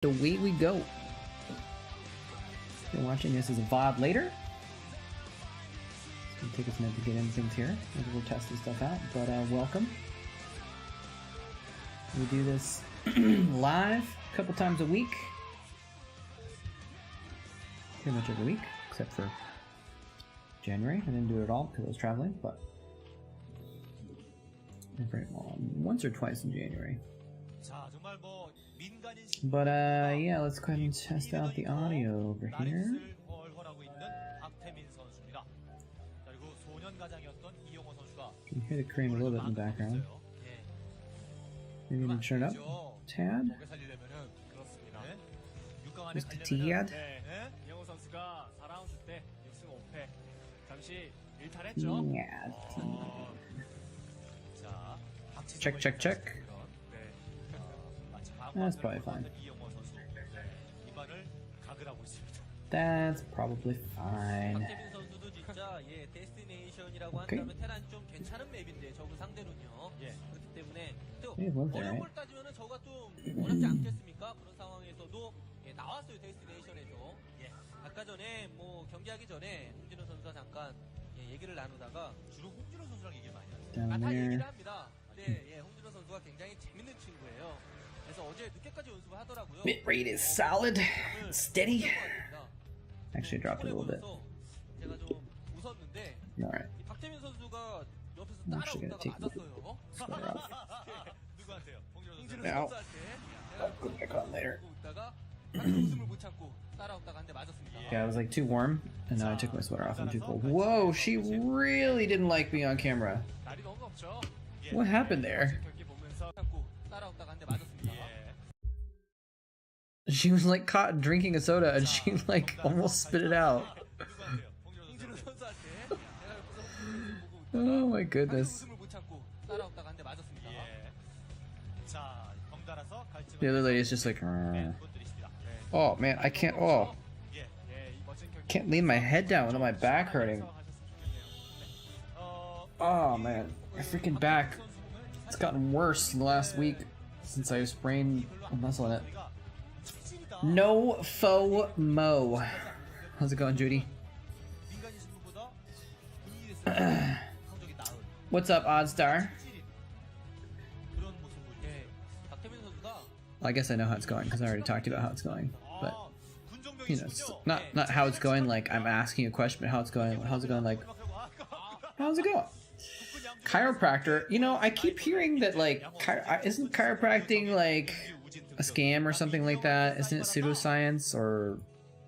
Away we go. If you're watching this as a VOD later, it's gonna take us a minute to get in things here. Maybe we'll test this stuff out, but welcome. We do this live a couple times a week. Pretty much every week, except for January. I didn't do it at all because I was traveling, but once or twice in January. But yeah, let's go ahead and test out the audio over here. You can hear the cream a little bit in the background. Maybe we can turn it up. Tad? Just a Tad? Yeah. Check, check, check. That's probably fine. That's probably fine. Okay. Hey, well, there, right? Down there. Bit rate is solid, steady. Actually dropped it a little bit. Alright. I'm actually gonna take the sweater off. Now, I'll put it back on later. Yeah, it was like too warm, and now I took my sweater off and I'm too cold. Whoa, she really didn't like me on camera. What happened there? She was like caught drinking a soda and she like almost spit it out. Oh my goodness. The other lady is just like, oh man, I can't, can't lean my head down without my back hurting. Oh man, my freaking back. It's gotten worse in the last week since I sprained a muscle in it. No faux mo. How's it going, Judy? What's up, Oddstar? Well, I guess I know how it's going because I already talked about how it's going. But you know, it's not how it's going like I'm asking a question, but how it's going. How's it going? Like, how's it going? Chiropractor. You know, I keep hearing that like, isn't chiropractic like a scam or something like that? Isn't it pseudoscience or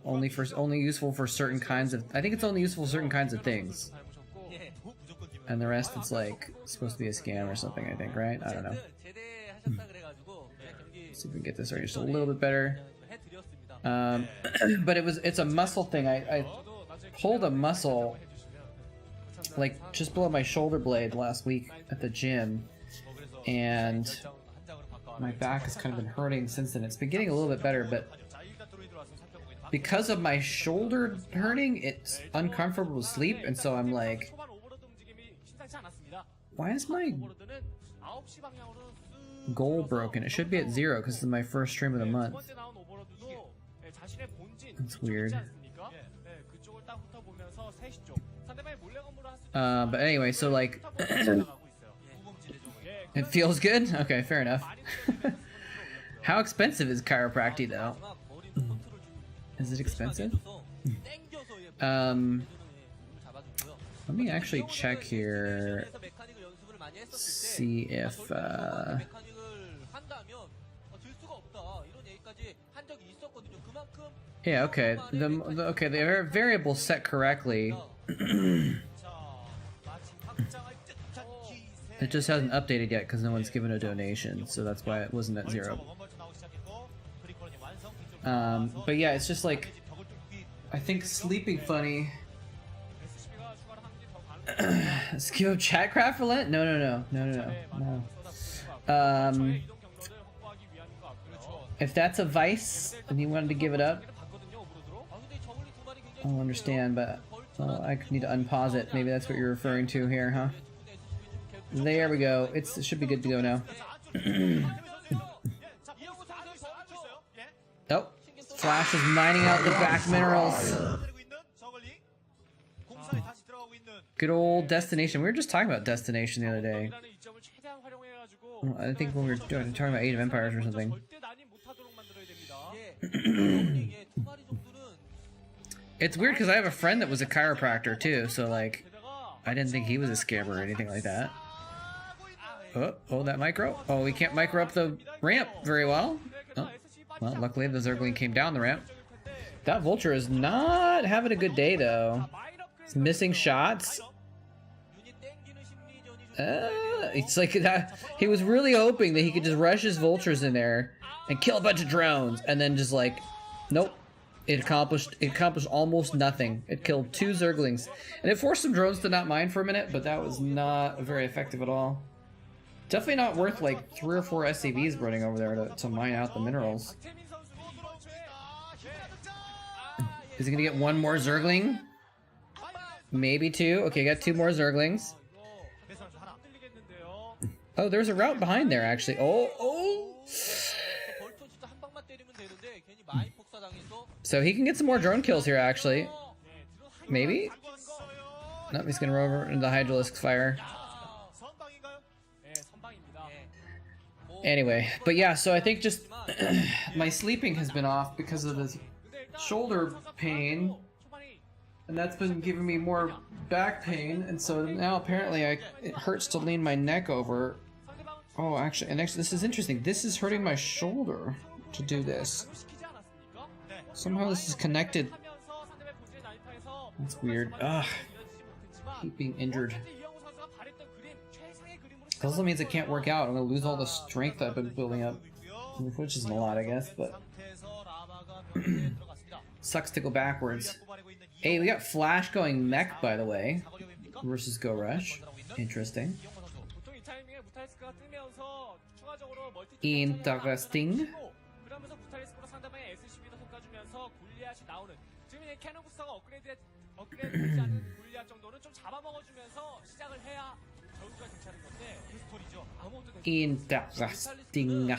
only useful for certain kinds of? I think it's only useful for certain kinds of things, and the rest it's like supposed to be a scam or something. I think, right? I don't know. See if we can get this right just a little bit better. But it's a muscle thing. I pulled a muscle like just below my shoulder blade last week at the gym, and my back has kind of been hurting since then. It's been getting a little bit better, but because of my shoulder hurting, it's uncomfortable to sleep, and so I'm like, why is my goal broken? It should be at 0 because it's my first stream of the month. That's weird. But anyway, so like it feels good? Okay, fair enough. How expensive is chiropractic though? Is it expensive? Let me actually check here. See if yeah, okay. Okay, the variable set correctly. It just hasn't updated yet because no one's given a donation, so that's why it wasn't at 0. But yeah, it's just like, I think sleeping funny. Skill Chatcraft for Lent? No. If that's a vice and you wanted to give it up, I'll understand, but I need to unpause it. Maybe that's what you're referring to here, huh? There we go. It should be good to go now. Flash is mining out the back minerals. Good old Destination. We were just talking about Destination the other day. I think when we were talking about Age of Empires or something. It's weird because I have a friend that was a chiropractor too, so like, I didn't think he was a scammer or anything like that. Oh, that micro. Oh, we can't micro up the ramp very well. Oh, well, luckily the Zergling came down the ramp. That Vulture is not having a good day though. He's missing shots. It's like that. He was really hoping that he could just rush his Vultures in there and kill a bunch of drones, and then just like, nope. It accomplished almost nothing. It killed 2 Zerglings, and it forced some drones to not mine for a minute, but that was not very effective at all. Definitely not worth like 3 or 4 SCVs running over there to mine out the minerals. Is he gonna get 1 more Zergling? Maybe 2. Okay, got 2 more Zerglings. Oh, there's a route behind there actually. Oh. So he can get some more drone kills here, actually. Maybe? Nope, he's gonna roll over into the Hydralisk fire. Anyway, but yeah, so I think just my sleeping has been off because of this shoulder pain, and that's been giving me more back pain, and so now apparently it hurts to lean my neck over. Oh, actually, this is interesting. This is hurting my shoulder to do this. Somehow this is connected. That's weird. Ugh. Keep being injured. That also means I can't work out. I'm gonna lose all the strength I've been building up. Which isn't a lot, I guess, but sucks to go backwards. Hey, we got Flash going mech, by the way, versus Go Rush. Interesting. Interesting. Interesting.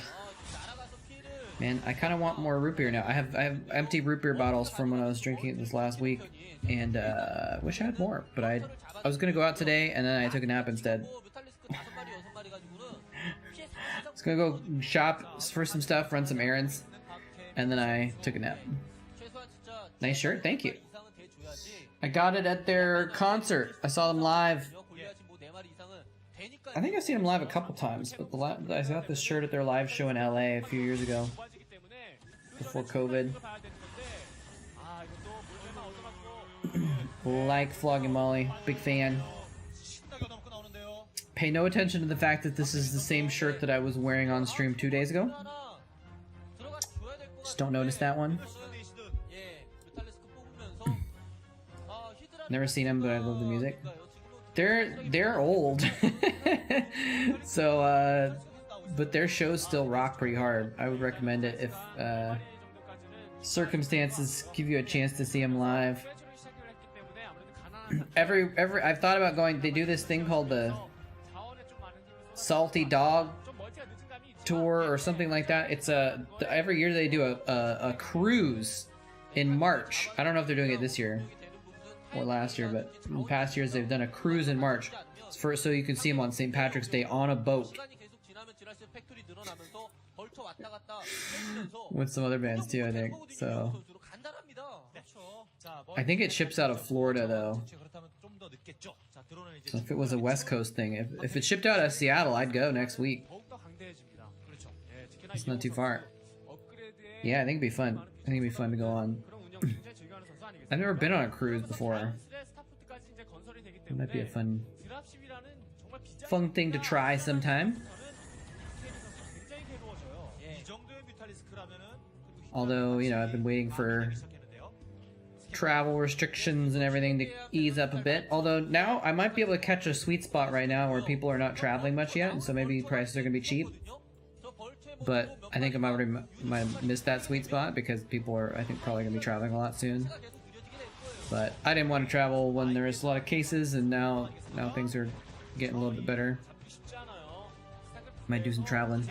Man, I kind of want more root beer now. I have empty root beer bottles from when I was drinking it this last week, and wish I had more. But I was gonna go out today, and then I took a nap instead. I was gonna go shop for some stuff, run some errands, and then I took a nap. Nice shirt, thank you. I got it at their concert. I saw them live. I think I've seen them live a couple times, but I got this shirt at their live show in LA a few years ago, before COVID. Like Flogging Molly, big fan. Pay no attention to the fact that this is the same shirt that I was wearing on stream 2 days ago. Just don't notice that one. Never seen them, but I love the music. They're old. So but their shows still rock pretty hard. I would recommend it if circumstances give you a chance to see them live. I've thought about going. They do this thing called the Salty Dog Tour or something like that. It's every year they do a cruise in March. I don't know if they're doing it this year or last year, but in past years they've done a cruise in March so you can see them on St. Patrick's Day on a boat with some other bands too, I think. So I think it ships out of Florida though, so if it was a West Coast thing, if it shipped out of Seattle, I'd go next week. It's not too far. Yeah, I think it'd be fun. I think it'd be fun to go on. I've never been on a cruise before. It might be a fun thing to try sometime. Although, you know, I've been waiting for travel restrictions and everything to ease up a bit. Although now I might be able to catch a sweet spot right now where people are not traveling much yet, and so maybe prices are going to be cheap. But I think I might have missed that sweet spot because people are, I think, probably going to be traveling a lot soon. But I didn't want to travel when there was a lot of cases, and now things are getting a little bit better. Might do some traveling.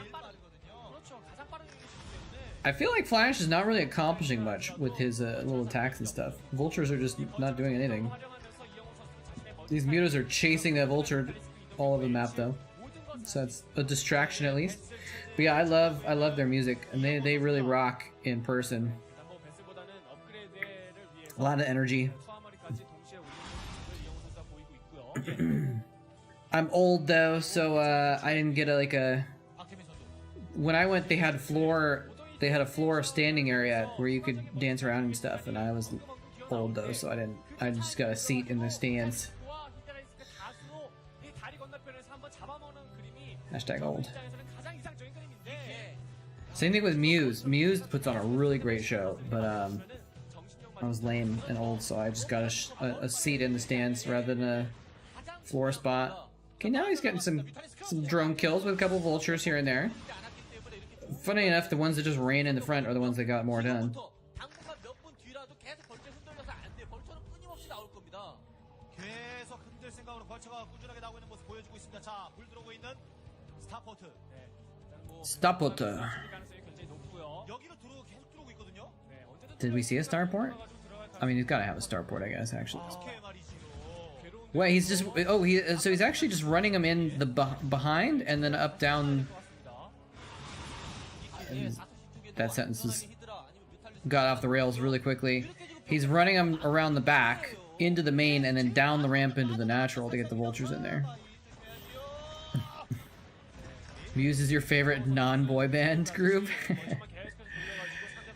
I feel like Flash is not really accomplishing much with his little attacks and stuff. Vultures are just not doing anything. These mutas are chasing that Vulture all over the map though, so that's a distraction at least. But yeah, I love their music, and they really rock in person. A lot of energy. I'm old though, so I didn't get a when I went, they had a floor standing area where you could dance around and stuff, and I was old though, so I just got a seat in the stands. Hashtag old. Same thing with Muse. Muse puts on a really great show, but I was lame and old, so I just got a seat in the stands rather than a floor spot. Okay, now he's getting some drone kills with a couple vultures here and there. Funny enough, the ones that just ran in the front are the ones that got more done. Starport. Did we see a starport? I mean, he's got to have a starport, I guess. Actually. Wait, he's just so he's actually just running them in the behind and then up down. And that sentence got off the rails really quickly. He's running them around the back into the main and then down the ramp into the natural to get the vultures in there. Muse is your favorite non-boy band group?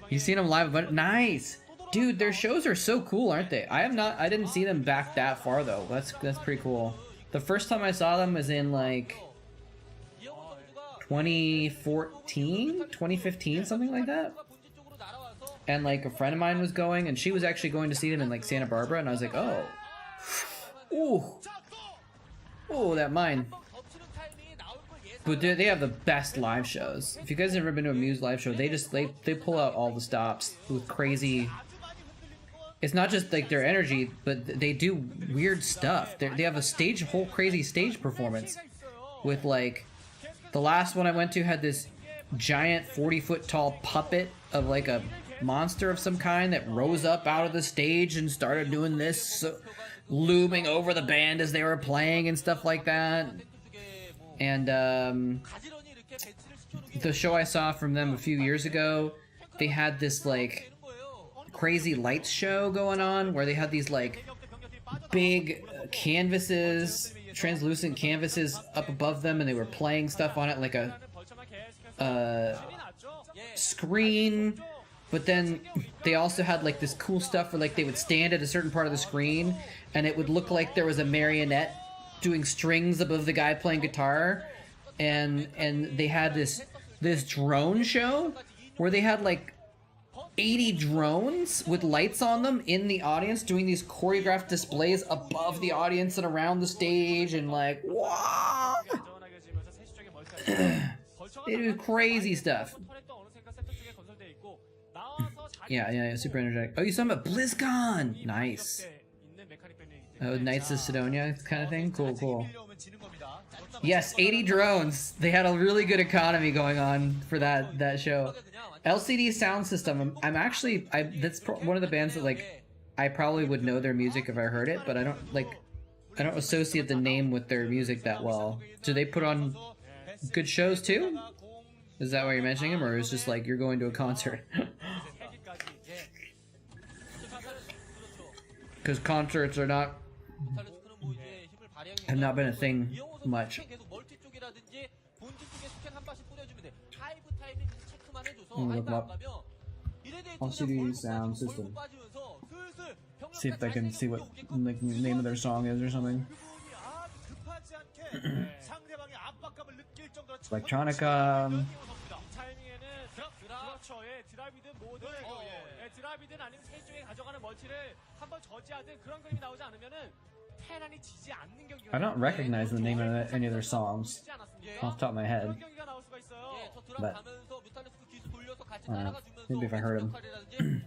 You've seen them live, but nice, dude. Their shows are so cool, aren't they? I didn't see them back that far though. That's pretty cool. The first time I saw them was in like 2014, 2015, something like that. And like a friend of mine was going, and she was actually going to see them in like Santa Barbara, and I was like, oh, ooh, that mine. But they have the best live shows. If you guys have ever been to a Muse live show, they pull out all the stops with crazy. It's not just like their energy, but they do weird stuff. They have a whole crazy stage performance with like the last one I went to had this giant 40-foot tall puppet of like a monster of some kind that rose up out of the stage and started doing this, looming over the band as they were playing and stuff like that. And the show I saw from them a few years ago, they had this like crazy lights show going on where they had these like big canvases, translucent canvases up above them, and they were playing stuff on it like a screen. But then they also had like this cool stuff where like they would stand at a certain part of the screen and it would look like there was a marionette doing strings above the guy playing guitar, and they had this drone show where they had like 80 drones with lights on them in the audience doing these choreographed displays above the audience and around the stage, and like, wow. They do crazy stuff. Yeah, super energetic. Oh, you saw him at BlizzCon! Nice. Oh, Knights of Sidonia kind of thing? Cool. Yes, 80 drones. They had a really good economy going on for that show. LCD Sound System. That's one of the bands that like I probably would know their music if I heard it, but I don't associate the name with their music that well. Do they put on good shows too? Is that why you're mentioning them, or is it just like you're going to a concert? Because concerts have not been a thing much. Look them up. LCD Sound System. See if I can see what like the name of their song is or something. Electronica. I don't recognize the name of any of their songs off the top of my head, but maybe if I heard them.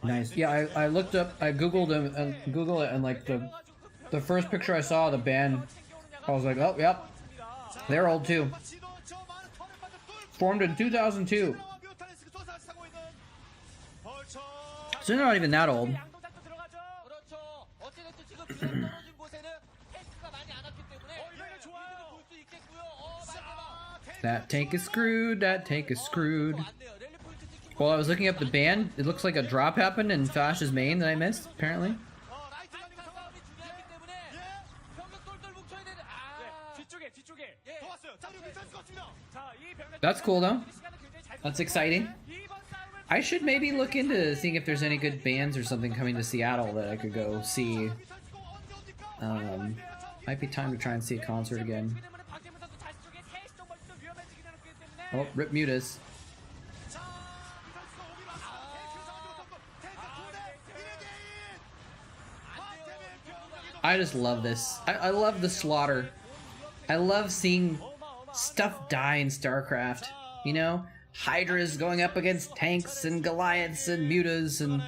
Nice. Yeah, I looked up, I googled them and Google it, and like the first picture I saw of the band I was like, oh, yep. They're old too. Formed in 2002. So they're not even that old. That tank is screwed, that tank is screwed. While I was looking up the band, it looks like a drop happened in Flash's main that I missed, apparently. That's cool though. That's exciting. I should maybe look into seeing if there's any good bands or something coming to Seattle that I could go see. Might be time to try and see a concert again. Oh, rip Mutas. I just love this. I love the slaughter. I love seeing stuff die in Starcraft. You know? Hydras going up against tanks and Goliaths and Mutas, and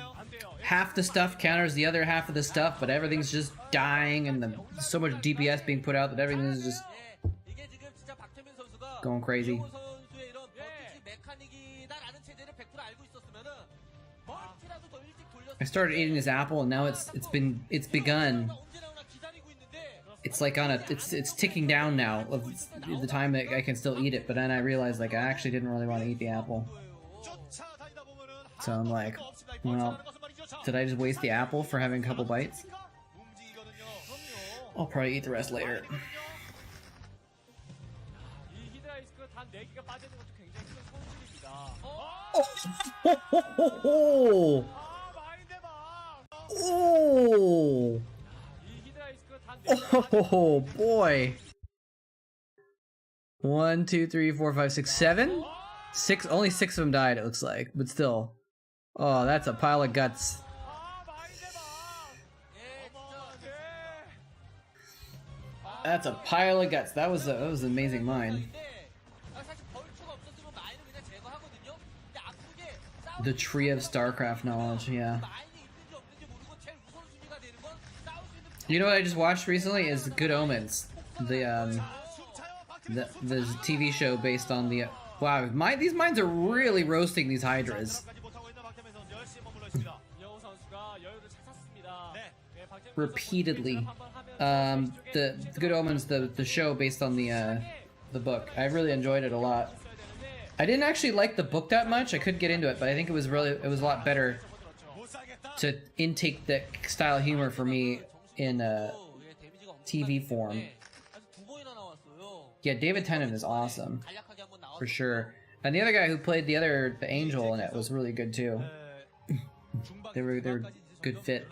half the stuff counters the other half of the stuff, but everything's just dying, and so much DPS being put out that everything is just going crazy. I started eating this apple, and now it's begun. It's like on a it's ticking down now of the time that I can still eat it, but then I realized like I actually didn't really want to eat the apple. So I'm like, well, did I just waste the apple for having a couple bites? I'll probably eat the rest later. Oh! Oh! Oh boy! 1, 2, 3, 4, 5, 6, 7? Only 6 of them died, it looks like, but still. Oh, that's a pile of guts. That's a pile of guts. That was an amazing mine. The tree of Starcraft knowledge, yeah. You know what I just watched recently is Good Omens, the TV show based on the wow. These mines are really roasting these Hydras. Repeatedly. The Good Omens, the show based on the book. I really enjoyed it a lot. I didn't actually like the book that much. I couldn't get into it, but I think it was a lot better to intake that style of humor for me in TV form. Yeah, David Tennant is awesome, for sure. And the other guy who played the angel in it was really good too. they were good fit.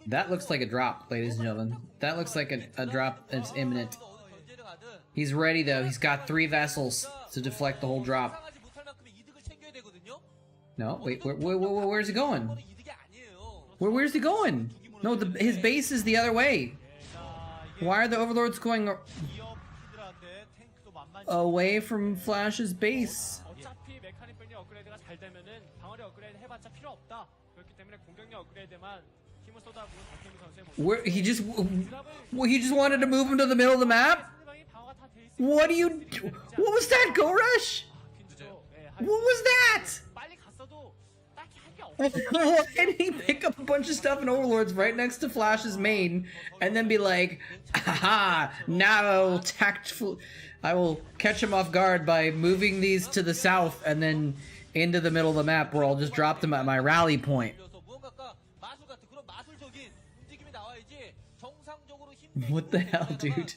That looks like a drop, ladies and gentlemen. That looks like a drop that's imminent. He's ready though. He's got 3 vessels to deflect the whole drop. No, wait, where's he going? Where's he going? No, his base is the other way. Why are the overlords going away from Flash's base? Where he just wanted to move him to the middle of the map? What was that, Go Rush? What was that? Why did he pick up a bunch of stuff in Overlords right next to Flash's main and then be like, haha, now I will catch him off guard by moving these to the south and then into the middle of the map where I'll just drop them at my rally point. What the hell, dude?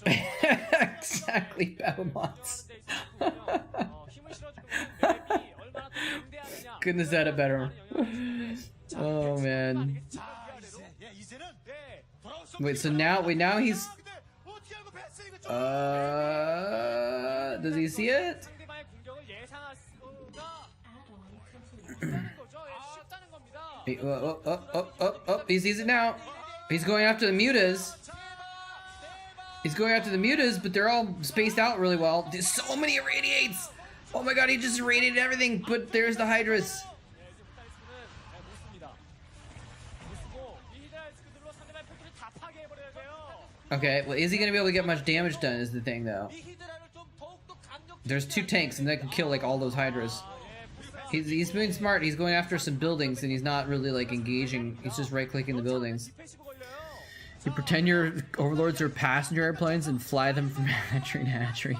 Exactly, Battlemots. Couldn't have said it better. Oh man. Wait, so now he's does he see it? He sees it now. He's going after the mutas. He's going after the mutas, but they're all spaced out really well. There's so many irradiates. Oh my god, he just irradiated everything, but there's the Hydras. Okay, well, is he gonna be able to get much damage done is the thing, though. There's 2 tanks, and that can kill, like, all those Hydras. He's being smart. He's going after some buildings, and he's not really, like, engaging. He's just right-clicking the buildings. You pretend your overlords are passenger airplanes and fly them from hatchery to hatchery.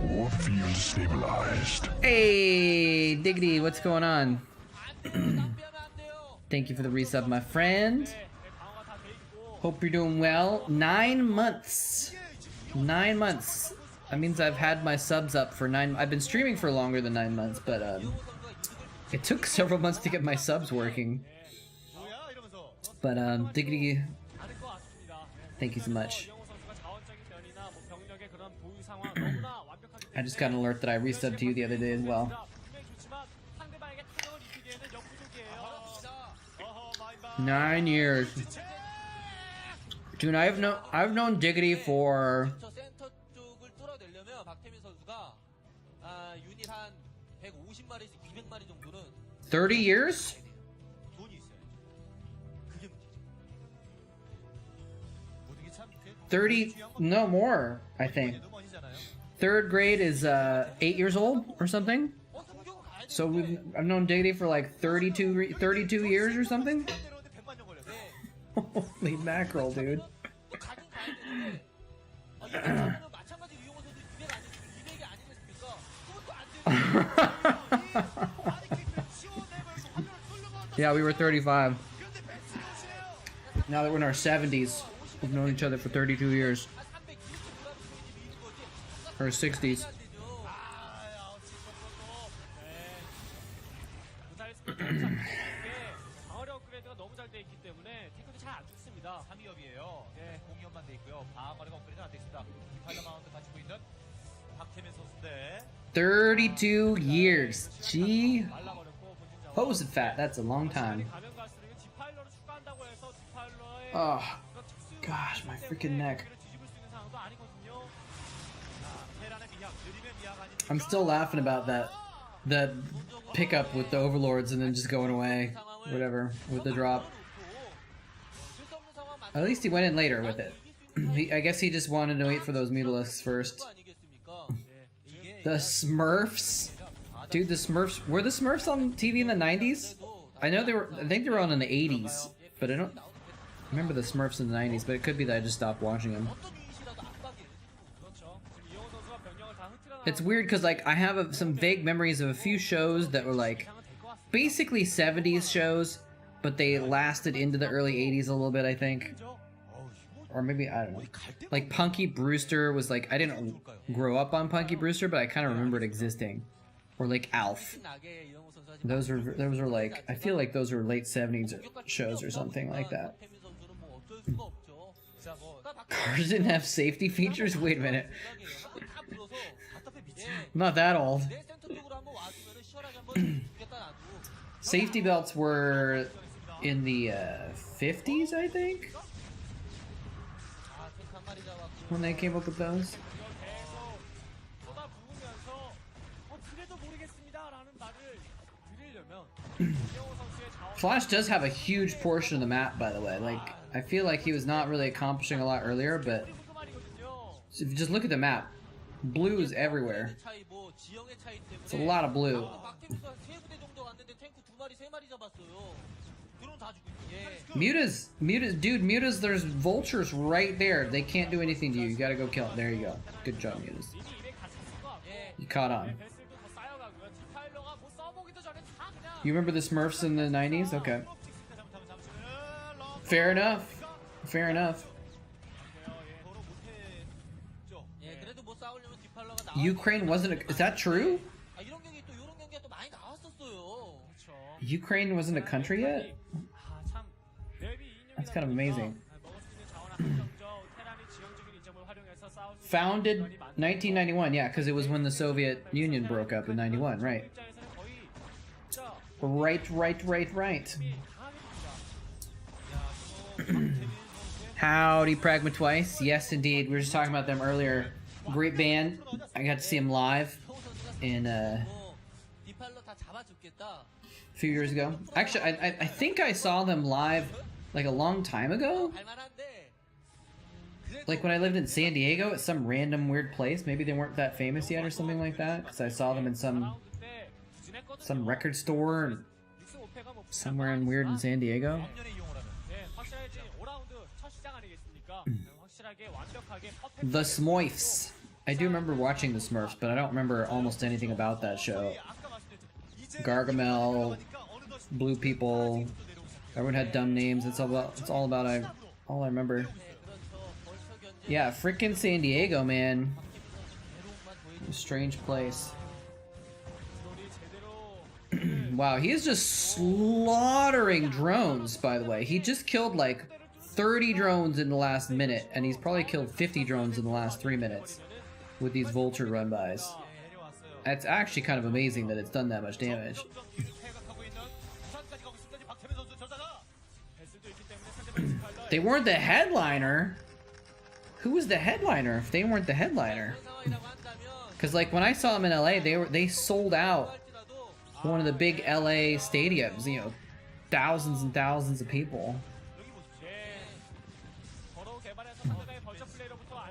War field stabilized. Hey, Diggity, what's going on? Thank you for the resub, my friend. Hope you're doing well. 9 months. 9 months. That means I've had my subs up for 9. I've been streaming for longer than 9 months, but it took several months to get my subs working. But Diggity, thank you so much. I just got an alert that I resubbed to you the other day as well. 9 years. Dude, I've known Diggity for 30 years? 30, no more, I think. 3rd grade is 8 years old or something. So I've known Diggity for like 32 years or something. Holy mackerel, dude. Yeah, we were 35. Now that we're in our 70s, we've known each other for 32 years. Or 60s. $32 years. Gee. Hose fat. That's a long time. Oh, gosh, my freaking neck. I'm still laughing about that pickup with the overlords and then just going away, whatever, with the drop. At least he went in later with it. I guess he just wanted to wait for those mutalisks first. The Smurfs, dude. The Smurfs, were the Smurfs on TV in the 90s? I know they were. I think they were on in the 80s, but I don't remember the Smurfs in the 90s. But it could be that I just stopped watching them. It's weird because like I have some vague memories of a few shows that were like basically 70s shows, but they lasted into the early 80s a little bit, I think. Or maybe, I don't know. Like Punky Brewster was like, I didn't grow up on Punky Brewster, but I kind of remember it existing. Or like Alf. Those were like, I feel like those were late 70s shows or something like that. Cars didn't have safety features? Wait a minute. I'm not that old. Safety belts were in the 50s, I think? When they came up with those. Flash does have a huge portion of the map, by the way. Like, I feel like he was not really accomplishing a lot earlier, but if you just look at the map, blue is everywhere. It's a lot of blue. Mutas, dude, Mutas, there's vultures right there. They can't do anything to you. You gotta go kill them. There you go. Good job, Mutas. You caught on. You remember the Smurfs in the 90s? Okay. Fair enough. Fair enough. Ukraine wasn't a... Is that true? Ukraine wasn't a country yet? That's kind of amazing. Founded 1991, yeah, because it was when the Soviet Union broke up in 91, right? Right. Howdy, Pragma Twice. Yes, indeed. We were just talking about them earlier. Great band. I got to see them live in a few years ago. Actually, I think I saw them live like a long time ago. Like when I lived in San Diego at some random weird place. Maybe they weren't that famous yet or something like that. Because I saw them in some record store somewhere in weird in San Diego. The Smurfs. I do remember watching the Smurfs, but I don't remember almost anything about that show. Gargamel, Blue People. Everyone had dumb names. It's all about all I remember. Yeah, frickin' San Diego, man. A strange place. Wow, he is just slaughtering drones, by the way. He just killed like 30 drones in the last minute, and he's probably killed 50 drones in the last 3 minutes with these Vulture run-bys. It's actually kind of amazing that it's done that much damage. They weren't the headliner. Who was the headliner if they weren't the headliner? Because like when I saw them in LA, they sold out one of the big LA stadiums, you know, thousands and thousands of people.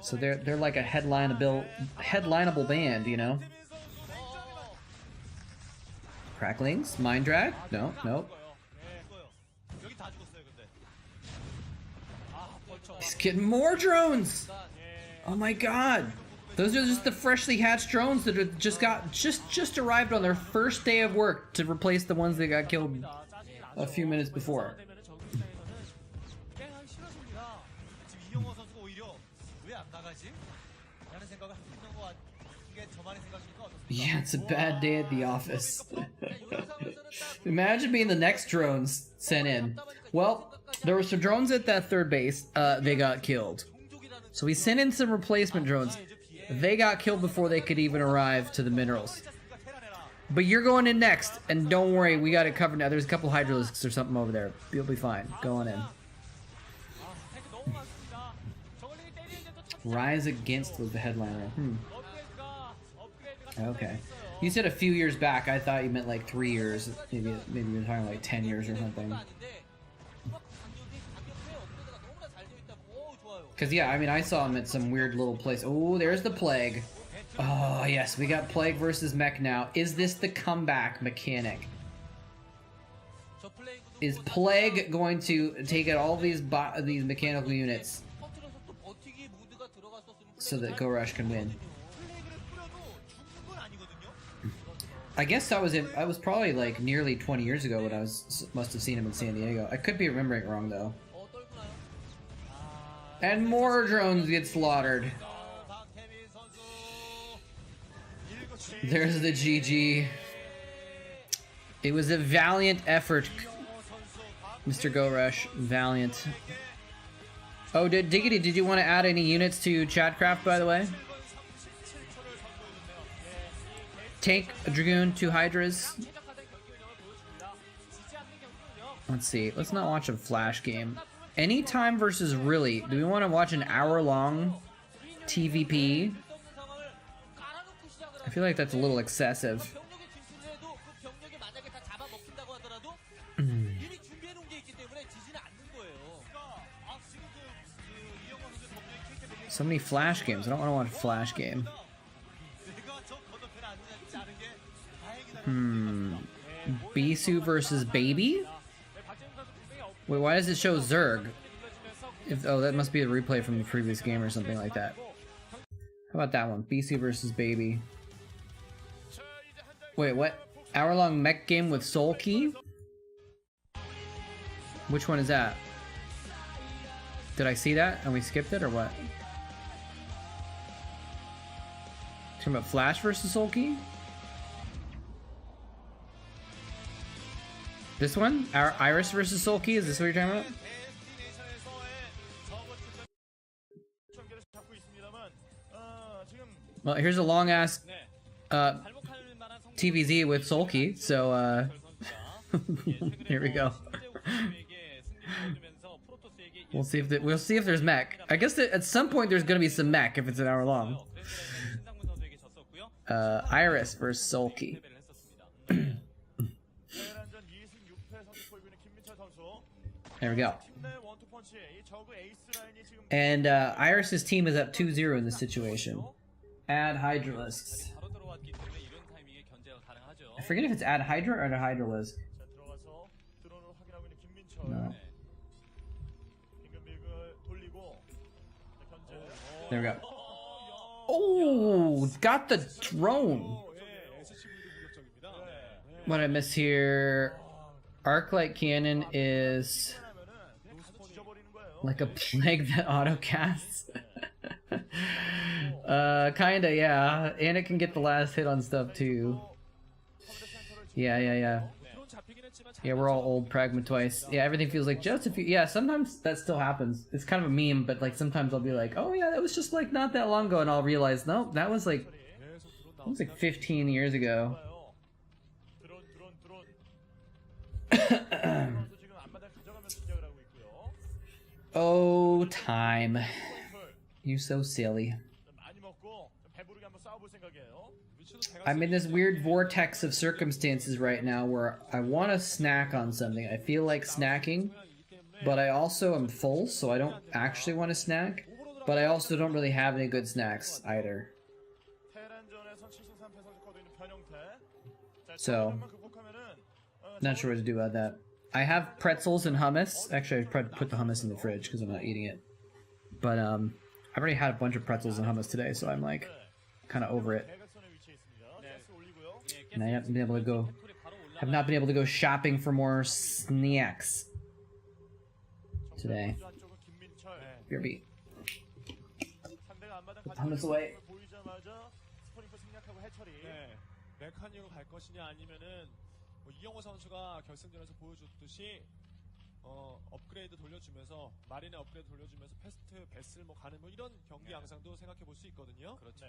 So they're like a headlineable band, you know. Cracklings, Mind Drag? No, nope. He's getting more drones. Oh my god. Those are just the freshly hatched drones that are just arrived on their first day of work to replace the ones that got killed a few minutes before. Yeah, it's a bad day at the office. Imagine being the next drones sent in. Well, there were some drones at that third base. They got killed. So we sent in some replacement drones. They got killed before they could even arrive to the minerals. But you're going in next, and don't worry, we got it covered now. There's a couple Hydralisks or something over there. You'll be fine. Go on in. Rise Against was the headliner. Okay. You said a few years back. I thought you meant like 3 years. Maybe you were talking like 10 years or something. Because, yeah, I mean, I saw him at some weird little place. Oh, there's the Plague. Oh, yes, we got Plague versus Mech now. Is this the comeback mechanic? Is Plague going to take out all these mechanical units so that Go Rush can win? I guess I was probably like nearly 20 years ago when I must have seen him in San Diego. I could be remembering it wrong though. And more drones get slaughtered. There's the GG. It was a valiant effort, Mr. Go Rush. Valiant. Oh, Diggity, did you want to add any units to Chatcraft, by the way? Tank, a Dragoon, 2 Hydras. Let's see. Let's not watch a flash game. Anytime versus really. Do we want to watch an hour-long TVP? I feel like that's a little excessive. So many flash games. I don't want to watch a flash game. Bisu versus Baby? Wait, why does it show Zerg? Oh, that must be a replay from the previous game or something like that. How about that one? Bisu versus Baby. Wait, what? Hour-long mech game with Soul Key? Which one is that? Did I see that and we skipped it or what? Talking about Flash versus Soul Key? This one? Our Iris versus Soul Key? Is this what you're talking about? Well, here's a long ass TVZ with Soul Key, so here we go. We'll see if there's mech. I guess that at some point there's gonna be some mech if it's an hour long. Iris versus Sulky. There we go. And Iris's team is up 2-0 in this situation. Add Hydralisks. I forget if it's add Hydra or add Hydralisk. No. There we go. Oh, got the drone. What I miss here? Arclight cannon is like a plague that autocasts. Kinda, yeah. And it can get the last hit on stuff too. Yeah, we're all old Pragma twice. Yeah, everything feels like just a few. Yeah, sometimes that still happens. It's kind of a meme, but like sometimes I'll be like, oh yeah, that was just like not that long ago, and I'll realize, no, that was like 15 years ago. Oh, time. You so silly. I'm in this weird vortex of circumstances right now where I want to snack on something. I feel like snacking, but I also am full, so I don't actually want to snack. But I also don't really have any good snacks either. So, not sure what to do about that. I have pretzels and hummus. Actually, I put the hummus in the fridge because I'm not eating it. But I've already had a bunch of pretzels and hummus today, so I'm like kind of over it. And I haven't been able to go. Have not been able to go shopping for more snacks today. BRB. Put the hummus away. 메카닉으로 갈 것이냐 아니면은 뭐 이영호 선수가 결승전에서 보여줬듯이 업그레이드 돌려주면서 마린의 업그레이드 돌려주면서 패스트 베슬 뭐 가는 뭐 이런 경기 양상도 생각해 볼 수 있거든요. 그렇죠.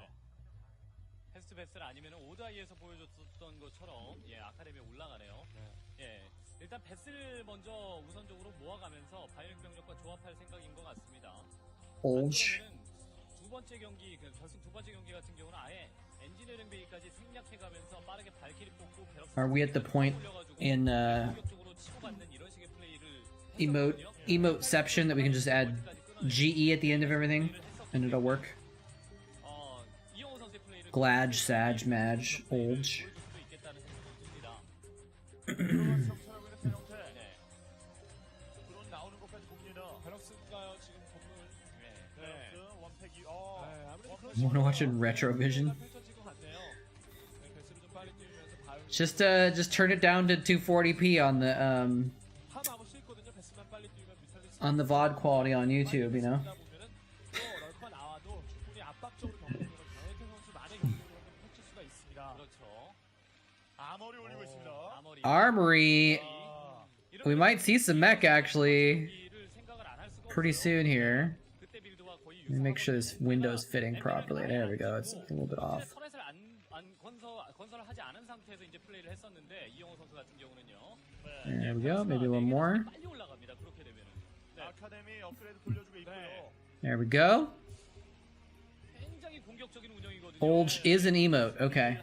패스트 베슬 아니면은 오다이에서 보여줬던 것처럼 예 아카데미에 올라가네요. 예 일단 베슬 먼저 우선적으로 모아가면서 바이오닉 병력과 조합할 생각인 것 같습니다. 두 번째 경기 결승 두 번째 경기 같은 경우는 아예 엔지니어링 베이까지 생략해가면서 빠르게 발키리 뽑고 Are we at the point in emoteception that we can just add GE at the end of everything and it'll work? Glad, Sag, Maj, Olge. Wanna watch it in Retrovision? Just turn it down to 240p on the VOD quality on YouTube, you know. Armory. We might see some mech actually pretty soon here. Let me make sure this window's fitting properly. There we go. It's a little bit off. There we go. Maybe a little more. There we go. Olge is an emote. Okay.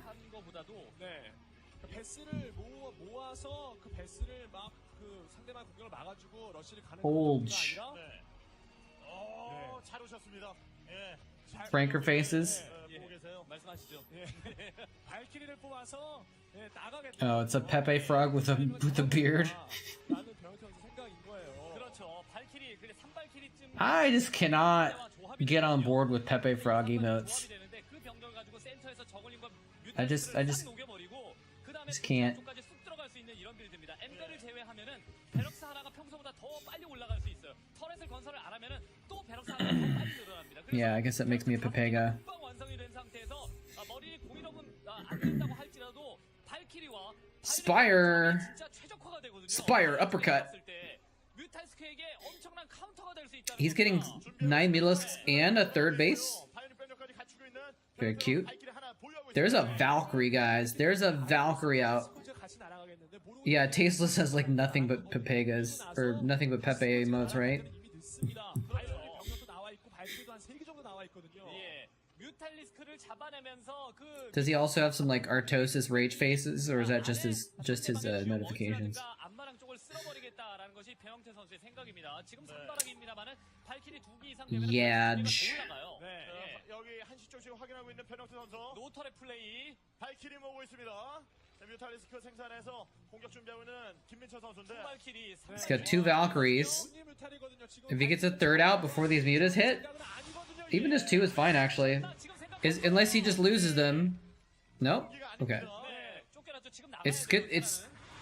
Olge. Franker faces. Oh, it's a Pepe frog with a beard. I just cannot get on board with Pepe frog emotes. I just can't. Yeah, I guess that makes me a Pepega. Spire! Spire, uppercut. He's getting 9 Melisks and a third base. Very cute. There's a Valkyrie, guys. There's a Valkyrie out. Yeah, Tasteless has like nothing but Pepegas. Or nothing but Pepe emotes, right? 발키리도 한 3개 정도 나와 있거든요. 예. 뮤탈리스크를 잡아내면서 그 Does he also have some like Artosis rage faces, or is that just his notifications? 안마랑 쪽을 쓸어버리겠다라는 것이 배영태 선수의 생각입니다. 지금 선바람입니다만은 발키리 2개 이상 Yeah. 올라가요. 네. 예. 여기 한시 쪽 지금 확인하고 있는 변형태 선수. 노털의 플레이. 발키리 모으고 있습니다. 자, 뮤탈리스크 생산해서 공격 준비하고 있는 김민철 선수인데. 발키리. He's got 2 Valkyries. If he gets a 3rd out before these mutas hit, even just 2 is fine actually. Unless he just loses them. Nope. Okay. It's good.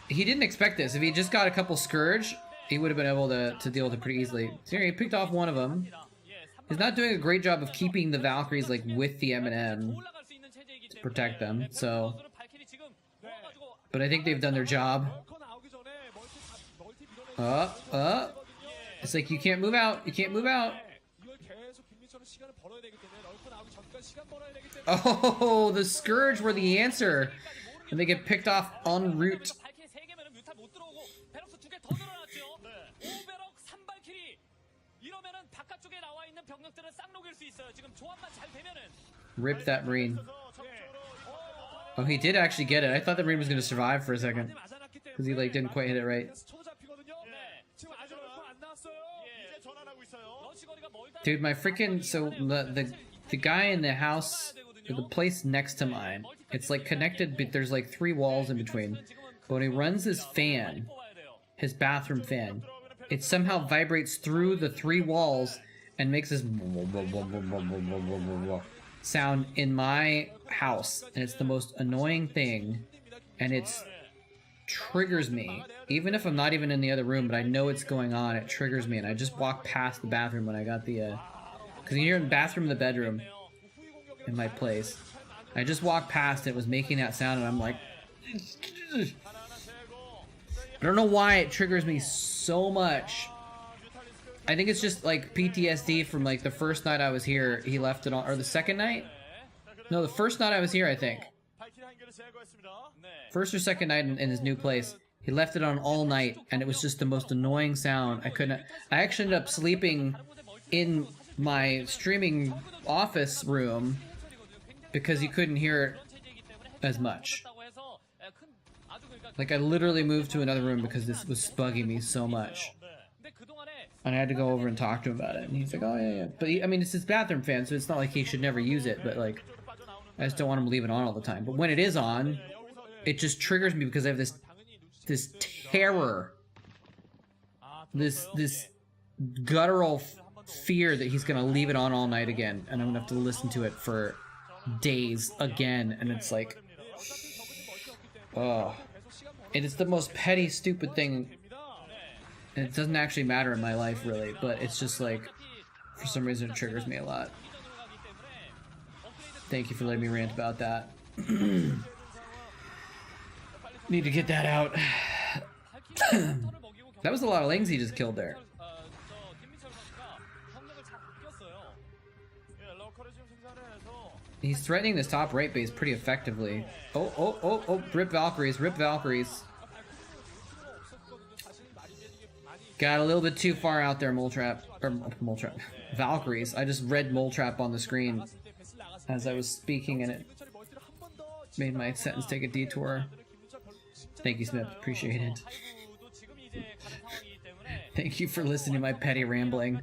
He didn't expect this. If he just got a couple Scourge, he would have been able to deal with it pretty easily. So here, he picked off one of them. He's not doing a great job of keeping the Valkyries like with the M&M to protect them. So, but I think they've done their job. It's like you can't move out. You can't move out. Oh, the Scourge were the answer. And they get picked off en route. Rip that Marine. Oh, he did actually get it. I thought the Marine was going to survive for a second. Because he like didn't quite hit it right. Dude, my freaking... So, the guy in the house... The place next to mine, it's like connected, but there's like 3 walls in between. But when he runs his fan, his bathroom fan, it somehow vibrates through the 3 walls and makes this sound in my house. And it's the most annoying thing. And it's triggers me. Even if I'm not even in the other room, but I know it's going on, it triggers me. And I just walk past the bathroom when I got the... Because you hear in the bathroom in the bedroom. In my place, I just walked past it, was making that sound, and I'm like, I don't know why it triggers me so much. I think it's just like PTSD from like the first night I was here. He left it on, or the second night? No, the first night I was here, I think. First or second night in his new place. He left it on all night, and it was just the most annoying sound. I actually ended up sleeping in my streaming office room because you couldn't hear it as much. Like, I literally moved to another room because this was bugging me so much. And I had to go over and talk to him about it. And he's like, oh, yeah, yeah. But, I mean, it's his bathroom fan, so it's not like he should never use it. But, like, I just don't want him to leave it on all the time. But when it is on, it just triggers me because I have this terror. This guttural fear that he's gonna leave it on all night again. And I'm gonna have to listen to it for days again, and it's like, oh, and it's the most petty, stupid thing, and it doesn't actually matter in my life really, but it's just like, for some reason it triggers me a lot. Thank you for letting me rant about that. Need to get that out. That was a lot of lings he just killed there. He's threatening this top right base pretty effectively. Oh, rip Valkyries, rip Valkyries. Got a little bit too far out there, moletrap. Or, moletrap. Valkyries. I just read moletrap on the screen as I was speaking, and it made my sentence take a detour. Thank you, Smith. Appreciate it. Thank you for listening to my petty rambling.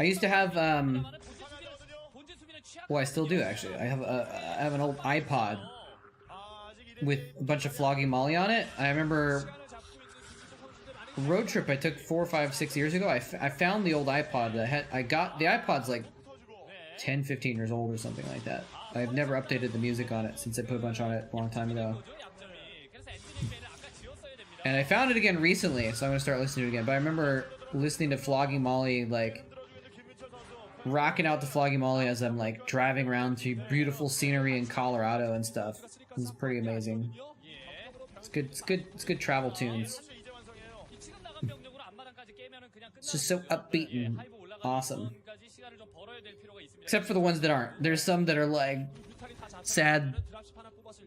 I used to have well, I still do actually. I have an old iPod with a bunch of flogging Molly on it. I remember a road trip I took 4, 5, 6 years ago. I found the old iPod that I got the iPod's like 10, 15 years old or something like that. I've never updated the music on it since I put a bunch on it a long time ago. And I found it again recently, so I'm gonna start listening to it again. But I remember listening to Flogging Molly, like rocking out to Flogging Molly as I'm like driving around through beautiful scenery in Colorado and stuff. It's pretty amazing. It's good travel tunes. It's just so upbeat and awesome. Except for the ones that aren't. There's some that are like sad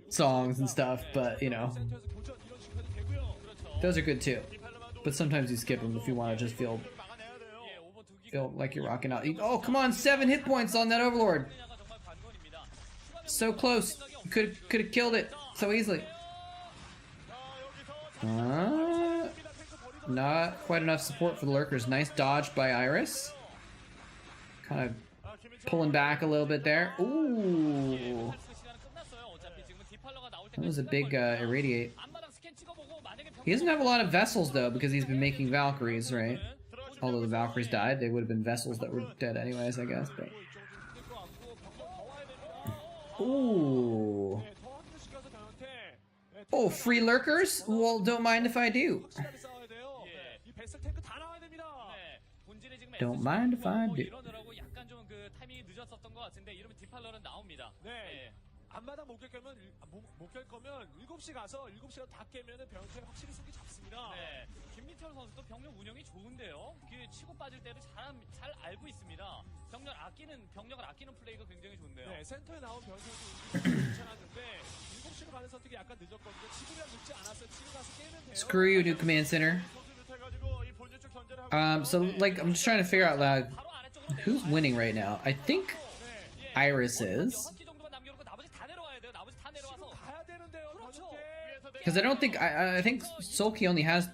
songs and stuff, but you know, those are good too. But sometimes you skip them if you want to just feel like you're rocking out. Oh, come on, 7 hit points on that Overlord. So close. Could have killed it so easily. Not quite enough support for the lurkers. Nice dodge by Iris. Kind of pulling back a little bit there. Ooh. That was a big irradiate. He doesn't have a lot of vessels though, because he's been making Valkyries, right? Although the Valkyries died, they would have been vessels that were dead anyways, I guess. But ooh. Oh, free lurkers? Well, don't mind if I do. Don't mind if I do. 앞마당 못 깰 거면 7시 가서 7시라도 다 깨면은 병력이 확실히 속이 잡습니다. 네. 김민철 선수도 병력 운영이 좋은데요. 그 치고 빠질 때를 잘 알고 있습니다. 병력을 아끼는 플레이가 굉장히 좋은데요. 네, 센터에 나온 병력이 괜찮았는데 7시로 가는 선택이 약간 늦었거든요. 지금이랑 늦지 않았어요. 지금 가서 깨면 돼요. Screw you, new command center. So like I'm just trying to figure out loud who's winning right now. I think Iris is. Because I don't think I think Sulky only has.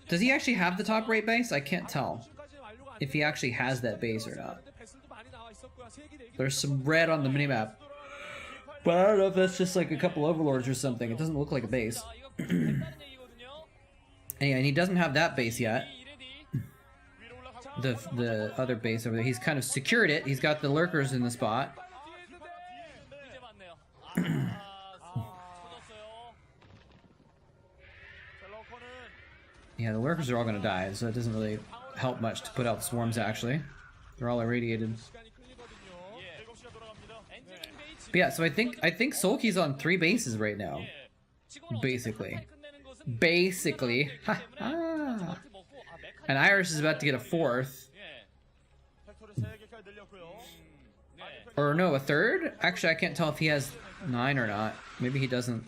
Does he actually have the top rate base? I can't tell if he actually has that base or not. There's some red on the minimap, but I don't know if that's just like a couple overlords or something. It doesn't look like a base. And he doesn't have that base yet. The other base over there. He's kind of secured it. He's got the lurkers in the spot. Yeah, the lurkers are all gonna die, so it doesn't really help much to put out the swarms, actually. They're all irradiated. But yeah, so I think Sulky's on 3 bases right now. Basically. And Iris is about to get a 4th. Or no, a 3rd? Actually, I can't tell if he has 9 or not. Maybe he doesn't.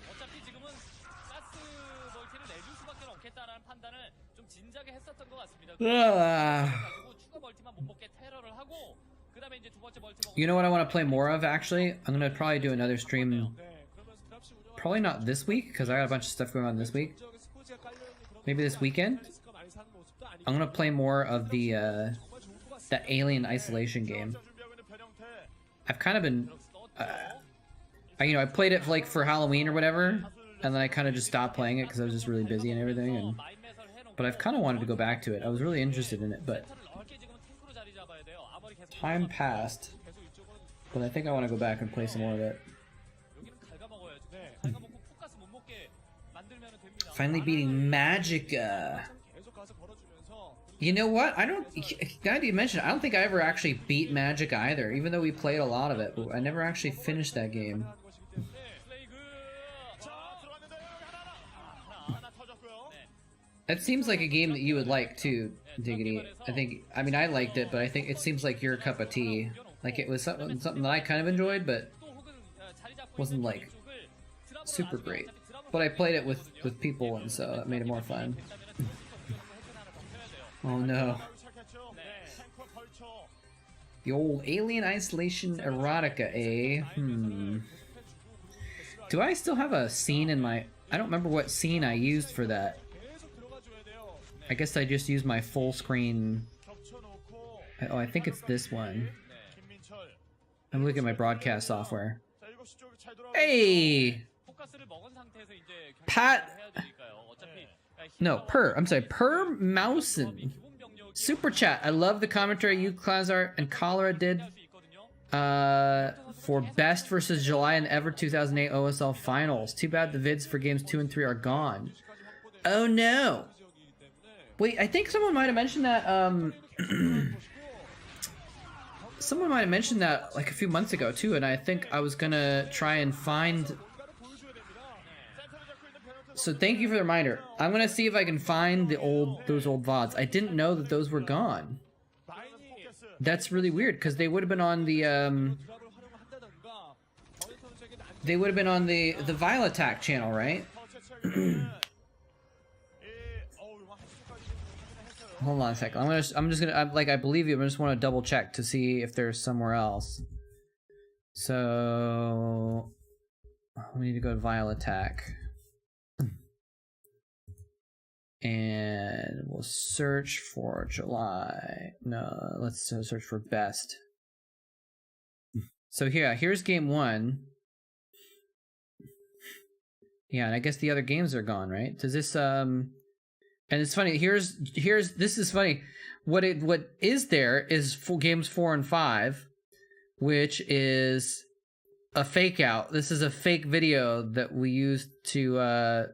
You know what I want to play more of, actually? I'm going to probably do another stream. Probably not this week, because I got a bunch of stuff going on this week. Maybe this weekend? I'm going to play more of the Alien Isolation game. I've kind of been... I played it for Halloween or whatever, and then I kind of just stopped playing it because I was just really busy and everything. But I've kind of wanted to go back to it. I was really interested in it, but time passed. But I think I want to go back and play some more of it. Finally beating Magicka. You know what? I don't... Now that you mention it, I don't think I ever actually beat Magicka either, even though we played a lot of it. But I never actually finished that game. It seems like a game that you would like too, Diggity. I mean, I liked it, but I think it seems like your cup of tea. Like, it was something that I kind of enjoyed, but wasn't like super great. But I played it with people, and so that made it more fun. Oh no. The old Alien Isolation erotica, eh? Do I still have a scene in my... I don't remember what scene I used for that. I guess I just used my full screen... Oh, I think it's this one. I'm looking at my broadcast software. Hey! Pat... No, I'm sorry, Per Mousen. Super chat. I love the commentary you, Klazar, and Cholera did for Best versus July and Ever 2008 OSL Finals. Too bad the vids for games 2 and 3 are gone. Oh no. Wait, I think someone might have mentioned that, someone might have mentioned that like a few months ago too, and I think I was gonna try and find... So thank you for the reminder. I'm gonna see if I can find those old VODs. I didn't know that those were gone. That's really weird, because they would have been on the, they would have been on the Vile Attack channel, right? Hold on a second. I'm just gonna like I believe you. I just want to double check to see if there's somewhere else. So we need to go to Vile Attack. And we'll search for July. No, let's search for best. So here's game 1. Yeah, and I guess the other games are gone, right? Does this and it's funny. Here's this is funny. What is there is games 4 and 5, which is a fake out. This is a fake video that we used to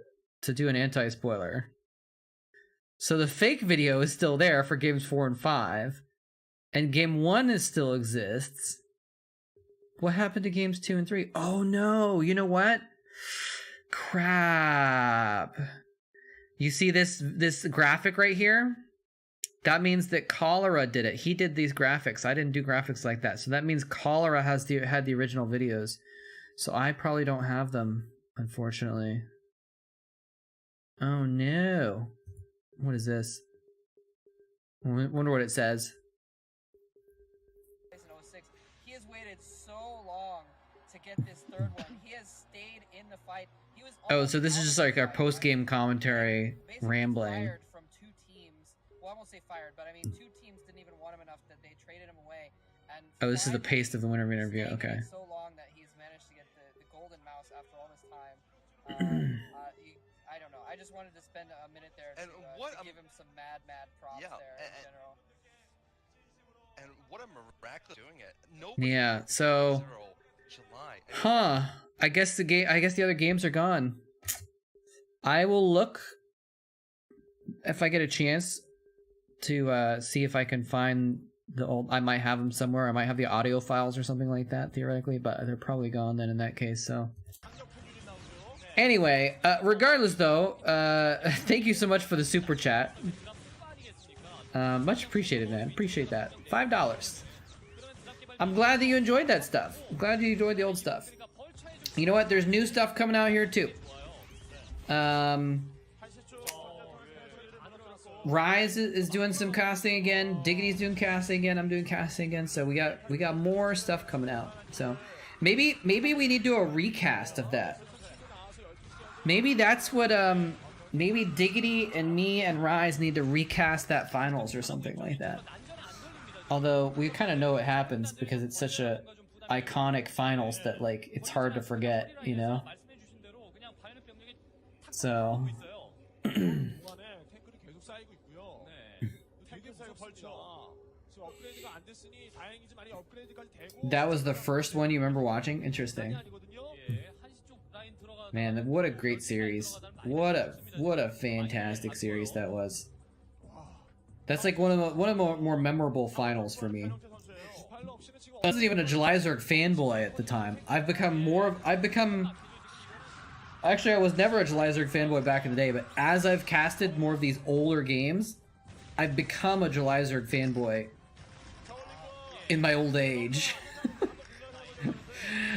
do an anti-spoiler. So the fake video is still there for games 4 and 5, and game 1 still exists. What happened to games 2 and 3? Oh no, you know what? Crap. You see this graphic right here? That means that Cholera did it. He did these graphics. I didn't do graphics like that. So that means Cholera had the original videos. So I probably don't have them, unfortunately. Oh no. What is this? I wonder what it says. He has waited so long to get this third one. He has stayed in the fight. He was oh, so this is just like our post-game commentary rambling. Fired from 2 teams. Well, I won't say fired, but I mean 2 teams didn't even want him enough that they traded him away. And oh, this is the pace of the winter interview. Okay. So long that he's managed to get the golden mouse after all this time. I don't know. I just wanted to spend a minute there to give him some mad props there in general. And what a miraculous doing it. Nobody yeah. So. July. Huh. I guess the other games are gone. I will look if I get a chance to see if I can find the old. I might have them somewhere. I might have the audio files or something like that theoretically, but they're probably gone then in that case. So. Anyway, regardless though, thank you so much for the super chat. Much appreciated, man. Appreciate that. $5. I'm glad that you enjoyed that stuff. I'm glad you enjoyed the old stuff. You know what? There's new stuff coming out here too. Rise is doing some casting again. Diggity's doing casting again. I'm doing casting again. So we got more stuff coming out. So maybe we need to do a recast of that. Maybe that's what maybe Diggity and me and Rise need to recast that finals or something like that. Although we kind of know what happens because it's such a iconic finals that like it's hard to forget, you know. So that was the first one you remember watching? Interesting. Man, what a great series. What a fantastic series that was. That's like one of the more memorable finals for me. I wasn't even a Zerg fanboy at the time. Actually, I was never a Zerg fanboy back in the day, but as I've casted more of these older games, I've become a Zerg fanboy in my old age.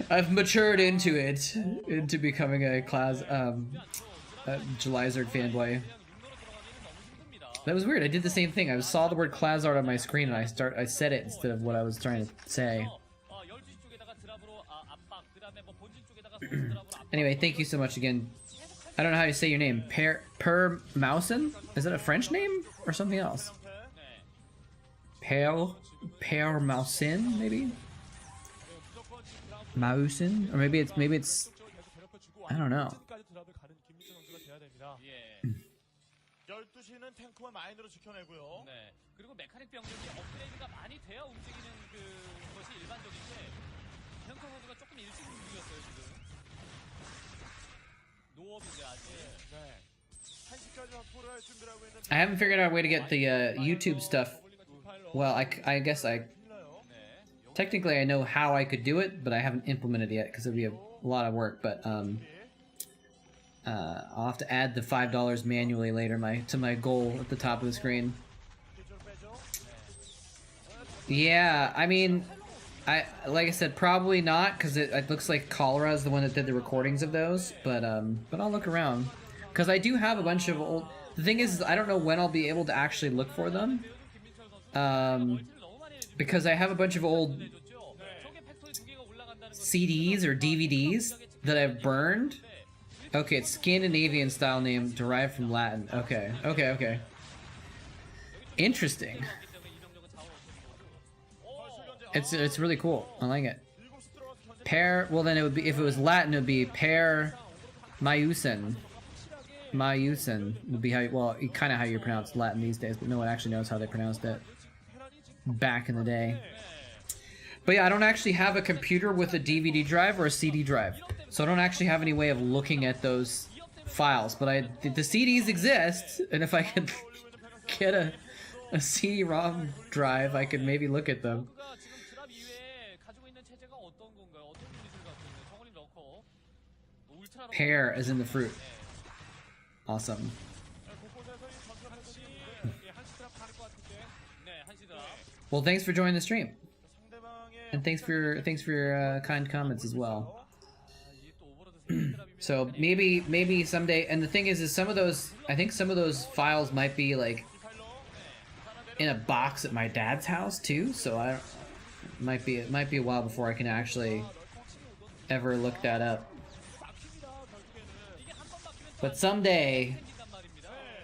I've matured into it, into becoming a Zerg fanboy. That was weird. I did the same thing. I saw the word Klazard on my screen and I said it instead of what I was trying to say. Anyway, thank you so much again. I don't know how you say your name. Per Mausen? Is that a French name or something else? Per Mausen, maybe? Mausen? Or maybe it's I don't know. 12시는 탱크와 마인으로 지켜내고요. 네. 그리고 메카닉 병력이 업그레이드가 많이 돼야 움직이는 것이 일반적인데 탱커 선수가 조금 일찍 움직였어요, 지금. 노업인데 아직. 네. 1시까지 확보를 할 준비를 하고 있는 I haven't figured out a way to get the YouTube stuff. Well, I guess technically I know how I could do it, but I haven't implemented it yet because it would be a lot of work, but I'll have to add the $5 manually later to my goal at the top of the screen. Yeah, I mean, like I said, probably not, because it looks like Cholera is the one that did the recordings of those. But I'll look around, because I do have a bunch of old. The thing is, I don't know when I'll be able to actually look for them. Because I have a bunch of old CDs or DVDs that I've burned. Okay, it's Scandinavian style name derived from Latin. Okay, okay, okay. Interesting. It's really cool. I like it. Per, well then it would be, if it was Latin, it would be Per Maiusen. Maiusen would be how, well, kind of how you pronounce Latin these days, but no one actually knows how they pronounced it back in the day. But yeah, I don't actually have a computer with a DVD drive or a CD drive, so I don't actually have any way of looking at those files. But the CDs exist, and if I could get a CD-ROM drive, I could maybe look at them. Pear as in the fruit. Awesome. Well, thanks for joining the stream, and thanks for your kind comments as well. So maybe someday. And the thing is some of those, I think some of those files might be like in a box at my dad's house too. So it might be a while before I can actually ever look that up. But someday,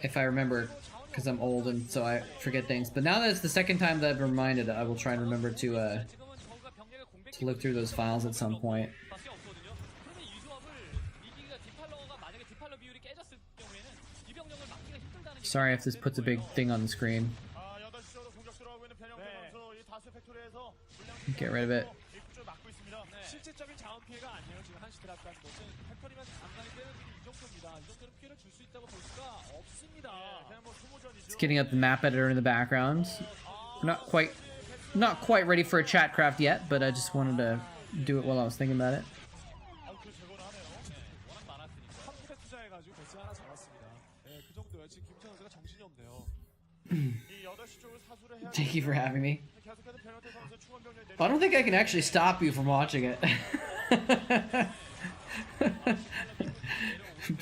if I remember, because I'm old and so I forget things. But now that it's the second time that I've been reminded, I will try and remember to look through those files at some point. Sorry if this puts a big thing on the screen. Get rid of it. It's getting up the map editor in the background. Not quite ready for a Chatcraft yet, but I just wanted to do it while I was thinking about it. Thank you for having me. I don't think I can actually stop you from watching it.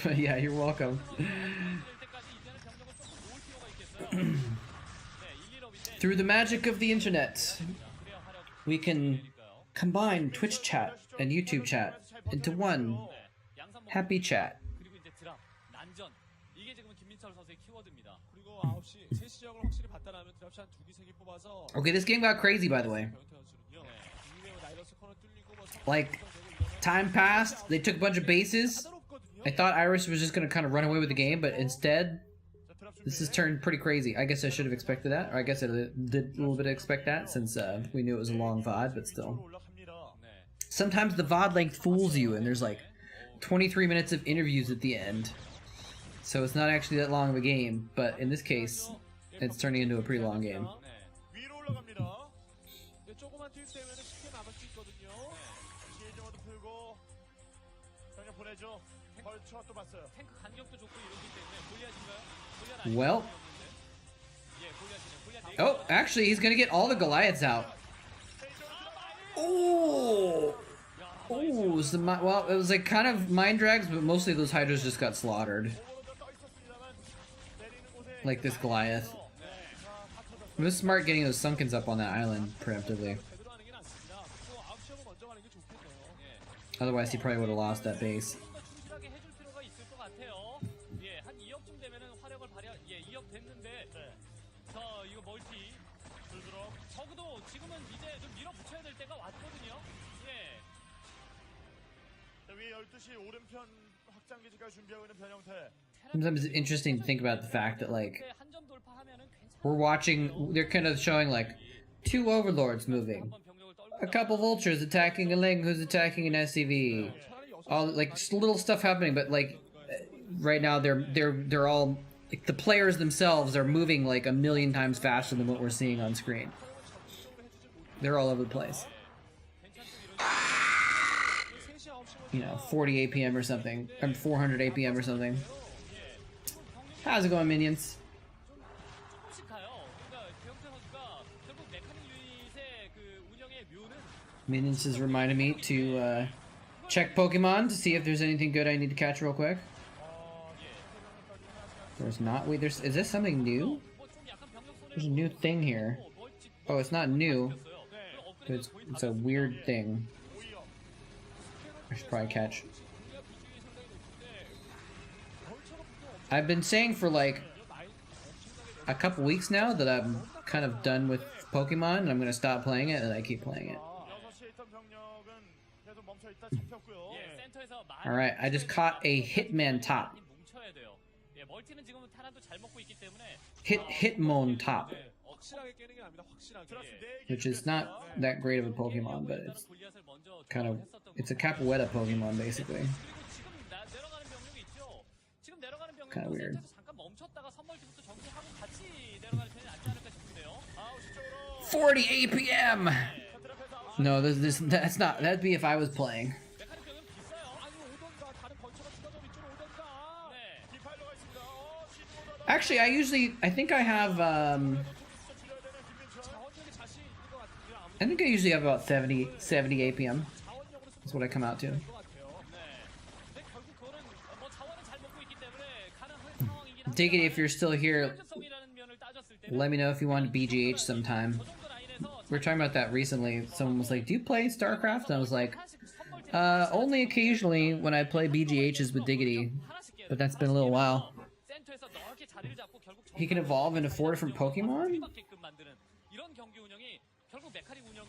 But yeah, you're welcome. Through the magic of the internet, we can combine Twitch chat and YouTube chat into one happy chat. Okay, this game got crazy, by the way. Like, time passed, they took a bunch of bases. I thought Iris was just gonna kind of run away with the game, but instead, this has turned pretty crazy. I guess I should have expected that, or I guess I did a little bit expect that, since we knew it was a long VOD, but still. Sometimes the VOD length fools you, and there's like 23 minutes of interviews at the end. So it's not actually that long of a game, but in this case, it's turning into a pretty long game. Well. Oh, actually, he's gonna get all the Goliaths out. Oh! Oh, well, it was like kind of mind drags, but mostly those Hydras just got slaughtered. Like this Goliath. It was smart getting those Sunkens up on that island preemptively. Otherwise, he probably would have lost that base. Sometimes it's interesting to think about the fact that, like, we're watching, they're kind of showing, like, 2 overlords moving, a couple vultures attacking a Ling who's attacking an SCV, all, like, just little stuff happening, but, like, right now they're all, like, the players themselves are moving, like, 1,000,000 times faster than what we're seeing on screen. They're all over the place. You know, 40 APM or something, or 400 APM or something. How's it going, minions? Minions has reminded me to check Pokemon to see if there's anything good I need to catch real quick. There's not. Wait, is this something new? There's a new thing here. Oh, it's not new. But it's a weird thing. I should probably catch. I've been saying for like a couple weeks now that I'm kind of done with Pokemon and I'm gonna stop playing it, and I keep playing it. Alright, I just caught a Hitman top. Hitmon top. Which is not that great of a Pokemon, but it's kind of, it's a Capoeira Pokemon basically. Kind of weird. 40 APM! No, that's not, that'd be if I was playing. Actually, I think I have, I think I usually have about 70 APM. That's what I come out to. Take it if you're still here. Let me know if you want to BGH sometime. We were talking about that recently. Someone was like, do you play Starcraft? And I was like, only occasionally when I play BGHs with Diggity. But that's been a little while. He can evolve into 4 different Pokemon?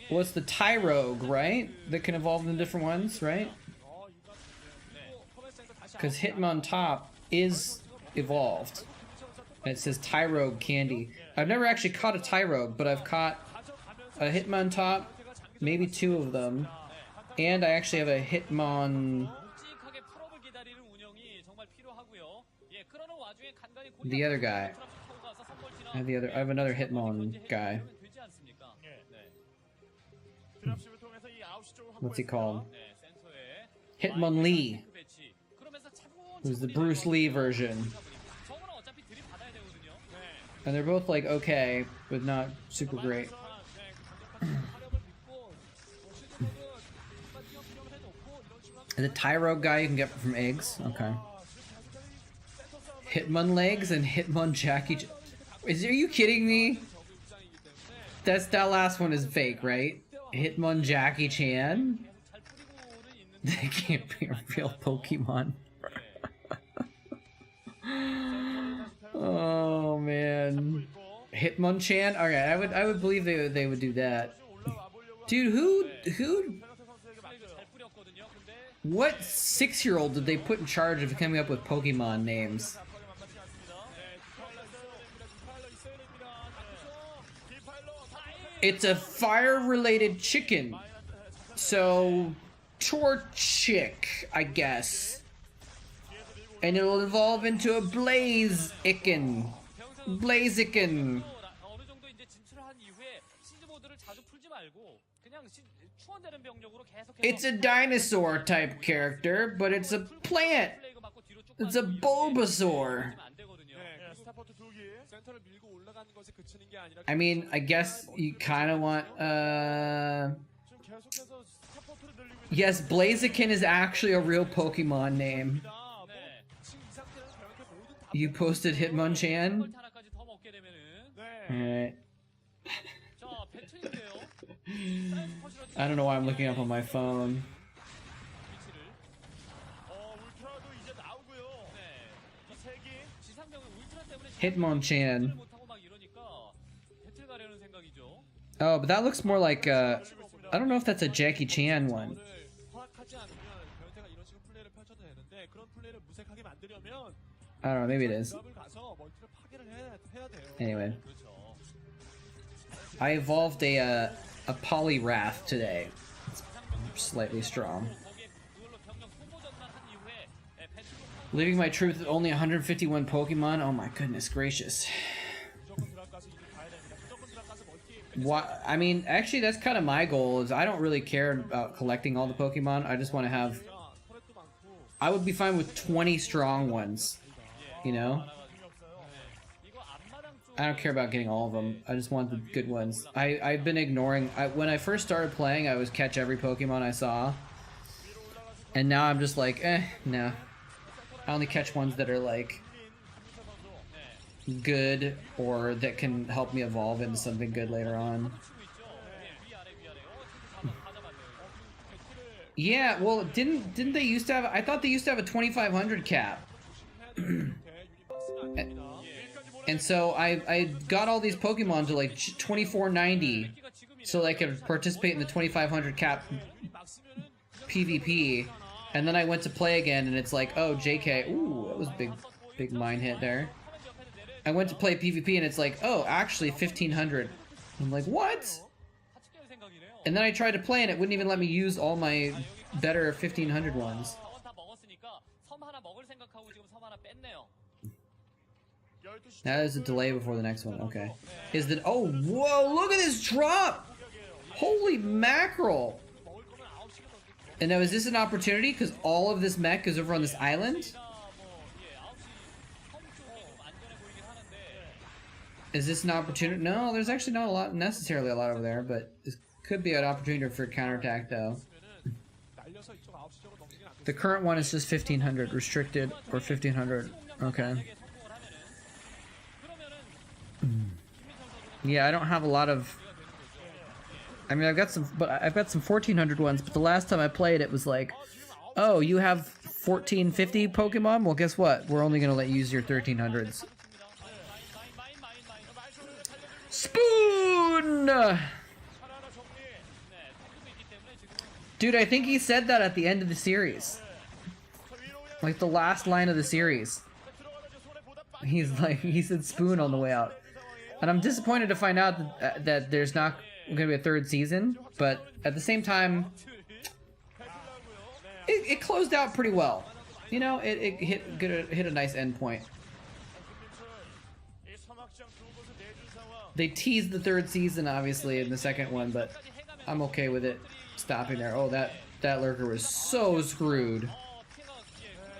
Well, it's the Tyrogue, right? That can evolve into different ones, right? Because Hitmontop is evolved. And it says Tyrogue Candy. I've never actually caught a Tyrogue, but I've caught a Hitmontop, maybe 2 of them. And I actually have a Hitmon... The other guy. I have another Hitmon guy. What's he called? Hitmonlee. Who's the Bruce Lee version. And they're both like okay, but not super great. The Tyrogue guy you can get from eggs. Okay. Hitmon legs and Hitmon Jackie. Are you kidding me? That last one is fake, right? Hitmon Jackie Chan? They can't be a real Pokemon. Oh man. Hitmonchan? Alright, I would believe they would do that. Dude, who what 6-year-old did they put in charge of coming up with Pokemon names? It's a fire-related chicken. So, Torchic, I guess. And it'll evolve into a Blaziken. Blaziken. It's a dinosaur type character, but it's a plant. It's a Bulbasaur. I mean, I guess you kind of want, yes, Blaziken is actually a real Pokemon name. You posted Hitmonchan? Alright. I don't know why I'm looking up on my phone. Hitmonchan. Oh, but that looks more like, I don't know if that's a Jackie Chan one. I don't know, maybe it is. Anyway. I evolved a Poliwrath today. It's slightly strong. Leaving my truth with only 151 Pokemon? Oh my goodness gracious. What? I mean, actually that's kind of my goal, is I don't really care about collecting all the Pokemon. I just want to have... I would be fine with 20 strong ones. You know? I don't care about getting all of them. I just want the good ones. I've been ignoring... when I first started playing, I would catch every Pokemon I saw. And now I'm just like, no. I only catch ones that are like... good, or that can help me evolve into something good later on. Yeah, well, didn't they used to have... I thought they used to have a 2,500 cap. And so I got all these Pokemon to like 2490 so I could participate in the 2,500 cap PvP. And then I went to play again and it's like, oh, JK. Ooh, that was a big mine hit there. I went to play PvP and it's like, oh, actually 1,500. I'm like, what? And then I tried to play and it wouldn't even let me use all my better 1,500 ones. That is a delay before the next one. Okay. Is that... Oh, whoa! Look at this drop! Holy mackerel! And now, is this an opportunity? Because all of this mech is over on this island? Is this an opportunity? No, there's actually not necessarily a lot over there, but this could be an opportunity for a counterattack, though. The current one is just 1,500 restricted, or 1,500. Okay. Yeah, I don't have a lot of... I mean, I've got some 1,400 ones, but the last time I played it was like, oh, you have 1,450 Pokemon? Well, guess what? We're only gonna let you use your 1,300s. Spoon! Dude, I think he said that at the end of the series. Like the last line of the series. He's like, he said spoon on the way out. And I'm disappointed to find out that there's not going to be a third season, but at the same time, it closed out pretty well. You know, it hit a nice end point. They teased the third season, obviously, in the second one, but I'm okay with it stopping there. Oh, that lurker was so screwed.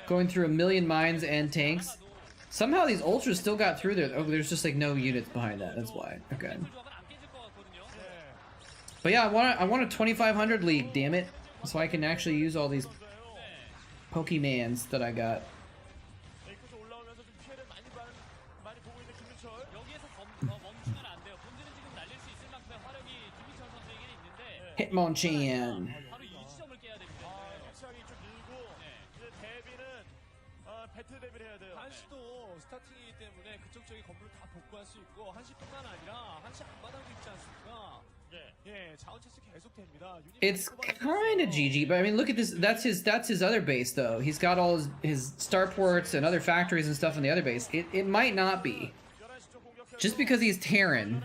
Going through 1,000,000 mines and tanks. Somehow these ultras still got through there. Oh, there's just like no units behind that. That's why. Okay. But yeah, I want a 2,500 league, damn it, so I can actually use all these Pokemans that I got. Hitmonchan. 한시도 스타팅이기 때문에 그쪽 쪽에 건물을 다 복구할 수 있고 한시뿐만 아니라 한시 앞마당도 있지 않습니까? 예, 자원 채취 계속 됩니다. It's kind of GG, but I mean, look at this. That's his other base, though. He's got all his starports and other factories and stuff in the other base. It might not be. Just because he's Terran,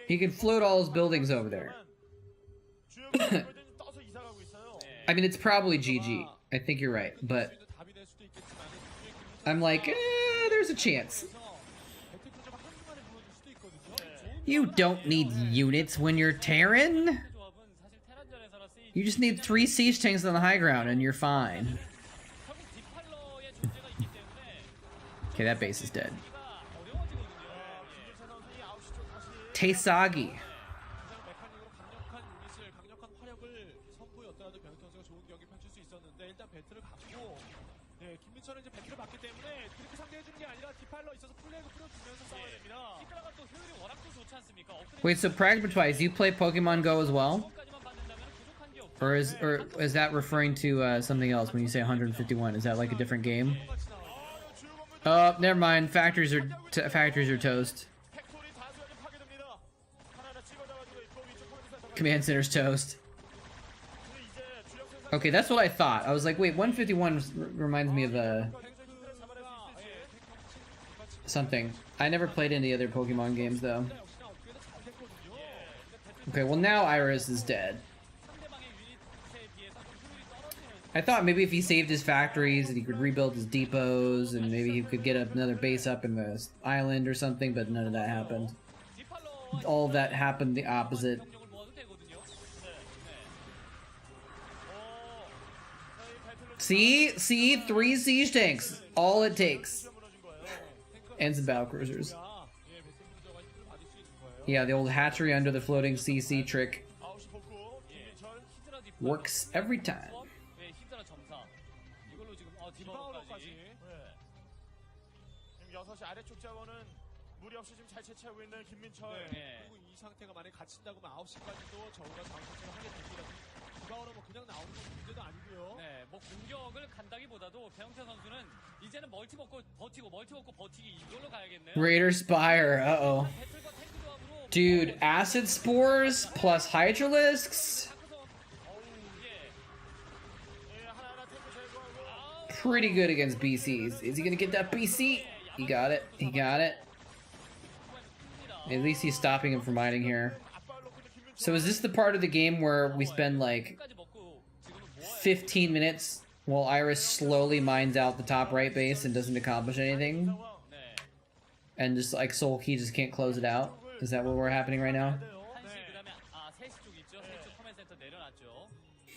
he can float all his buildings over there. I mean, it's probably GG. I think you're right, but I'm like, there's a chance. You don't need units when you're Terran. You just need 3 siege tanks on the high ground and you're fine. Okay, that base is dead. Seige. Wait, so Pragmatize, you play Pokemon Go as well? Or is that referring to something else when you say 151? Is that like a different game? Oh, never mind. Factories are toast. Command center's toast. Okay, that's what I thought. I was like, wait, 151 reminds me of something. I never played any other Pokemon games though. Okay, well now Iris is dead. I thought maybe if he saved his factories that he could rebuild his depots and maybe he could get another base up in the island or something, but none of that happened. All of that happened the opposite. See? 3 siege tanks. All it takes. And some battle cruisers. Yeah, the old hatchery under the floating CC trick 9시 복구 김민철 히드라 뒷발. works every time. 네, 히드라 점사. 이걸로 지금 디바우로까지. 디바우로까지. 지금 6시 아래쪽 자원은 무리 없이 지금 잘 채취하고 있는 김민철. 네. 그리고 이 상태가 만약에 갇힌다고 하면 9시까지도 저우가 장사체를 하게 됩니다. 디바우로 뭐 그냥 나오는 건 문제도 아니고요. 네, 뭐 공격을 간다기보다도 배영태 선수는 이제는 멀티 먹고 버티기 이걸로 가야겠네요. Raider Spire, uh-oh. 배틀과 탱크 조합으로 Dude, Acid Spores plus Hydralisks? 하나하나 탱크 제거하고. Pretty good against BCs. Is he gonna get that BC? He got it. He got it. At least he's stopping him from mining here. So is this the part of the game where we spend like 15 minutes while Iris slowly mines out the top right base and doesn't accomplish anything? And just like Soul Key just can't close it out? Is that what we're happening right now? 1시 그다음에 3시 쪽 있죠. 3시 커맨 센터 내려놨죠.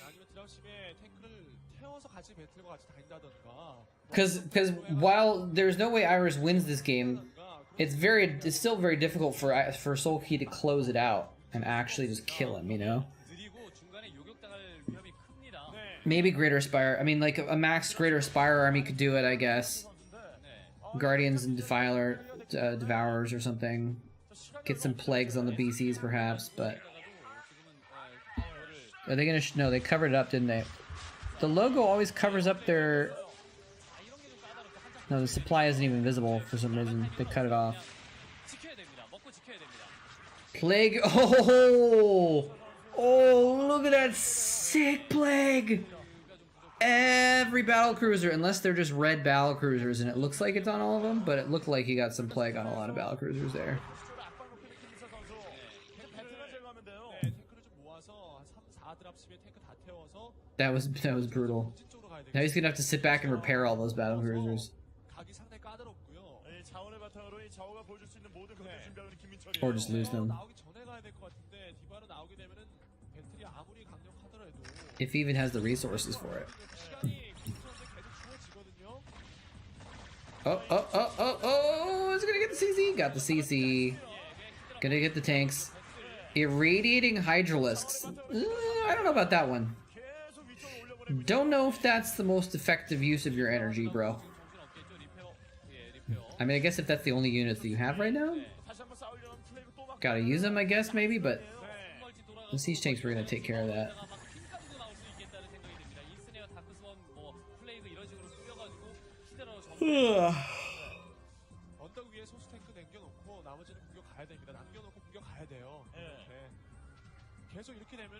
아니면 드랍십에 탱크를 태워서 같이 배틀과 같이 다닌다던가. Because while there's no way Iris wins this game, it's still very difficult for Soul Key to close it out and actually just kill him, you know? 느리고 중간에 요격당할 위험이 큽니다. Maybe Greater Spire. I mean, like a maxed Greater Spire army could do it, I guess. Guardians and Devourers or something. Get some plagues on the BCs, perhaps, but... Are they gonna... No, they covered it up, didn't they? The logo always covers up their... No, the supply isn't even visible for some reason. They cut it off. 지켜야 됩니다. 먹고 지켜야 됩니다. Plague. Oh, oh, look at that sick plague. Every battle cruiser, unless they're just red battle cruisers, and it looks like it's on all of them, but it looked like he got some plague on a lot of battle cruisers there. That was brutal. Now he's gonna have to sit back and repair all those battle cruisers. Or just lose them. If he even has the resources for it. Oh, it's gonna get the CC. Got the CC. Gonna get the tanks. Irradiating Hydralisks. I don't know about that one. Don't know if that's the most effective use of your energy, bro. I mean, I guess if that's the only units that you have right now, gotta use them, I guess, maybe, but the siege tanks were gonna take care of that.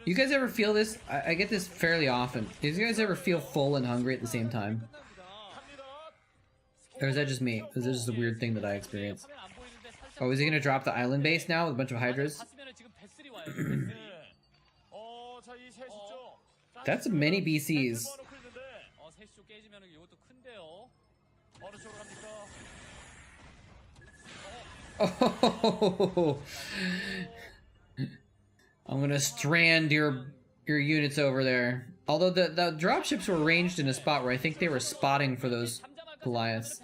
You guys ever feel this? I get this fairly often. Do you guys ever feel full and hungry at the same time? Or is that just me? Is this just a weird thing that I experience? Oh, is he gonna drop the island base now with a bunch of Hydras? That's many BCs. Oh, I'm gonna strand your units over there. Although the dropships were ranged in a spot where I think they were spotting for those Goliaths.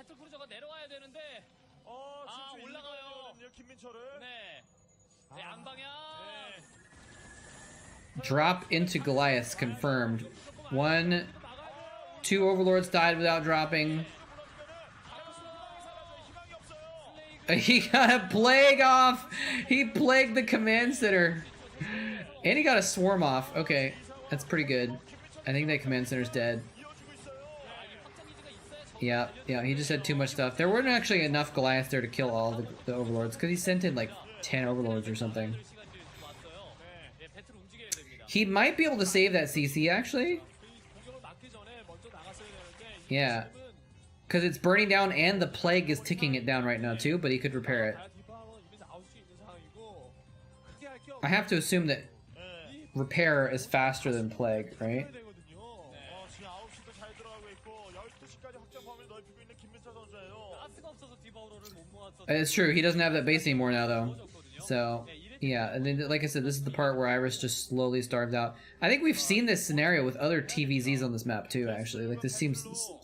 Drop into Goliaths confirmed. 1, 2 overlords died without dropping. He got a plague off. He plagued the command center. And he got a swarm off. Okay, that's pretty good. I think that command center's dead. Yeah, he just had too much stuff. There weren't actually enough Goliaths there to kill all the overlords, because he sent in like 10 overlords or something. He might be able to save that CC, actually. Yeah. Because it's burning down and the plague is ticking it down right now too, but he could repair it. I have to assume that repair is faster than plague, right? It's true, he doesn't have that base anymore now though. So, yeah, and then like I said, this is the part where Iris just slowly starved out. I think we've seen this scenario with other TVZs on this map too, actually. Like this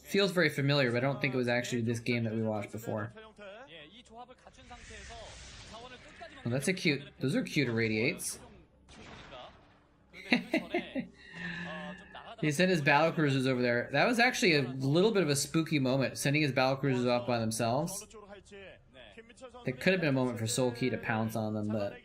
feels very familiar, but I don't think it was actually this game that we watched before. Well, that's a cute. Those are cute irradiates. He sent his battle cruisers over there. That was actually a little bit of a spooky moment, sending his battle cruisers off by themselves. It could have been a moment for Soul Key to pounce on them, but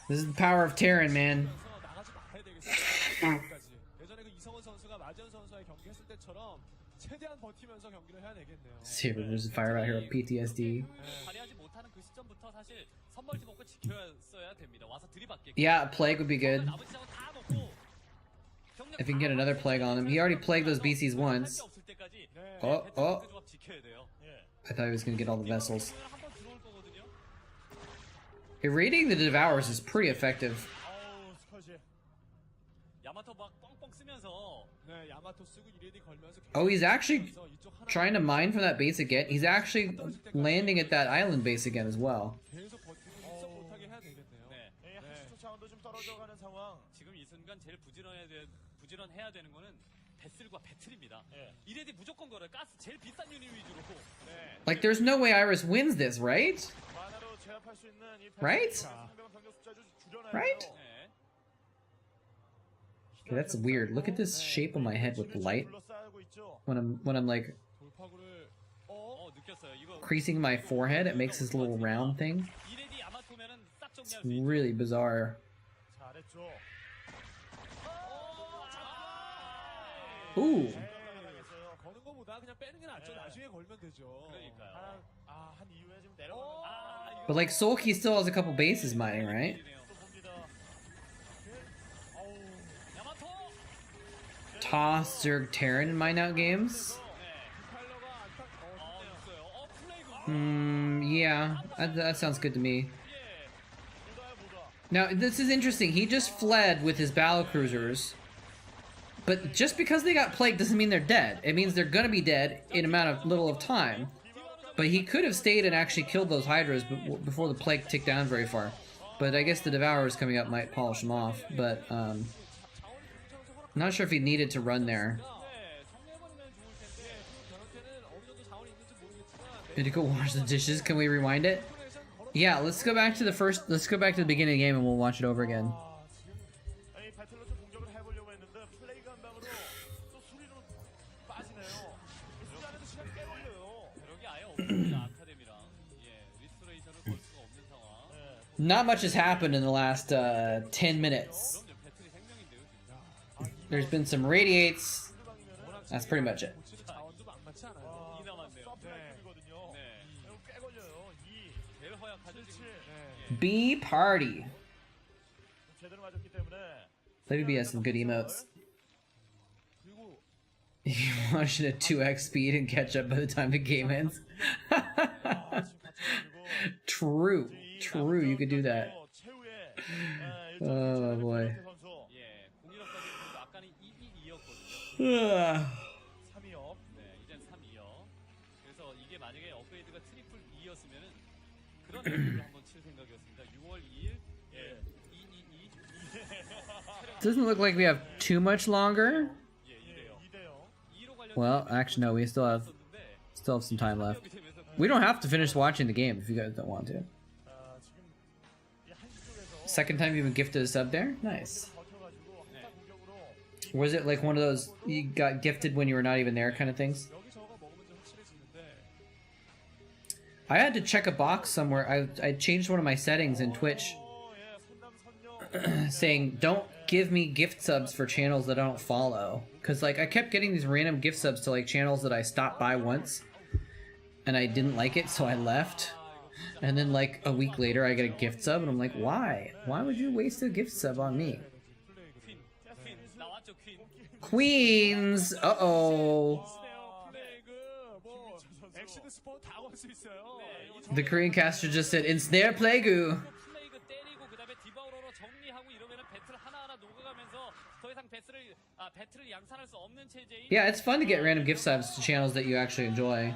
this is the power of Terran, man. See, there's a fire out here with PTSD. Yeah, a plague would be good. If you can get another plague on him. He already plagued those BCs once. Oh, oh. I thought he was going to get all the vessels. Irradiating the Devourers is pretty effective. Oh, he's actually trying to mine from that base again. He's actually landing at that island base again as well. Like, there's no way Iris wins this, right? Right? Right? Okay, that's weird. Look at this shape of my head with the light. When I'm like creasing my forehead, it makes this little round thing. It's really bizarre. Ooh. But like Soulkey still has a couple bases mining, right? Toss Zerg Terran in mine out games? Yeah, that sounds good to me. Now, this is interesting. He just fled with his battle cruisers. But just because they got plagued doesn't mean they're dead. It means they're gonna be dead in a amount of little of time. But he could have stayed and actually killed those Hydras before the plague ticked down very far. But I guess the Devourers coming up might polish them off. But, I'm not sure if he needed to run there. Need to go wash the dishes. Can we rewind it? Yeah, let's go back to the first. Let's go back to the beginning of the game and we'll watch it over again. Not much has happened in the last 10 minutes. There's been some radiates. That's pretty much it. B party. WB has some good emotes. You watch it at 2x speed and catch up by the time the game ends. True. True, you could do that. Oh boy. Doesn't look like we have too much longer. Well, actually no, we still have some time left. We don't have to finish watching the game if you guys don't want to. Second time you've been gifted a sub there? Nice. Was it like one of those you got gifted when you were not even there kind of things? I had to check a box somewhere. I changed one of my settings in Twitch saying don't give me gift subs for channels that I don't follow. Because like I kept getting these random gift subs to like channels that I stopped by once and I didn't like it, so I left. And then like a week later I get a gift sub and I'm like, why? Why would you waste a gift sub on me? Queens! Uh-oh. The Korean caster just said, ensnare Plague-oo. Yeah, it's fun to get random gift subs to channels that you actually enjoy.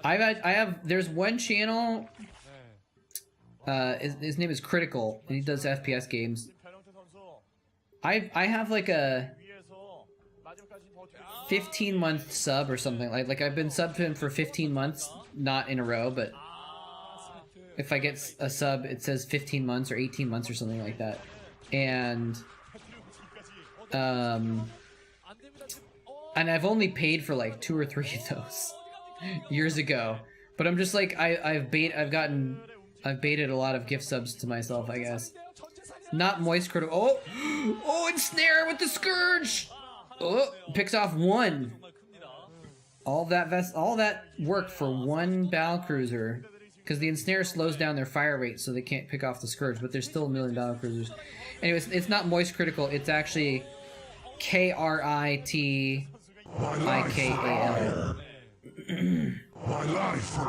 I have, there's one channel His name is Critical, and he does FPS games. I have like a 15-month sub or something. Like I've been subbed to him for 15 months, not in a row, but if I get a sub, it says 15 months or 18 months or something like that. And I've only paid for like 2 or 3 of those years ago. But I'm just like I've baited a lot of gift subs to myself, I guess. Not moist critical. Oh, ensnare with the scourge. Oh, picks off 1. All that work for 1 battlecruiser, because the ensnare slows down their fire rate, so they can't pick off the scourge. But there's still a million battlecruisers. Anyways, it's not moist critical. It's actually KRITIKAL.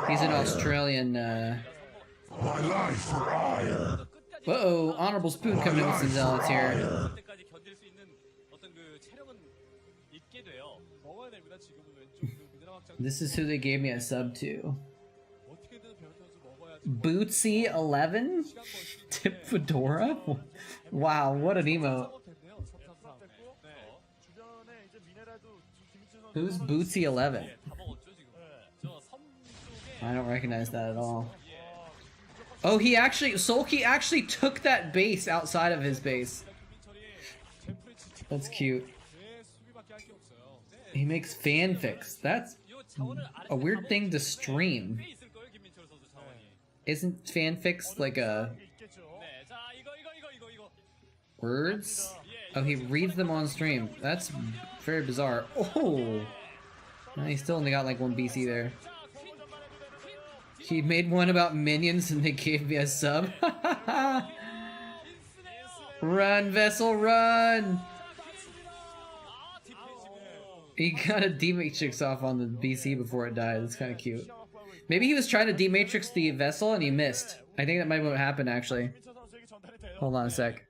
He's an Australian. My life for ire. Whoa, honorable spoon coming in with some zealots here. This is who they gave me a sub to. Bootsy11? Tip Fedora? Wow, what an emote. Who's Bootsy11? I don't recognize that at all. Oh, Solky actually took that base outside of his base. That's cute. He makes fanfics. That's a weird thing to stream. Isn't fanfics like a... words? Oh, he reads them on stream. That's very bizarre. Oh! No, he still only got like 1 BC there. He made one about minions and they gave me a sub. Run, Vessel, run! He got a D-Matrix off on the BC before it died. It's kind of cute. Maybe he was trying to D-Matrix the Vessel and he missed. I think that might be what happened, actually. Hold on a sec.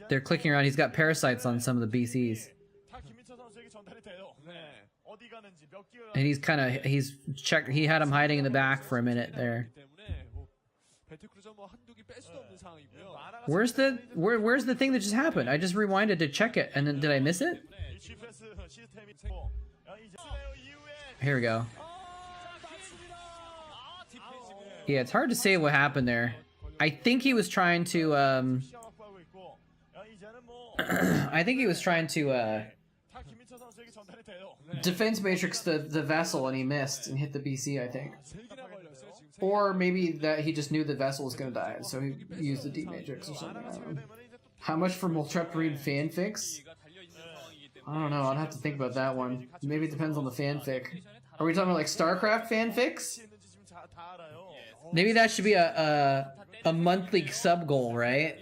They're clicking around. He's got parasites on some of the BCs. And he's kind of, he had him hiding in the back for a minute there. Where's the thing that just happened? I just rewinded to check it, and then did I miss it? Here we go. Yeah, it's hard to say what happened there. I think he was trying to, I think he was trying to, defense matrix the vessel and he missed and hit the BC, I think. Or maybe that he just knew the vessel was gonna die, so he used the D-Matrix or something. I don't know. How much for moletrap to read fanfics? I don't know, I'd have to think about that one. Maybe it depends on the fanfic. Are we talking about like Starcraft fanfics? Maybe that should be a monthly sub goal, right?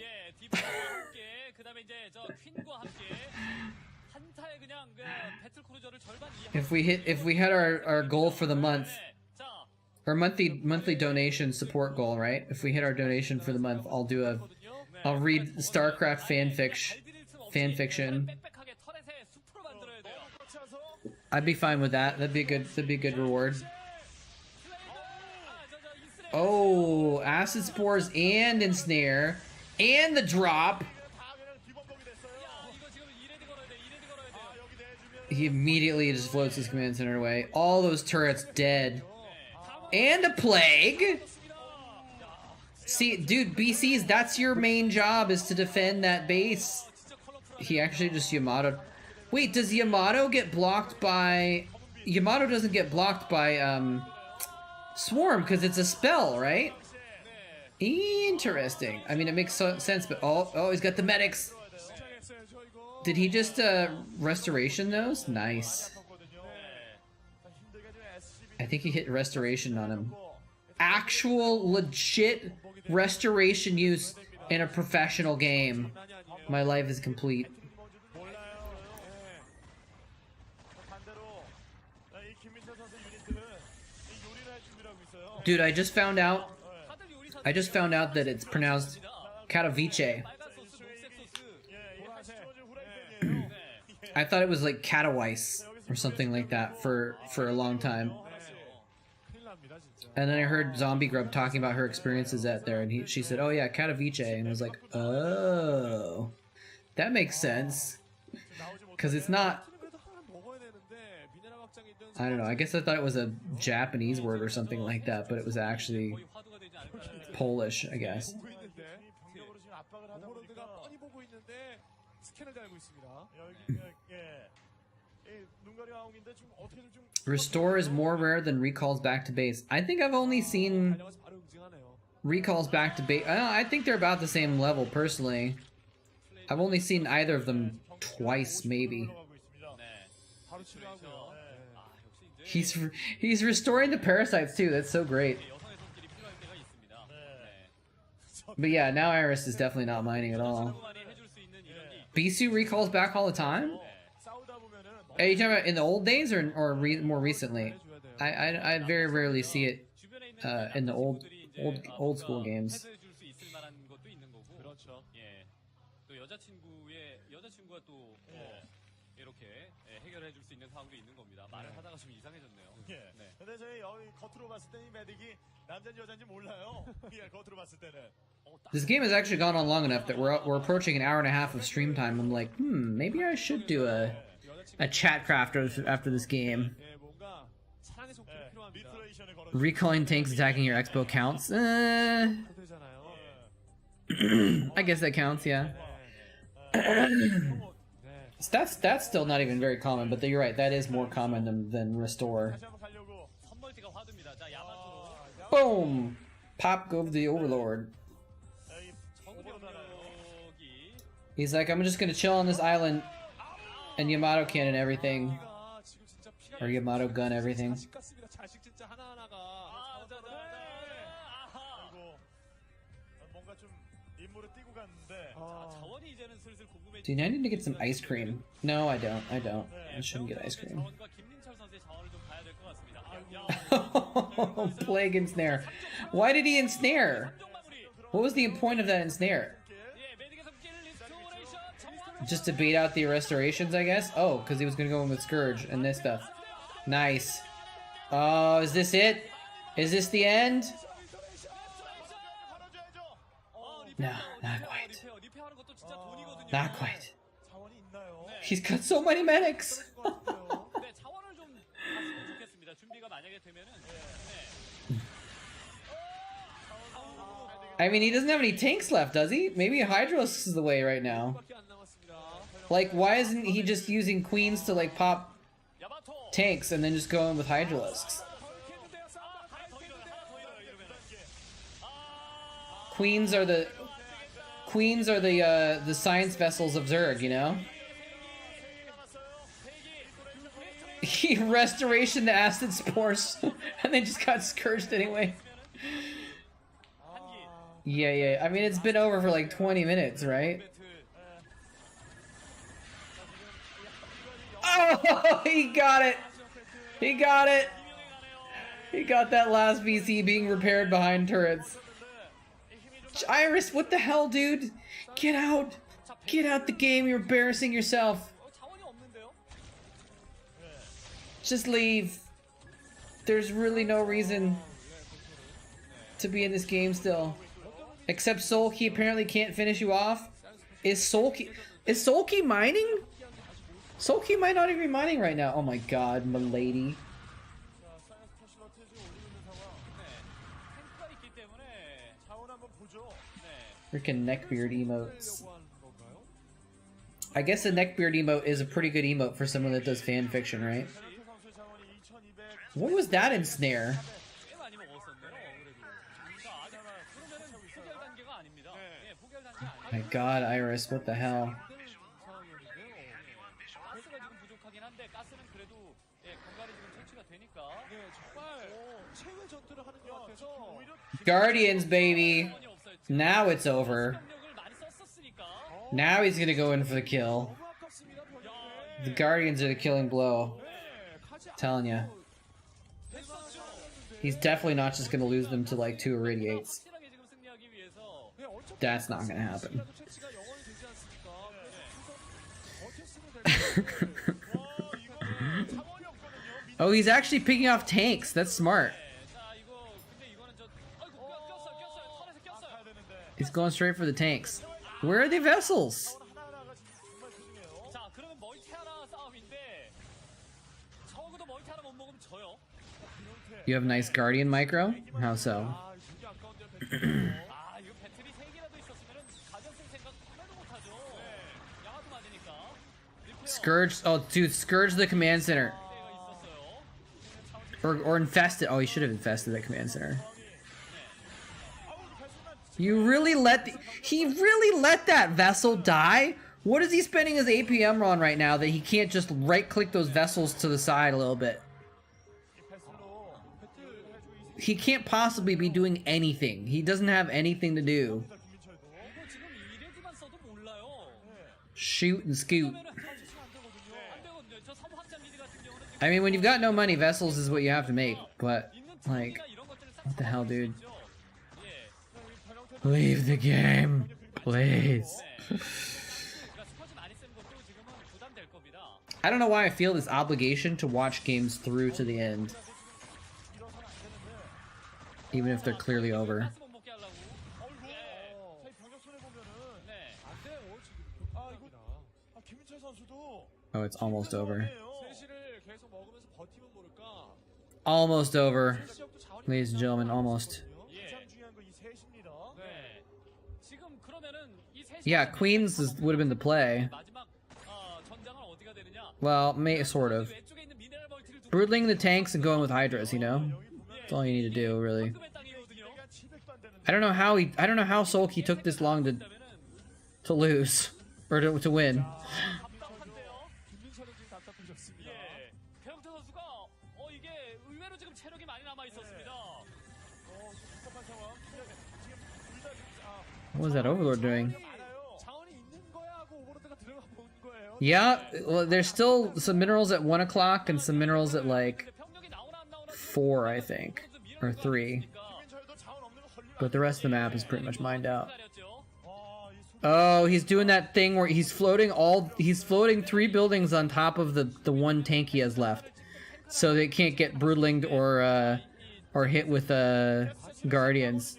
If we had our goal for the month, our monthly donation support goal, right? If we hit our donation for the month, I'll read Starcraft fanfiction. I'd be fine with that. That'd be a good reward. Oh, acid spores and ensnare and the drop. He immediately just floats his command center away. All those turrets dead. And a plague! See, dude, BCs, that's your main job, is to defend that base. He actually just Yamato. Wait, does Yamato get blocked by... Yamato doesn't get blocked by, Swarm, because it's a spell, right? Interesting. I mean, it makes sense, but... Oh, he's got the medics! Did he just, restoration those? Nice. I think he hit restoration on him. Actual, legit restoration use in a professional game. My life is complete. Dude, I just found out that it's pronounced Katowice. I thought it was like Katowice or something like that for a long time. And then I heard Zombie Grub talking about her experiences at there, and she said, "Oh yeah, Katowice," and I was like, "Oh, that makes sense." Because it's not. I don't know. I guess I thought it was a Japanese word or something like that, but it was actually Polish, I guess. Restore is more rare than recalls back to base. I think I've only seen recalls back to base. I think they're about the same level, personally. I've only seen either of them twice, maybe. He's restoring the parasites too. That's so great. But yeah, now Iris is definitely not mining at all. Bisu recalls back all the time? Are you talking about in the old days or more recently? I very rarely see it in the old school games. This game has actually gone on long enough that we're approaching an hour and a half of stream time. I'm like, maybe I should do a Chatcraft after this game. Recalling tanks attacking your expo counts? I guess that counts, yeah. That's still not even very common, but you're right, that is more common than restore. Boom! Pop go the Overlord. He's like, I'm just gonna chill on this island and Yamato cannon everything. Or Yamato gun everything. Dude, I need to get some ice cream. No, I don't. I shouldn't get ice cream. Plague ensnare. Why did he ensnare? What was the point of that ensnare? Just to bait out the restorations, I guess? Oh, because he was going to go in with Scourge and this stuff. Nice. Oh, is this it? Is this the end? No, not quite. Not quite. He's got so many medics! I mean, he doesn't have any tanks left, does he? Maybe Hydralisk is the way right now. Like, why isn't he just using Queens to, like, pop tanks and then just going with Hydralisks? Queens are the science vessels of Zerg, you know? He restoration the acid spores and then just got scourged anyway. Yeah. I mean, it's been over for like 20 minutes, right? Oh, he got it. He got it. He got that last VC being repaired behind turrets. Iris, what the hell, dude? Get out. Get out the game. You're embarrassing yourself. Just leave. There's really no reason to be in this game still. Except Soulkey apparently can't finish you off. Is Soulkey mining? Soulkey might not even be mining right now. Oh my god, milady. Freaking neckbeard emotes. I guess a neckbeard emote is a pretty good emote for someone that does fan fiction, right? What was that ensnare? My god, Iris, what the hell? Guardians, baby! Now it's over. Now he's gonna go in for the kill. The Guardians are the killing blow. I'm telling ya. He's definitely not just gonna lose them to like 2 Irradiates. That's not gonna happen. Oh, he's actually picking off tanks. That's smart. going straight for the tanks. Where are the vessels? 자, 그러면 멀티 하나 싸움인데 적어도 멀티 하나 못 먹으면 져요. You have a nice Guardian micro? How so? 아, 이게 아까운데요. 배틀. 아, 이거 배터리 3개라도 있었으면 가전승 생각 하나도 못하죠. 양아도 맞으니까. Scourge. Oh, dude, Scourge the command center. Or infest it. Oh, he should have infested that command center. You really let he really let that vessel die? What is he spending his APM on right now that he can't just right-click those vessels to the side a little bit? He can't possibly be doing anything. He doesn't have anything to do. Shoot and scoot. I mean, when you've got no money, vessels is what you have to make. But, like, what the hell, dude? Leave the game, please. I don't know why I feel this obligation to watch games through to the end. Even if they're clearly over. Oh, it's almost over. Almost over. Ladies and gentlemen, almost. Yeah, Queens would have been the play. Well, sort of. Broodling the tanks and going with Hydras, you know? That's all you need to do, really. I don't know how Sulky took this long to lose. Or to win. What was that Overlord doing? Yeah, well, there's still some minerals at 1 o'clock and some minerals at like 4, I think, or 3. But the rest of the map is pretty much mined out. Oh, he's doing that thing where he's floating 3 buildings on top of the one tank he has left, so they can't get broodlinged or hit with guardians.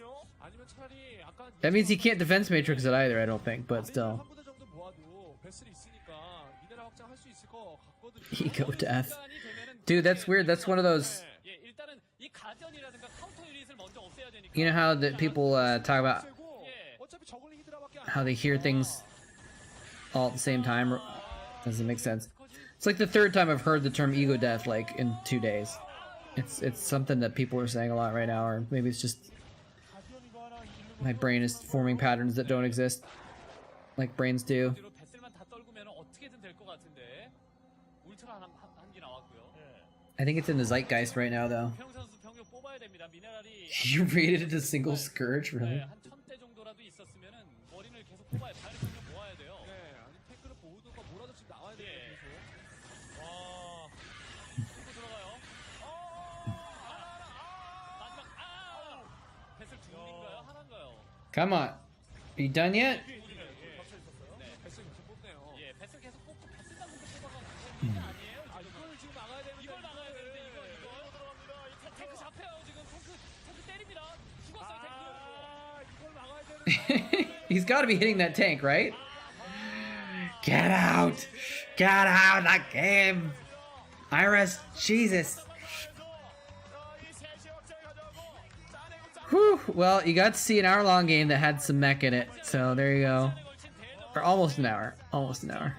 That means he can't defense matrix it either, I don't think, but still. Eco death. Dude, that's weird. That's one of those... You know how that people talk about how they hear things all at the same time? Doesn't make sense. It's like the 3rd time I've heard the term ego death, like, in 2 days. It's something that people are saying a lot right now, or maybe it's just... my brain is forming patterns that don't exist, like brains do. I think it's in the zeitgeist right now, though. You rated it a single Scourge, really? Come on. Are you done yet? He's got to be hitting that tank, right? Get out! Get out of that game! Iris, Jesus! Whew, well, you got to see an hour-long game that had some mech in it, so there you go. Or almost an hour. Almost an hour.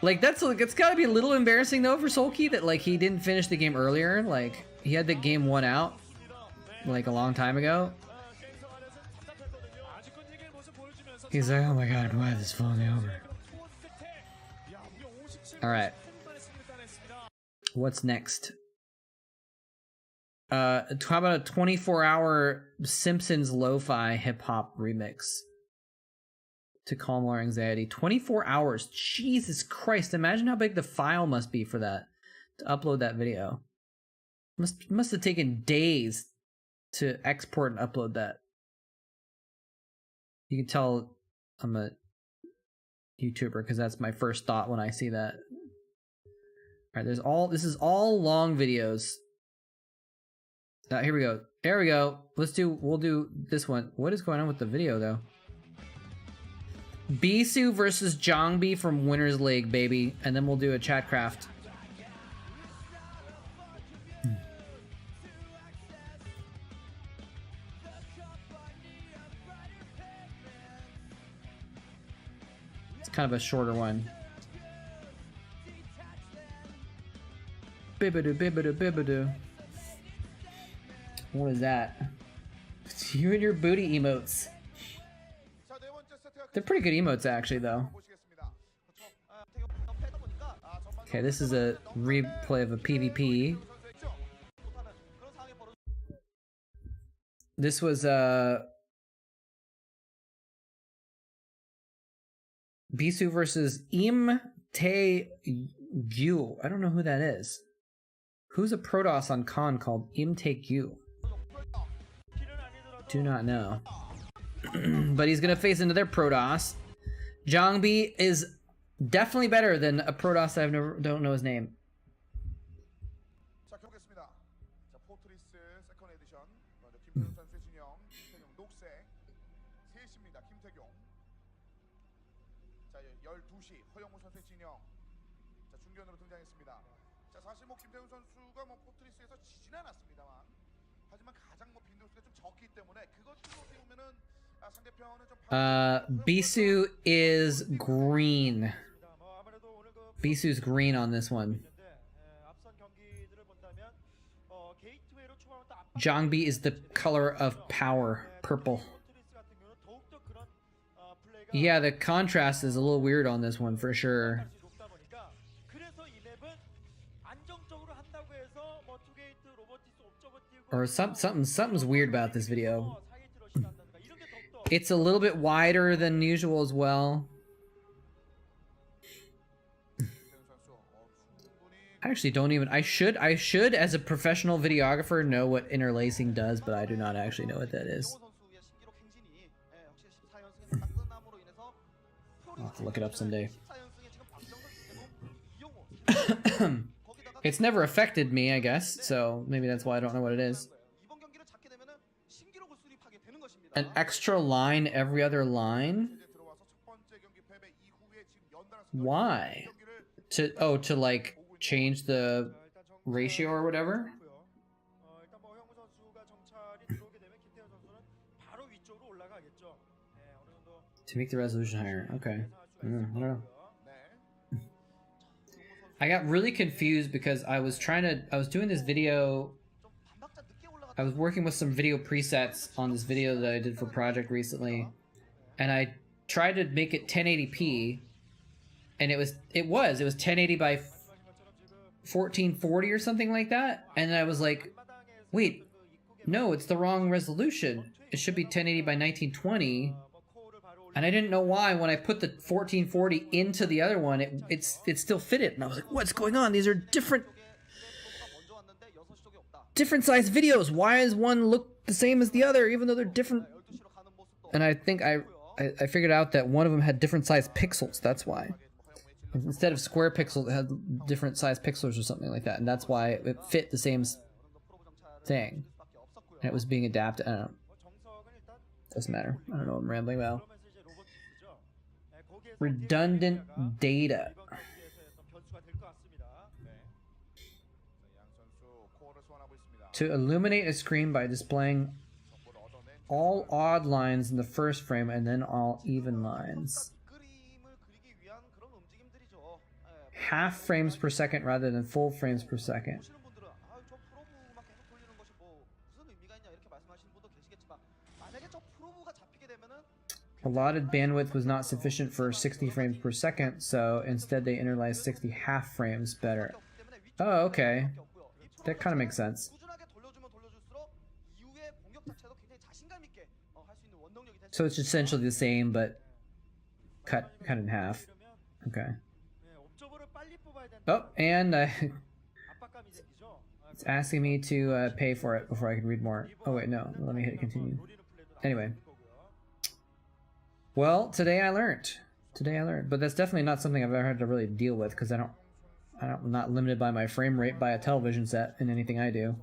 Like, it's gotta be a little embarrassing, though, for Sulky that, like, he didn't finish the game earlier. Like, he had the game 1 out, like, a long time ago. He's like, oh my god, why is this falling over? Alright. What's next? How about a 24-hour Simpsons lo-fi hip-hop remix to calm our anxiety? 24 hours. Jesus Christ, imagine how big the file must be for that, to upload that video. Must have taken days to export and upload that. You can tell I'm a YouTuber because that's my first thought when I see that. Alright, this is all long videos. Here we go. There we go. We'll do this one. What is going on with the video though? Bisu versus Zhongbi from Winner's League, baby. And then we'll do a Chatcraft. It's kind of a shorter one. Bibidoo, bibidoo, bibidoo. What is that? It's you and your booty emotes. They're pretty good emotes actually though. Okay, this is a replay of a PvP. This was Bisu versus Im Tae Gyu. I don't know who that is. Who's a Protoss on Con called Im Tae Gyu? Do not know. But he's gonna face into their Protoss. Zhongbi is definitely better than a Protoss I don't know his name. 자, 가보겠습니다. 자, 포트리스 세컨 에디션. 먼저 김태경 선수의 진영, 김태경 녹색. 3시입니다. 김태경. 자, 12시 허영무 선수의 진영. 자, 중견으로 등장했습니다. 자, 사실 뭐 김태경 선수가 뭐 포트리스에서 지진 않았습니다만, 하지만 가장 뭐 빈도수가 좀 적기 때문에 그것도 보면은 상대편은 좀 Bisu is green. Bisu's green on this one. Zhongbi is the color of power, purple. Yeah, the contrast is a little weird on this one for sure. Or something's weird about this video. It's a little bit wider than usual as well. I actually don't even. I should as a professional videographer know what interlacing does, but I do not actually know what that is. I'll have to look it up someday. It's never affected me, I guess, so maybe that's why I don't know what it is. An extra line every other line? Why? To like change the ratio or whatever? To make the resolution higher. Okay. I don't know. I got really confused because I was doing this video. I was working with some video presets on this video that I did for project recently, and I tried to make it 1080p, and it was 1080 by 1440 or something like that, and I was like, wait, no, it's the wrong resolution. It should be 1080 by 1920, and I didn't know why when I put the 1440 into the other one, it still fit it, and I was like, what's going on? These are different size videos. Why does one look the same as the other even though they're different? And I think I figured out that one of them had different size pixels. That's why. Instead of square pixels, it had different size pixels or something like that, and that's why it fit the same thing. And it was being adapted. I don't know. Doesn't matter. I don't know what I'm rambling about. Redundant data. To illuminate a screen by displaying all odd lines in the first frame and then all even lines. Half frames per second rather than full frames per second. Allotted bandwidth was not sufficient for 60 frames per second, so instead they interlaced 60 half frames better. Oh, okay. That kind of makes sense. So it's essentially the same, but cut in half. Okay. Oh, and it's asking me to pay for it before I can read more. Oh wait, no. Let me hit continue. Anyway. Well, today I learned. But that's definitely not something I've ever had to really deal with because I'm not limited by my frame rate by a television set in anything I do.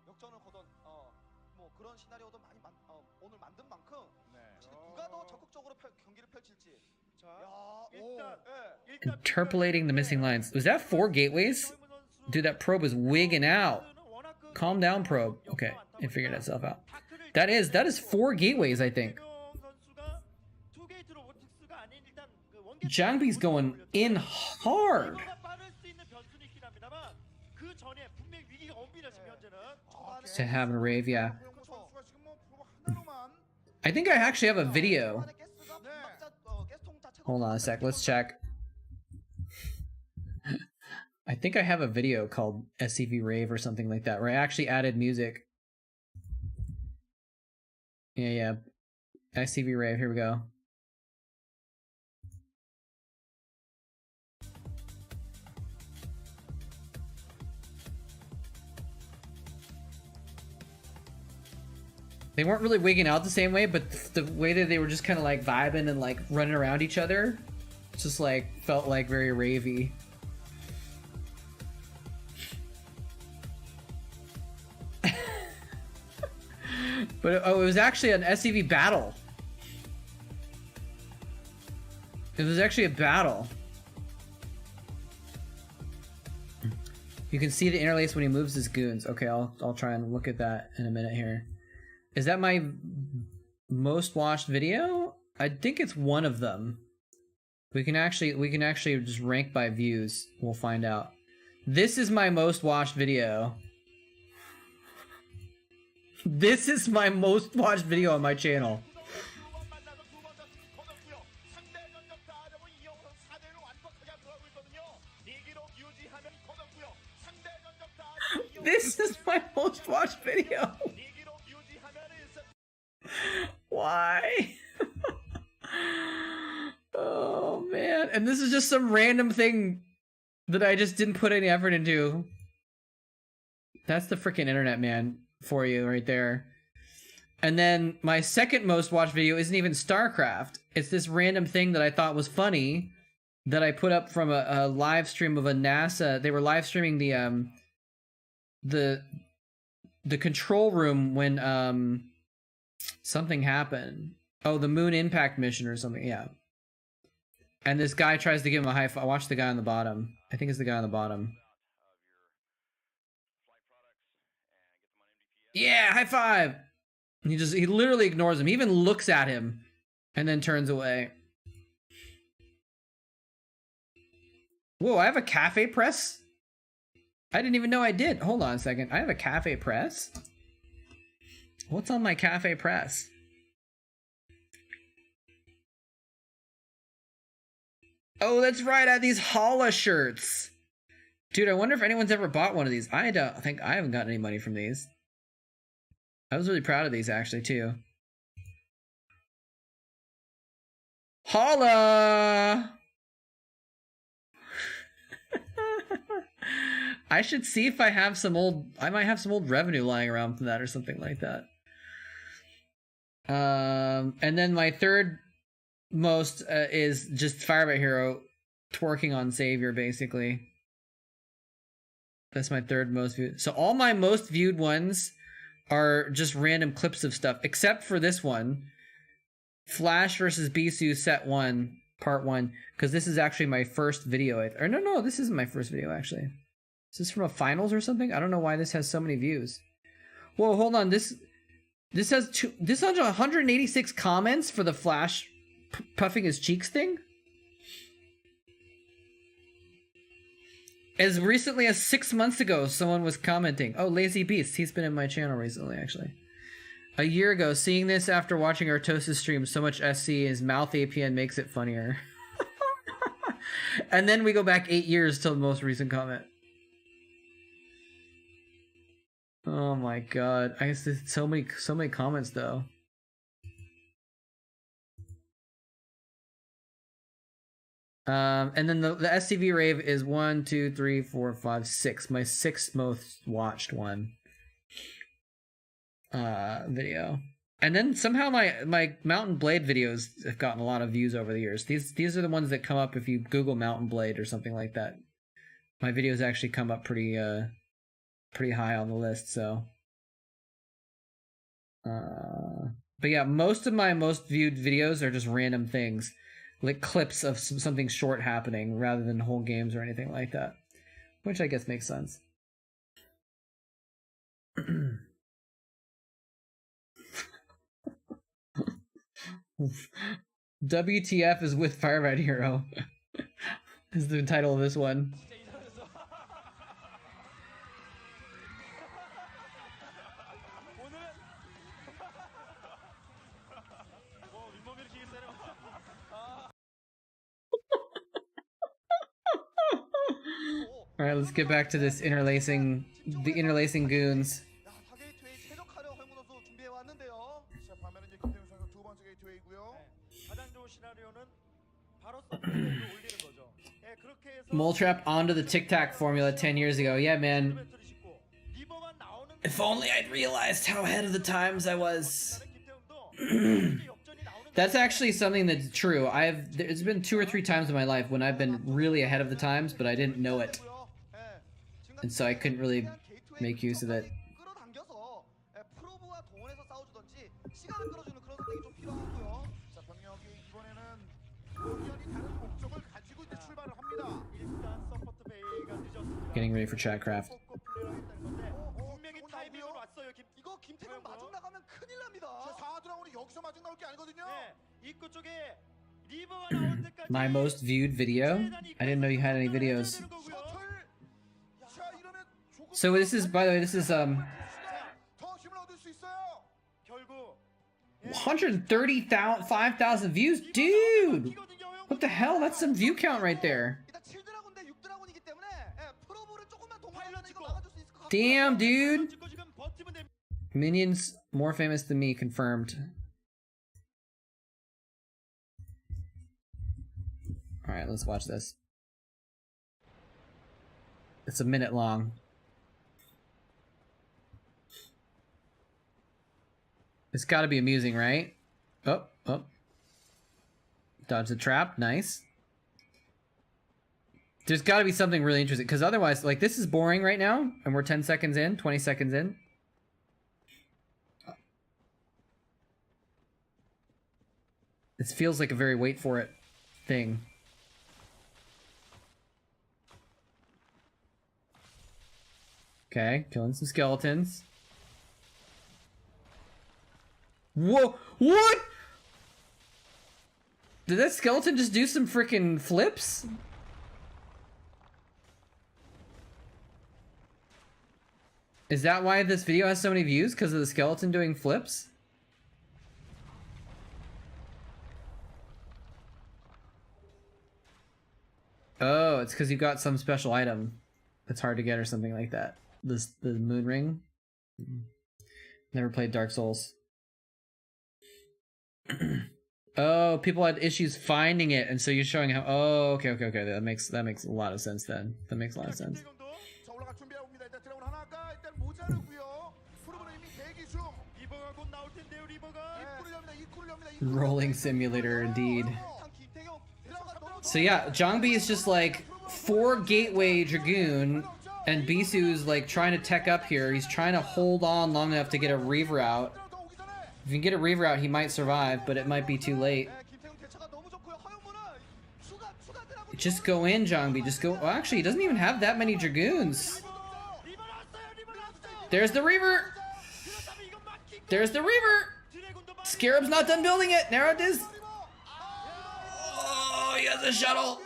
역전을 거둔 뭐 그런 시나리오도 많이 오늘 만든 만큼 네. 확실히 누가 더 적극적으로 경기를 펼칠지. 자, 일단 Interpolating the missing lines. Was that 4 gateways? Dude, that probe is wigging out. Calm down, probe. Okay, it figured itself out. That is 4 gateways, I think. Zhangbi's going in hard. To have a rave, yeah. I think I actually have a video. Hold on a sec, let's check. I think I have a video called SCV Rave or something like that, where I actually added music. Yeah. SCV Rave, here we go. They weren't really wigging out the same way, but the way that they were just kind of like vibing and like running around each other, just like felt like very ravey. But it was actually an SCV battle. It was actually a battle. You can see the interlace when he moves his goons. Okay, I'll try and look at that in a minute here. Is that my most watched video? I think it's one of them. We can actually just rank by views. We'll find out. This is my most watched video. This is my most watched video on my channel. This is my most watched video. Why? Oh man, and this is just some random thing that I just didn't put any effort into. That's the freaking internet, man, for you right there. And then my second most watched video isn't even Starcraft. It's this random thing that I thought was funny that I put up from a live stream of a NASA. They were live streaming the control room when something happened. Oh, the moon impact mission or something. Yeah. And this guy tries to give him a high five. Watch the guy on the bottom. I think it's the guy on the bottom. Yeah, high five. And he literally ignores him. He even looks at him and then turns away. Whoa, I have a cafe press? I didn't even know I did. Hold on a second. I have a cafe press? What's on my cafe press? Oh, that's right. I have these Hala shirts. Dude, I wonder if anyone's ever bought one of these. I don't think I haven't gotten any money from these. I was really proud of these actually too. Hala! I should see if I have some old. I might have some old revenue lying around from that or something like that. And then my third most is just Firebat Hero twerking on Savior, basically. That's my third most viewed. So all my most viewed ones are just random clips of stuff, except for this one, Flash versus Bisu Set 1, Part 1, because this is actually my first video. Or no, this isn't my first video, actually. Is this from a finals or something? I don't know why this has so many views. Whoa, hold on. This has 186 comments for the Flash puffing his cheeks thing? As recently as 6 months ago, someone was commenting. Oh, Lazy Beast. He's been in my channel recently, actually. A year ago, seeing this after watching Artosis stream so much SC, his mouth APN makes it funnier. And then we go back 8 years till the most recent comment. Oh my god. I guess there's so many comments though. And then the SCV rave is 1, 2, 3, 4, 5, 6. My sixth most watched one. Video. And then somehow my Mountain Blade videos have gotten a lot of views over the years. These are the ones that come up if you Google Mountain Blade or something like that. My videos actually come up pretty high on the list, so But yeah, most of my most viewed videos are just random things, like clips of something short happening rather than whole games or anything like that, which I guess makes sense. WTF is with Firefight Hero is the title of this one. All right, let's get back to this interlacing, the interlacing goons. Moletrap onto the Tic Tac formula 10 years ago. Yeah, man. If only I'd realized how ahead of the times I was. That's actually something that's true. There's been 2 or 3 times in my life when I've been really ahead of the times, but I didn't know it. And so I couldn't really make use of it. Getting ready for Chatcraft. My most viewed video? I didn't know you had any videos. So this is, by the way, this is 135,000 views, dude. What the hell? That's some view count right there. Damn, dude. Minions more famous than me, confirmed. Alright, let's watch this. It's a minute long. It's gotta be amusing, right? Oh, oh. Dodge the trap, nice. There's gotta be something really interesting, because otherwise, like, this is boring right now, and we're 10 seconds in, 20 seconds in. It feels like a very wait for it thing. Okay, killing some skeletons. Whoa, what? Did that skeleton just do some freaking flips? Is that why this video has so many views? Because of the skeleton doing flips? Oh, it's because you got some special item that's hard to get or something like that. The moon ring. Never played Dark Souls. Oh, people had issues finding it, and so you're showing how. Oh, okay. That makes a lot of sense then. That makes a lot of sense. Rolling simulator, indeed. So yeah, Zhongbi is just like 4 gateway Dragoon, and Bisu's like trying to tech up here. He's trying to hold on long enough to get a Reaver out. If you can get a Reaver out, he might survive, but it might be too late. Just go in, Zhongbi. Just go. Well, actually, he doesn't even have that many Dragoons. There's the Reaver. There's the Reaver. Scarab's not done building it. Narrow Diz. Oh, he has a shuttle.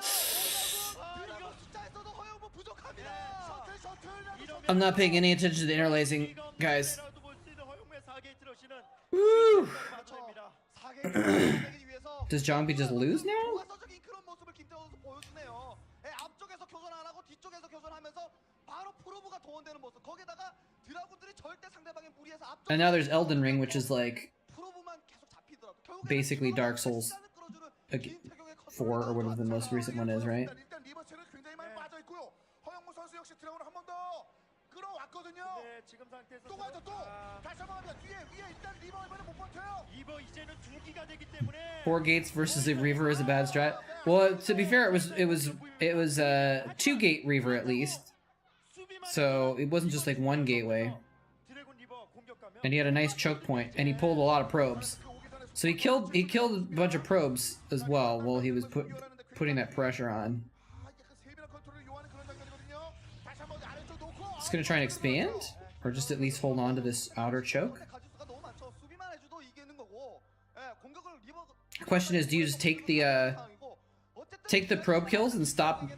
I'm not paying any attention to the interlacing, guys. Woo. Does Zhongbi just lose now? And now there's Elden Ring, which is like basically Dark Souls 4 or whatever the most recent one is, right? Four gates versus a Reaver is a bad strat. Well, to be fair, it was 2 gate Reaver at least, so it wasn't just like 1 gateway. And he had a nice choke point, and he pulled a lot of probes. So he killed a bunch of probes as well while he was putting that pressure on. It's gonna try and expand, or just at least hold on to this outer choke. The question is, do you just take the probe kills and stop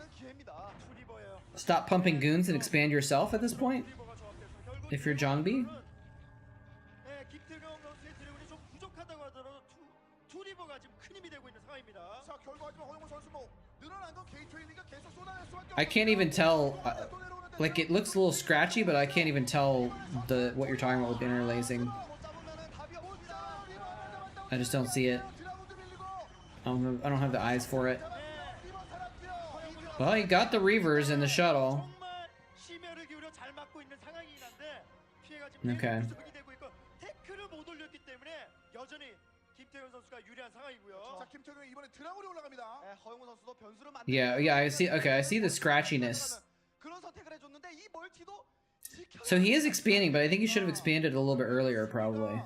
pumping goons and expand yourself at this point? If you're Jongbi? I can't even tell, like it looks a little scratchy, but I can't even tell what you're talking about with interlacing. I just don't see it. I don't have the eyes for it. Well, he got the Reavers and the shuttle. Okay. Yeah, I see. Okay, I see the scratchiness. So he is expanding, but I think he should have expanded a little bit earlier, probably.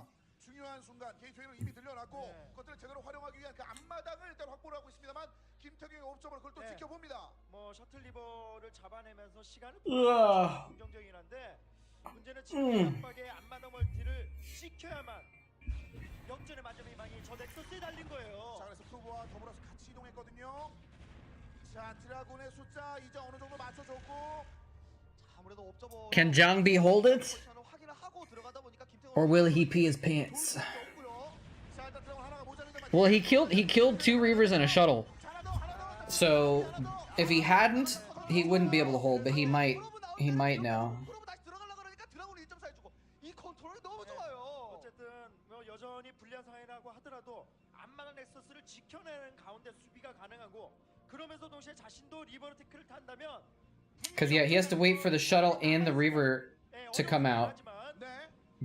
Can Jongbi hold it? Or will he pee his pants? Well, he killed 2 Reavers and a shuttle. So if he hadn't, he wouldn't be able to hold, but he might now. Because yeah, he has to wait for the shuttle and the Reaver to come out.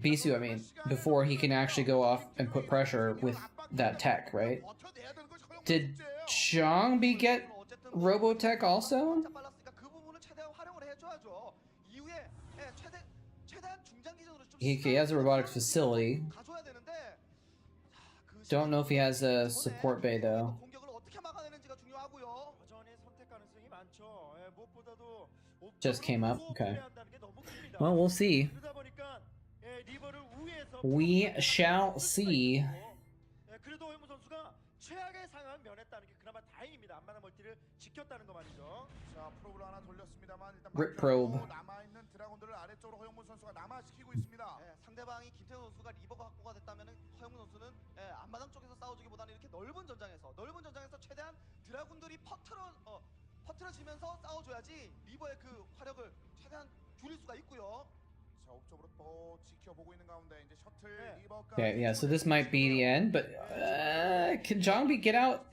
Bisu, I mean, before he can actually go off and put pressure with that tech, right? Did Jongbi get Robotech also? He has a robotics facility. Don't know if he has a support bay though. Just came up. Okay. Well, we'll see. We shall see. Rip probe. 상대방이 김태훈 선수가 리버가 확보가 됐다면은 허영무 선수는 앞마당 쪽에서 싸워주기보다는 이렇게 넓은 전장에서 최대한 드라군들이 퍼트려지면서 싸워줘야지 리버의 그 화력을 최대한 줄일 수가 있고요. 자, 옥쪽으로 또 지켜보고 있는 가운데 이제 셔틀 리버가. Yeah, so this might be the end, but can Jongbi get out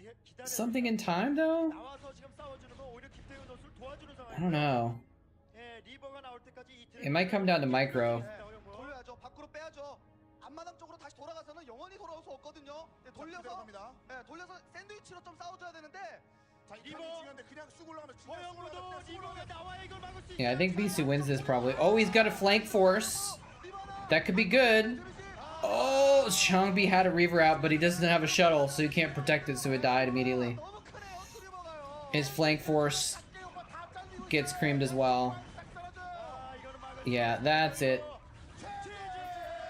something in time though? I don't know. It might come down to micro. 돌려야죠. 밖으로 빼야죠. 앞마당 쪽으로 다시 돌아가서는 영원히 돌아올 수 없거든요. 돌려서 샌드위치로 좀 싸워줘야 되는데. Yeah, I think Bisu wins this probably. Oh, he's got a flank force. That could be good. Oh, Jongbi had a Reaver out, but he doesn't have a shuttle, so he can't protect it, so it died immediately. His flank force gets creamed as well. Yeah, that's it.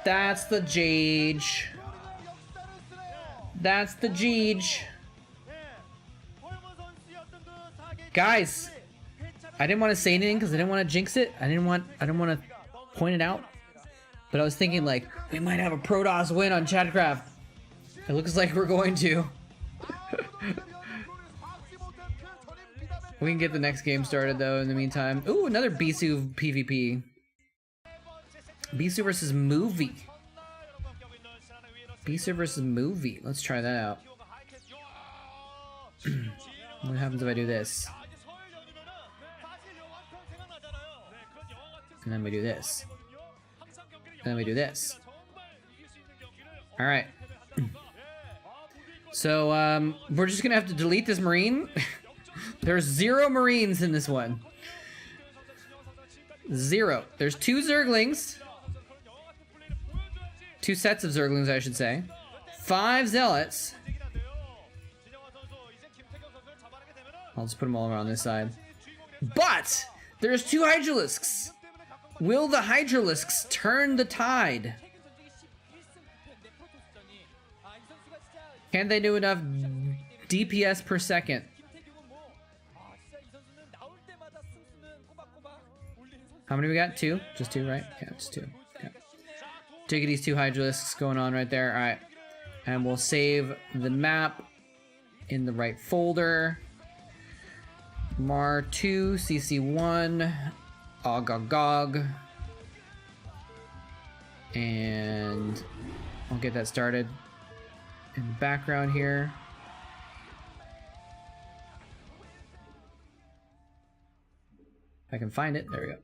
That's the Jage. That's the Jage. Guys, I didn't want to say anything because I didn't want to jinx it. I didn't want to point it out. But I was thinking like we might have a Protoss win on Chatcraft. It looks like we're going to. We can get the next game started though in the meantime. Ooh, another Bisu PvP. Bisu versus movie. Bisu versus movie. Let's try that out. What happens if I do this? And then we do this. And then we do this. Alright. So, we're just gonna have to delete this Marine. There's 0 Marines in this one. 0. There's 2 Zerglings. 2 sets of Zerglings, I should say. 5 Zealots. I'll just put them all around this side. But there's 2 Hydralisks. Will the Hydralisks turn the tide? Can they do enough DPS per second? How many we got? 2? Just 2, right? Yeah, just 2. Okay. Take these 2 Hydralisks going on right there. Alright. And we'll save the map in the right folder. Mar2, CC1, Ogog. And I'll get that started in the background here. If I can find it, there we go.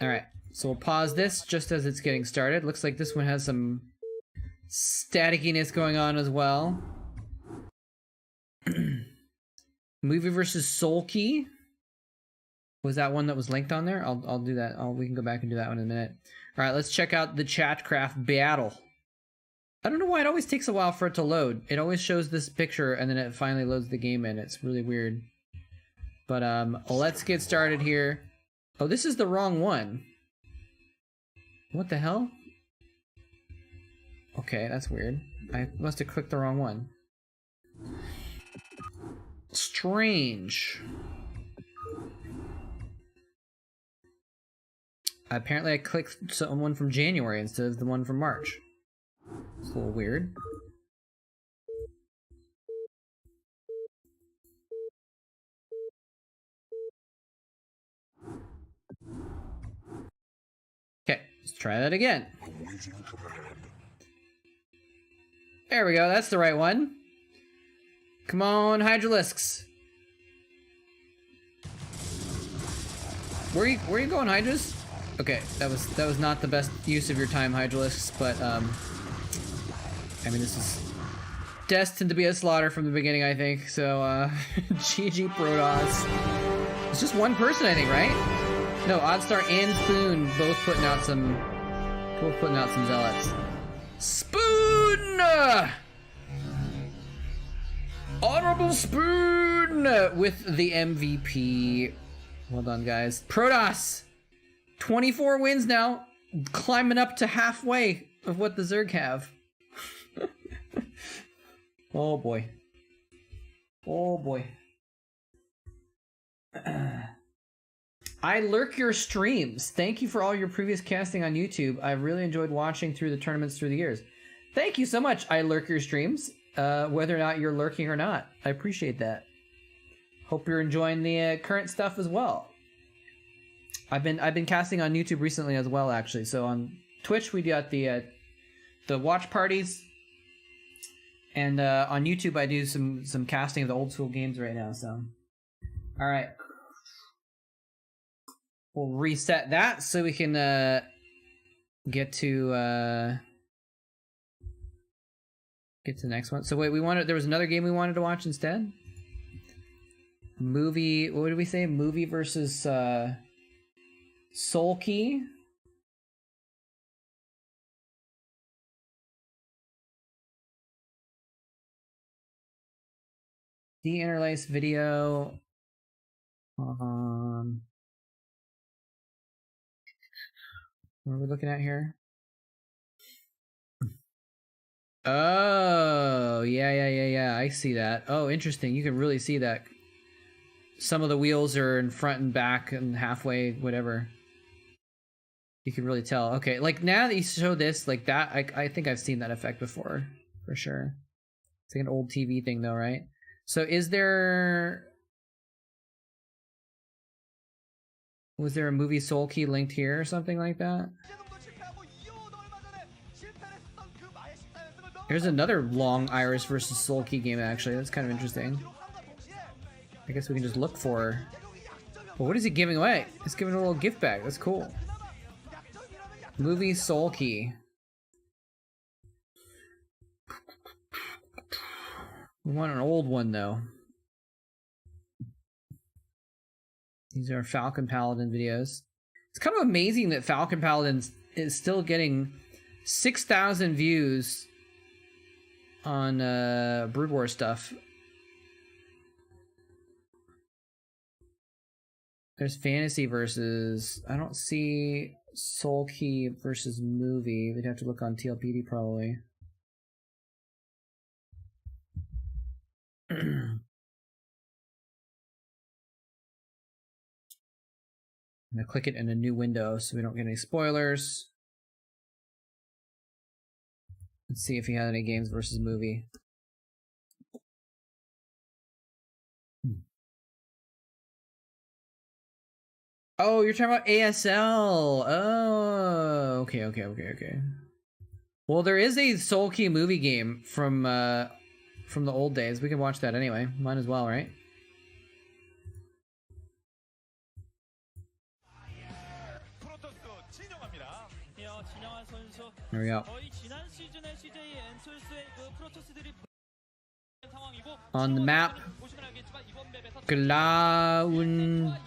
Alright, so we'll pause this just as it's getting started. Looks like this one has some staticiness going on as well. Movie versus Soul Key. Was that one that was linked on there? I'll do that. We can go back and do that one in a minute. Alright, let's check out the Chatcraft battle. I don't know why it always takes a while for it to load. It always shows this picture and then it finally loads the game in. It's really weird. But let's get started here. Oh, this is the wrong one. What the hell? Okay, that's weird. I must have clicked the wrong one. Strange. Apparently I clicked someone from January instead of the one from March. It's a little weird. Okay, let's try that again. There we go, that's the right one. Come on, Hydralisks. Where are you going, Hydras? Okay, that was not the best use of your time, Hydralisks, but I mean, this is destined to be a slaughter from the beginning, I think. So GG Protoss. It's just one person, I think, right? No, Oddstar and Spoon both putting out some zealots. Spoon! Honorable Spoon with the MVP. Well done, guys. Protoss, 24 wins now, climbing up to halfway of what the Zerg have. Oh boy. Oh boy. I lurk your streams. Thank you for all your previous casting on YouTube. I really enjoyed watching through the tournaments through the years. Thank you so much, I lurk your streams. Whether or not you're lurking or not. I appreciate that. Hope you're enjoying the current stuff as well. I've been casting on YouTube recently as well, actually. So on Twitch we got the watch parties, and on YouTube I do some casting of the old school games right now. So, all right, we'll reset that so we can get to the next one. So wait, there was another game we wanted to watch instead. Movie. What did we say? Movie versus Soul Key. De-interlace video. What are we looking at here? Oh, yeah. I see that. Oh, interesting. You can really see that. Some of the wheels are in front and back and halfway, whatever. You can really tell. Okay, like now that you show this, like that, I think I've seen that effect before, for sure. It's like an old TV thing though, right? So was there a movie Soul Key linked here or something like that? Here's another long Iris versus Soul Key game, actually. That's kind of interesting. I guess we can just look for... Well, what is he giving away? He's giving a little gift bag. That's cool. Movie Soul Key. We want an old one, though. These are Falcon Paladin videos. It's kind of amazing that Falcon Paladins is still getting 6,000 views on Brood War stuff. There's fantasy versus... I don't see Soul Key versus movie. We'd have to look on TLPD probably. I'm gonna click it in a new window so we don't get any spoilers. Let's see if he had any games versus movie. Oh, you're talking about ASL. Oh, okay. Well, there is a Soul Key movie game from the old days. We can watch that anyway. Might as well, right? There we go. On the map, Glaundjelo.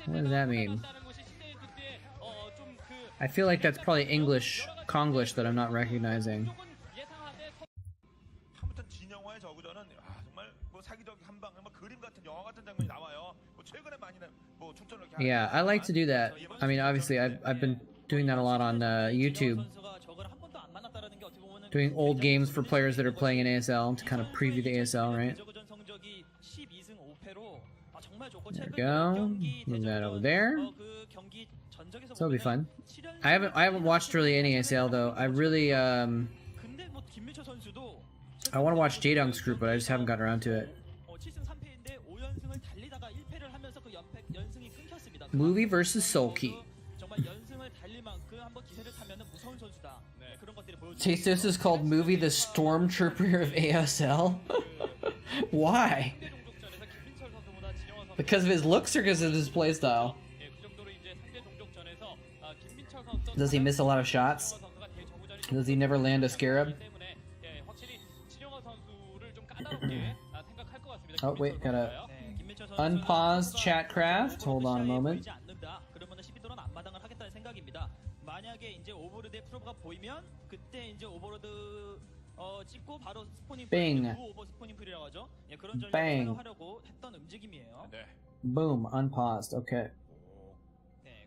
What does that mean? I feel like that's probably English, Konglish that I'm not recognizing. Yeah, I like to do that. I mean, obviously, I've been doing that a lot on YouTube. Doing old games for players that are playing in ASL to kind of preview the ASL, right? There we go. Move that over there. So it'll be fun. I haven't watched really any ASL though. I really I want to watch Jaedong's group, but I just haven't gotten around to it. Movie versus Soul Key. Tastos is called Movie the Stormtrooper of ASL? Why? Because of his looks or because of his playstyle? Does he miss a lot of shots? Does he never land a scarab? Oh wait, gotta unpause Chatcraft. Hold on a moment. Bing. Bang. Boom. Unpaused. Okay.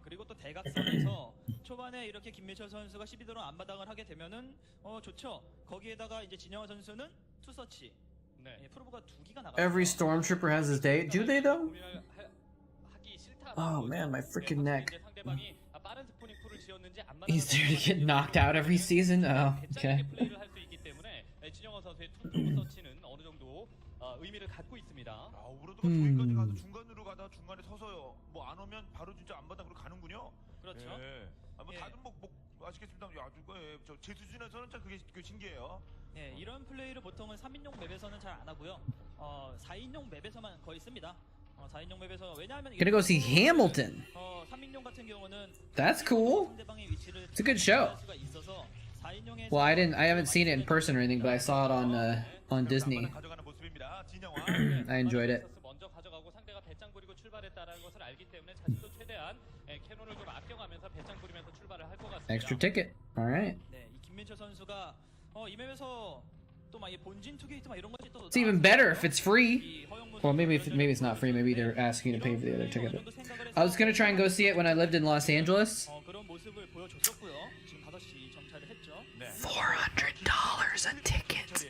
그리고 또 대각선에서 초반에 이렇게 김민철 선수가 12도로 앞마당을 하게 되면은 좋죠. 거기에다가 이제 진영화 선수는 투서치. 네. 프로브가 2기가 나가요. Every stormtrooper has his day. Do they though? Oh man, my freaking neck. He's there to get knocked out every season. Oh, okay. 진영화 선수의 투서치는 어느 정도 의미를 갖고 있습니다. 아, 오버로드가 저기까지 가서 중간으로 가다 중간에 서서요. 뭐 안 오면 바로 진짜 앞마당으로 가는군요. 그렇죠. 예. 아, 뭐 다들 뭐 아시겠습니다. 야, 저 제 수준에서는 참 그게 신기해요. 네, 이런 플레이를 보통은 3인용 맵에서는 잘 안 하고요. 4인용 맵에서만 거의 씁니다. 4인용 맵에서 왜냐하면 Gonna go see Hamilton. 3인용 같은 경우는 That's cool. It's a good show. Well, I haven't seen it in person or anything, but I saw it on Disney. I enjoyed it. 먼저 가져가고 상대가 배짱 부리고 출발했다라는 것을 알기 때문에 자신도 최대한 캐논을 좀 아껴가면서 배짱 부리면서 출발을 할 것 같습니다. Extra ticket. All right. 네, 이 김민철 선수가 이 맵에서 또 막 이 본진 투게이트 막 이런 것이 또 It's even better if it's free. Well, maybe it's not free. Maybe they're asking you to pay for the other ticket. I was gonna try and go see it when I lived in Los Angeles. 그런 모습을 보여줬었고요. 지금 5시 정찰을 했죠. $400 a ticket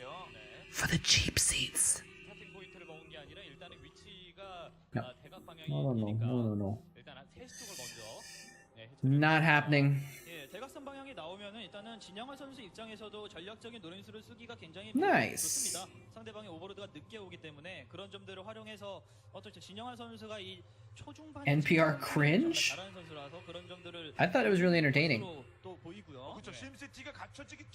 for the cheap seats. 스타팅 포인트를 먹은 게 아니라 일단은 위치가 No. 대각 방향이 No. 일단 한 3시 쪽을 먼저 Not happening. 예, 대각선 방향이 나오면은 일단은 진영화 선수 입장에서도 전략적인 노림수를 쓰기가 굉장히 Nice. 좋습니다. 상대방의 오버로드가 늦게 오기 때문에 그런 점들을 활용해서 어떻게 진영화 선수가 이 초중반에 NPR cringe? 잘하는 선수라서 그런 점들을 I thought it was really entertaining. 또 보이고요. 그렇죠. 심시티가 갖춰지기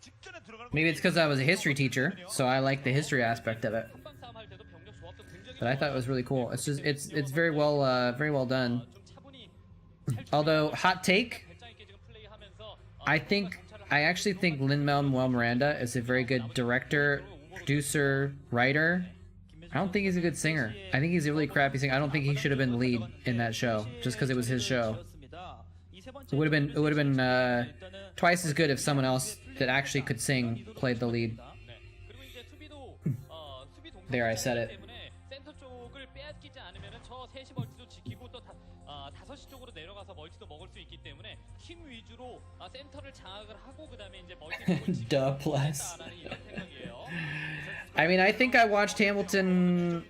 직전에 들어가는 Maybe it's because I was a history teacher, so I like the history aspect of it. 한방 싸움 할 때도 병력 조합도 굉장히 But I thought it was really cool. It's just it's very well done. 좀 차분히 Although hot take, 배짱 있게 지금 플레이하면서 I actually think Lin-Manuel Miranda is a very good director, producer, writer. I don't think he's a good singer. I think he's a really crappy singer. I don't think he should have been the lead in that show just because it was his show. It would have been twice as good if someone else that actually could sing played the lead. There, I said it. 센터 쪽을 빼앗기지 않으면은 저 3시 멀티도 지키고 또 5시 쪽으로 내려가서 멀티도 먹을 수 있기 때문에 힘 위주로 센터를 장악을 하고 그다음에 이제 멀티 Duh plus. I mean, I think I watched Hamilton.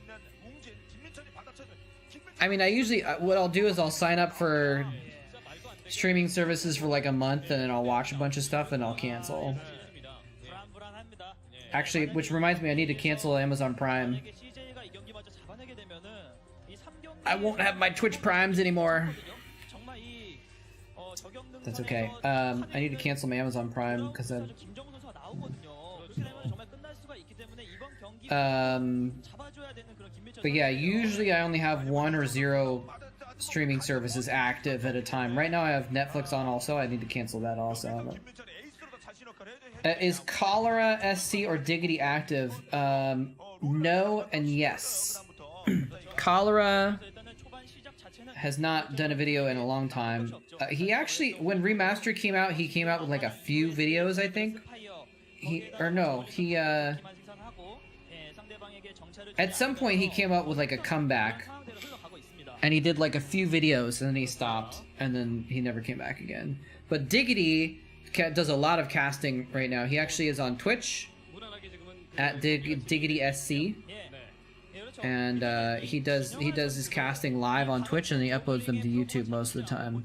I mean, I usually what I'll do is I'll sign up for streaming services for like a month and then I'll watch a bunch of stuff and I'll cancel. Actually, which reminds me, I need to cancel Amazon Prime. I won't have my Twitch Primes anymore. That's okay. I need to cancel my Amazon Prime because I'm... But yeah, usually I only have 1 or 0 streaming services active at a time. Right now I have Netflix on also. I need to cancel that also. Is Cholera, SC, or Diggity active? No and yes. Cholera has not done a video in a long time. He actually, when Remastered came out, he came out with like a few videos, I think. At some point he came out with like a comeback. And he did like a few videos and then he stopped. And then he never came back again. But Diggity does a lot of casting right now. He actually is on Twitch at Diggity SC, and he does his casting live on Twitch and he uploads them to YouTube most of the time.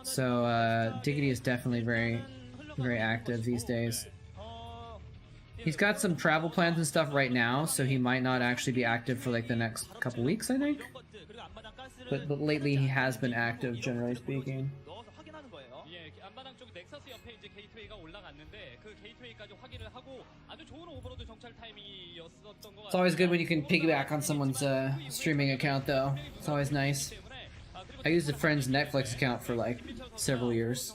So Diggity is definitely very active these days. He's got some travel plans and stuff right now, so he might not actually be active for like the next couple weeks, I think. But lately he has been active, generally speaking. It's always good when you can piggyback on someone's streaming account, though. It's always nice. I used a friend's Netflix account for like several years.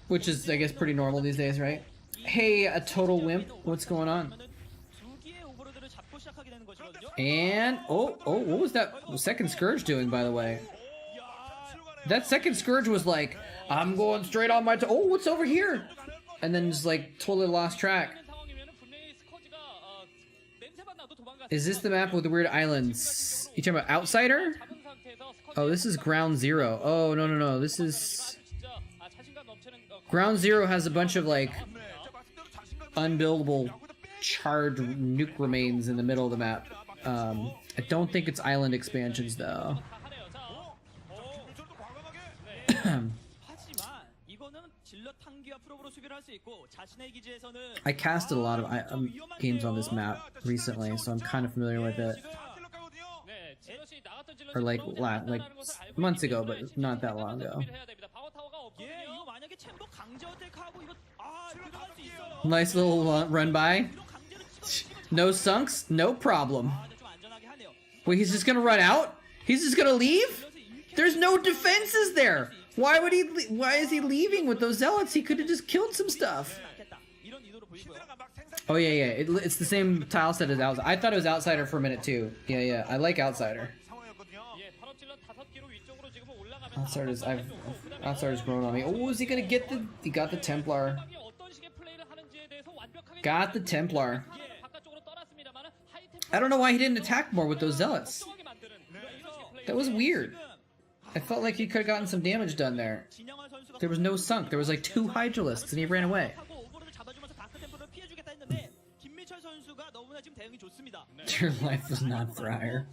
Which is, I guess, pretty normal these days, right? Hey, a total wimp, what's going on? And what was that second Scourge doing, by the way? That second Scourge was like, I'm going straight on my what's over here? And then just like totally lost track. Is this the map with the weird islands? You talking about Outsider? Oh, this is Ground Zero. Oh, no, this is... Ground Zero has a bunch of like unbuildable charred nuke remains in the middle of the map. I don't think it's island expansions though. I casted a lot of games on this map recently, so I'm kind of familiar with it. Or like months ago, but not that long ago. Nice little run by. No sunks, no problem. Wait, he's just gonna run out? He's just gonna leave? There's no defenses there. Why would he? Why is he leaving with those zealots? He could have just killed some stuff. Oh yeah. It's the same tile set as Outsider. I thought it was Outsider for a minute too. Yeah. I like Outsider. Outsider's grown on me. Oh, is he gonna get the? He got the Templar. Got the Templar. I don't know why he didn't attack more with those zealots. That was weird. I felt like he could have gotten some damage done there. There was no sunk. There was like 2 Hydralisks and he ran away. Your life was not for hire.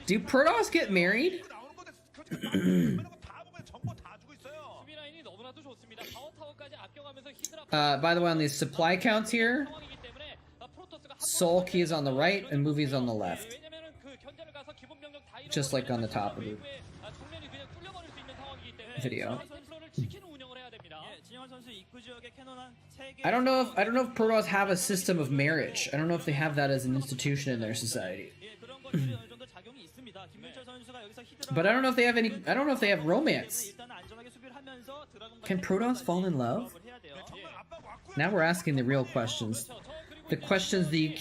Do Protoss get married? By the way, on these supply counts here, Soul Key is on the right and Movie's on the left. Just like on the top of the video. I don't know if Protoss have a system of marriage. I don't know if they have that as an institution in their society. But I don't know if they have any. I don't know if they have romance. Can Protoss fall in love? Now we're asking the real questions. The questions that you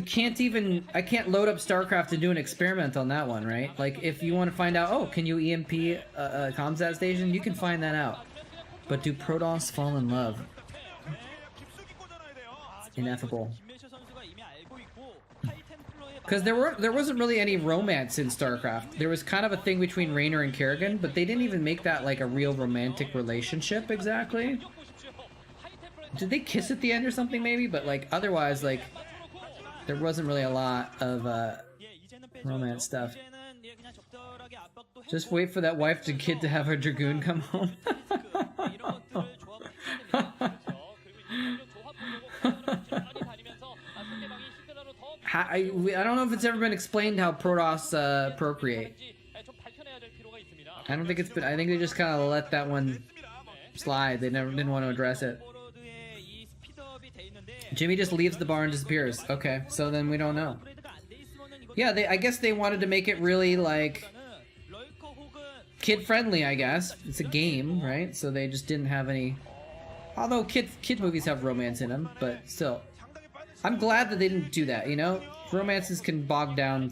can't even. I can't load up Starcraft to do an experiment on that one, right? Like if you want to find out, oh, can you EMP a comsat station? You can find that out. But do Protoss fall in love? Ineffable. Because there wasn't really any romance in StarCraft. There was kind of a thing between Raynor and Kerrigan, but they didn't even make that like a real romantic relationship exactly. Did they kiss at the end or something maybe? But like otherwise, like there wasn't really a lot of romance stuff. Just wait for that wife and kid to have her Dragoon come home. I don't know if it's ever been explained how Protoss procreate. I don't think it's been. I think they just kind of let that one slide. They didn't want to address it. Jimmy just leaves the bar and disappears. Okay, so then we don't know. Yeah, I guess they wanted to make it really like kid-friendly. I guess it's a game, right? So they just didn't have any. Although kid movies have romance in them, but still. I'm glad that they didn't do that, you know? Romances can bog down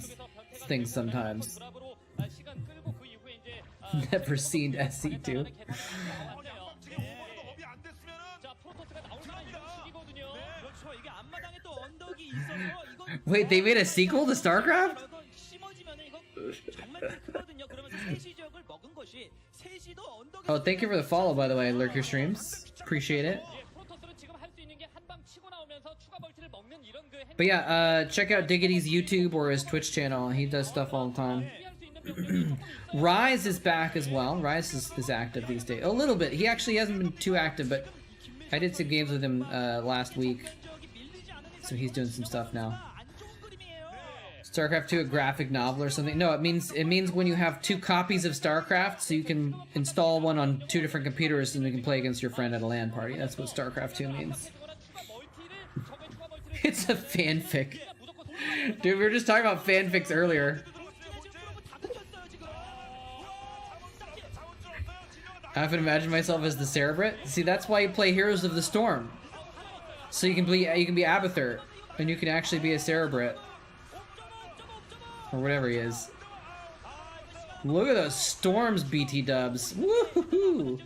things sometimes. Never seen SC2. Wait, they made a sequel to StarCraft? Oh, thank you for the follow, by the way, Lurk Your Streams. Appreciate it. But yeah, check out Diggity's YouTube or his Twitch channel. He does stuff all the time. Rise is back as well. Rise is active these days. A little bit. He actually hasn't been too active, but I did some games with him last week. So he's doing some stuff now. StarCraft 2 a graphic novel or something? No, it means when you have 2 copies of StarCraft, so you can install one on 2 different computers and you can play against your friend at a LAN party. That's what StarCraft 2 means. It's a fanfic. Dude, we were just talking about fanfics earlier. I often imagine myself as the Cerebrate. See, that's why you play Heroes of the Storm. So you can be Abathur, and you can actually be a Cerebrate. Or whatever he is. Look at those storms, BT dubs. Woohoo!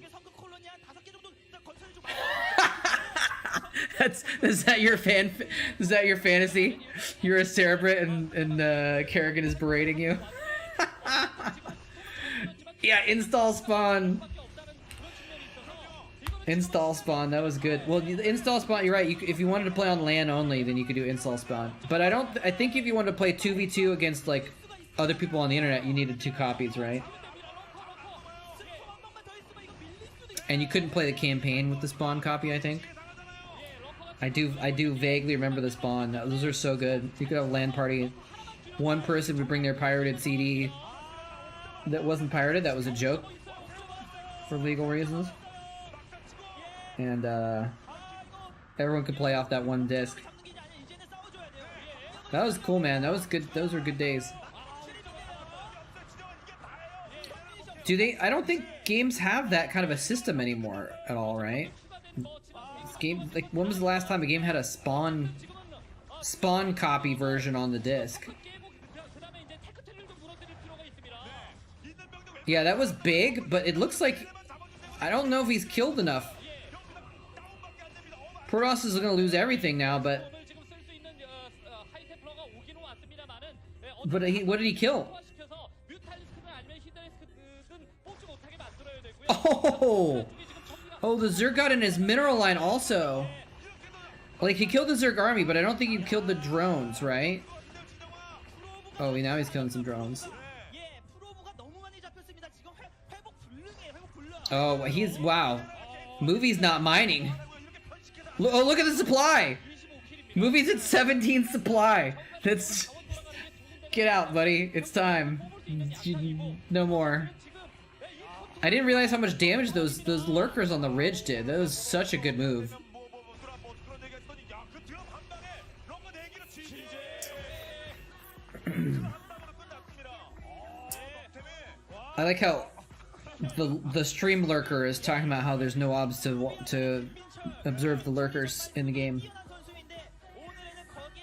Is that your fantasy? You're a Cerebrate and Kerrigan is berating you. Yeah, install spawn. Install spawn, that was good. Well, the install spawn, you're right. If you wanted to play on LAN only, then you could do install spawn. But I think if you wanted to play 2v2 against like other people on the internet, you needed 2 copies, right? And you couldn't play the campaign with the spawn copy, I think. I do vaguely remember the spawn. Those are so good. You could have a LAN party. One person would bring their pirated CD that wasn't pirated. That was a joke for legal reasons. And everyone could play off that one disc. That was cool, man. That was good. Those were good days. Do they? I don't think games have that kind of a system anymore at all, right? This game, like, when was the last time a game had a spawn copy version on the disc? Yeah, that was big, but it looks like I don't know if he's killed enough. Protoss is going to lose everything now, but what did he kill? Oh, the Zerg got in his mineral line also. Like, he killed the Zerg army, but I don't think he killed the drones, right? Oh, now he's killing some drones. Oh, wow. Movie's not mining. Oh, look at the supply! Movie's at 17 supply. That's... Get out, buddy. It's time. No more. I didn't realize how much damage those lurkers on the ridge did. That was such a good move. I like how the stream lurker is talking about how there's no obs to observe the lurkers in the game.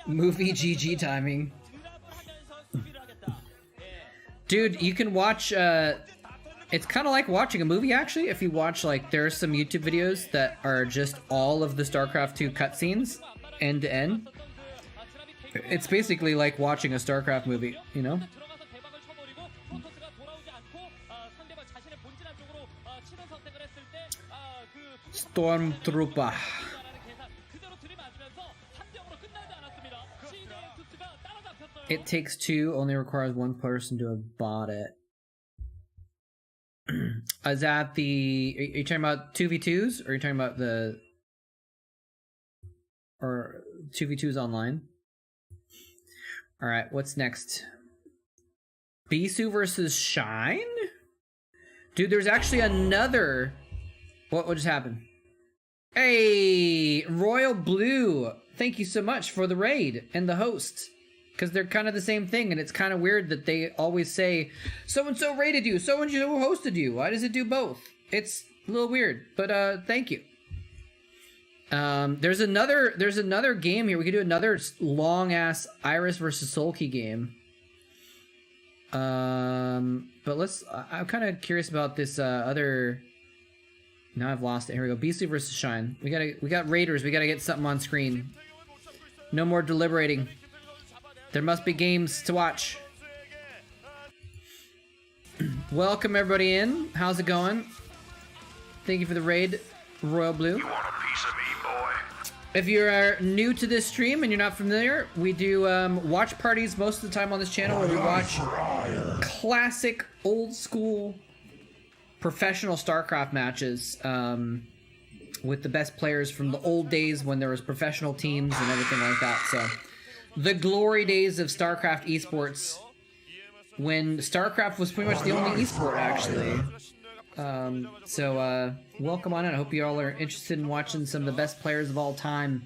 Movie GG timing. Dude, you can watch, it's kind of like watching a movie, actually, if you watch, like, there are some YouTube videos that are just all of the StarCraft 2 cutscenes, end to end. It's basically like watching a StarCraft movie, you know? Stormtrooper. It takes two, only requires one person to have bought it. Is that the... Are you talking about 2v2s? Or are you talking about the... Or 2v2s online? Alright, what's next? Bisu versus Shine? Dude, there's actually another... What just happened? Hey! Royal Blue! Thank you so much for the raid and the host. Because they're kind of the same thing, and it's kind of weird that they always say, so-and-so rated you, so-and-so hosted you. Why does it do both? It's a little weird, but thank you. There's another game here. We could do another long-ass Iris versus Sulky game. But let's... I'm kind of curious about this other... Now I've lost it. Here we go. Beastly versus Shine. We got Raiders. We gotta get something on screen. No more deliberating. There must be games to watch. Welcome everybody in. How's it going? Thank you for the raid, Royal Blue. You want a piece of me, boy? If you are new to this stream and you're not familiar, we do watch parties most of the time on this channel where we watch classic, old school, professional StarCraft matches with the best players from the old days when there was professional teams and everything like that. So. The glory days of StarCraft esports, when StarCraft was pretty much the only esport, actually. Welcome on in. I hope you all are interested in watching some of the best players of all time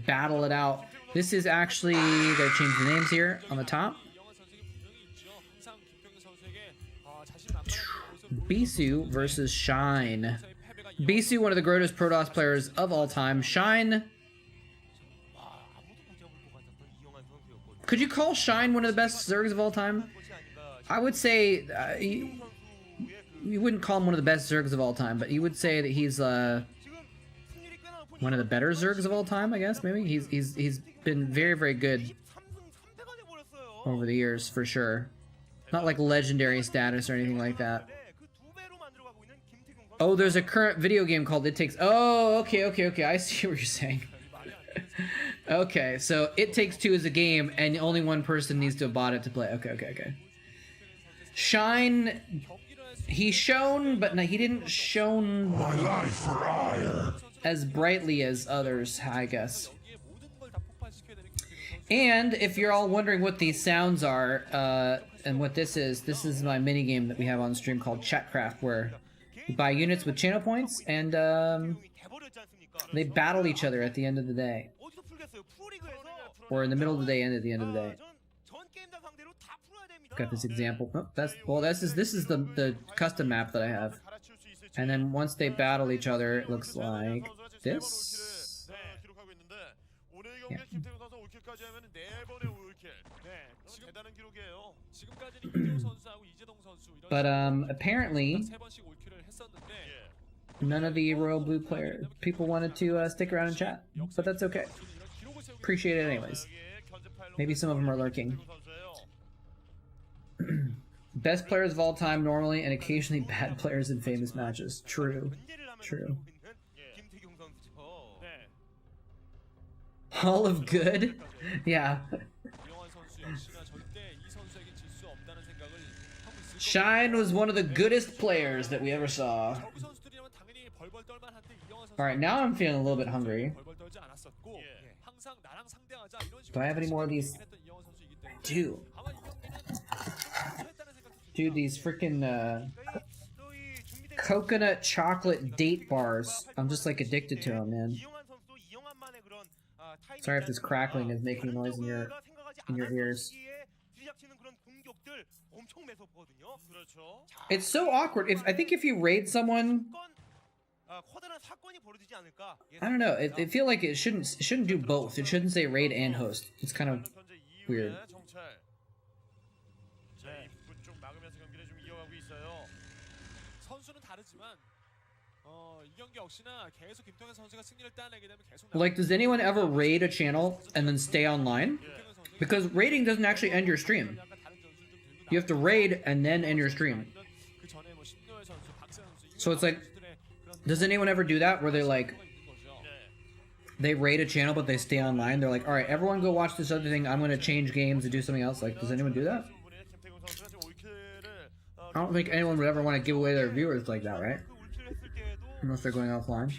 battle it out. This is actually, gotta change the names here on the top. Bisu versus Shine. Bisu, one of the greatest Protoss players of all time. Shine... Could you call Shine one of the best Zergs of all time? I would say you wouldn't call him one of the best Zergs of all time, but you would say that he's one of the better Zergs of all time. I guess maybe he's been very, very good over the years for sure. Not like legendary status or anything like that. Oh, there's a current video game called It Takes... Oh, okay. I see what you're saying. Okay, so It Takes Two is a game, and only one person needs to have bought it to play. Okay. Shine, he shone, but no, he didn't shone My life for ire. as brightly as others, I guess. And if you're all wondering what these sounds are, and what this is my mini game that we have on stream called Chatcraft, where you buy units with channel points, and they battle each other at the end of the day. Or in the middle of the day and at the end of the day. Got this example. Oh, this is the custom map that I have. And then once they battle each other, it looks like this. Yeah. But apparently none of the Royal Blue people wanted to stick around and chat, but that's okay. Appreciate it anyways. Maybe some of them are lurking. Best players of all time normally, and occasionally bad players in famous matches. True. Hall of Good? Yeah. Shine was one of the goodest players that we ever saw. Alright, now I'm feeling a little bit hungry. Do I have any more of these? I do. Dude, these freaking coconut chocolate date bars. I'm just like addicted to them, man. Sorry if this crackling is making noise in your ears. It's so awkward. I think if you raid someone, I don't know. I feel like it shouldn't do both. It shouldn't say raid and host. It's kind of weird. Like, does anyone ever raid a channel and then stay online? Because raiding doesn't actually end your stream. You have to raid and then end your stream. So it's like, does anyone ever do that where they're like, they raid a channel but they stay online? They're like, all right, everyone go watch this other thing. I'm going to change games and do something else. Like, does anyone do that? I don't think anyone would ever want to give away their viewers like that, right? Unless they're going offline.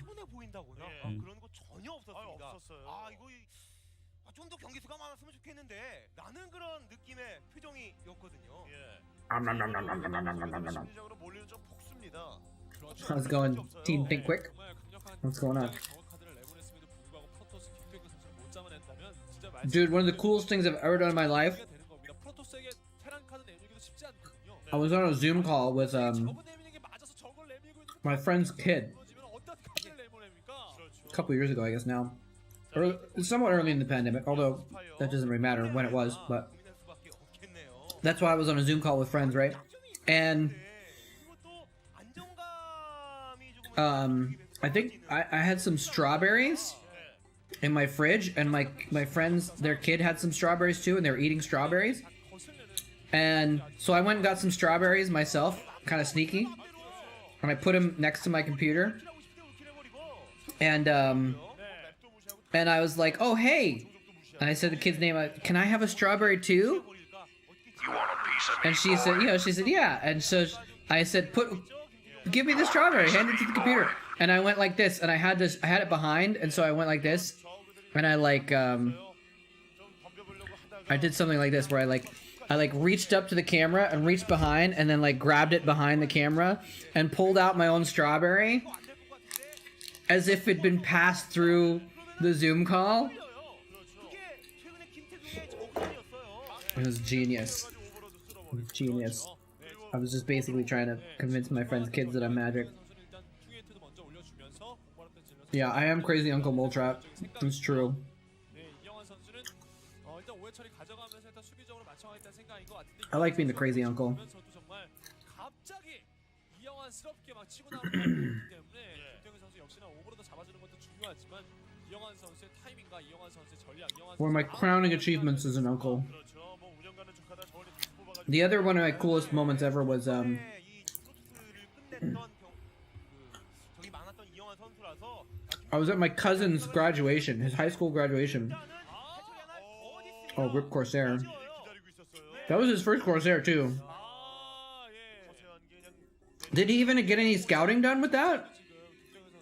How's it going, Team Think Quick? What's going on? Dude, one of the coolest things I've ever done in my life, I was on a Zoom call with my friend's kid a couple years ago, I guess now. Somewhat early in the pandemic, although that doesn't really matter when it was, but that's why I was on a Zoom call with friends, right? And I think I had some strawberries in my fridge, and my friends, their kid had some strawberries too, and they were eating strawberries. And so I went and got some strawberries myself, kind of sneaky, and I put them next to my computer. And I was like, "Oh, hey!" And I said the kid's name, "Can I have a strawberry too?" You want a piece of me, And she said, she said, "Yeah." And so I said, "Give me the strawberry, hand it to the computer." And I went like this, and I had it behind, and so I went like this, and I did something like this where I reached up to the camera and reached behind, and then like grabbed it behind the camera and pulled out my own strawberry as if it'd been passed through the Zoom call. It was genius. It was genius. I was just basically trying to convince my friend's kids that I'm magic. Yeah, I am crazy Uncle Moletrap. It's true. I like being the crazy uncle. One of my crowning achievements as an uncle. The other one of my coolest moments ever was I was at my cousin's graduation, his high school graduation. Oh, Rip Corsair. That was his first Corsair too. Did he even get any scouting done with that?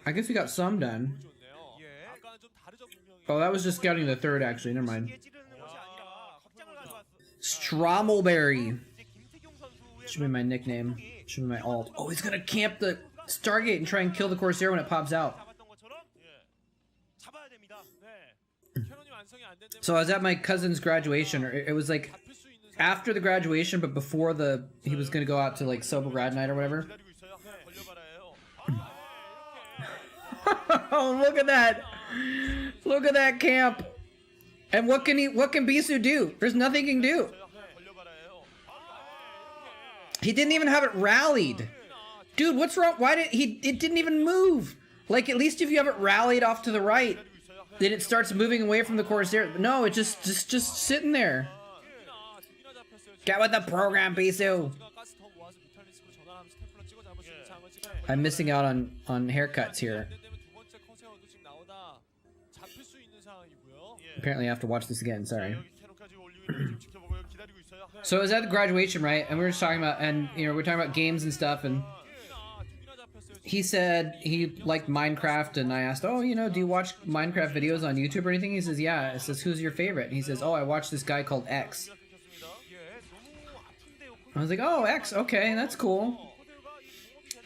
I guess he got some done. Oh, that was just scouting the third, actually. Never mind. Strommelberry. Should be my nickname. Should be my alt. Oh, he's gonna camp the Stargate and try and kill the Corsair when it pops out. So I was at my cousin's graduation, or it was like after the graduation, but before he was gonna go out to like Sobograd night or whatever. Oh, look at that! Look at that camp! And what can Bisu do? There's nothing he can do. He didn't even have it rallied. Dude, what's wrong? It didn't even move. Like, at least if you have it rallied off to the right, then it starts moving away from the Corsair. No, it just sitting there. Get with the program, Bisu. I'm missing out on haircuts here. Apparently I have to watch this again, sorry. So I was at the graduation, right? And we were just talking about, and we were talking about games and stuff, and he said he liked Minecraft, and I asked, oh, do you watch Minecraft videos on YouTube or anything? He says, yeah. I says, who's your favorite? And he says, oh, I watch this guy called X. I was like, oh, X, okay, that's cool.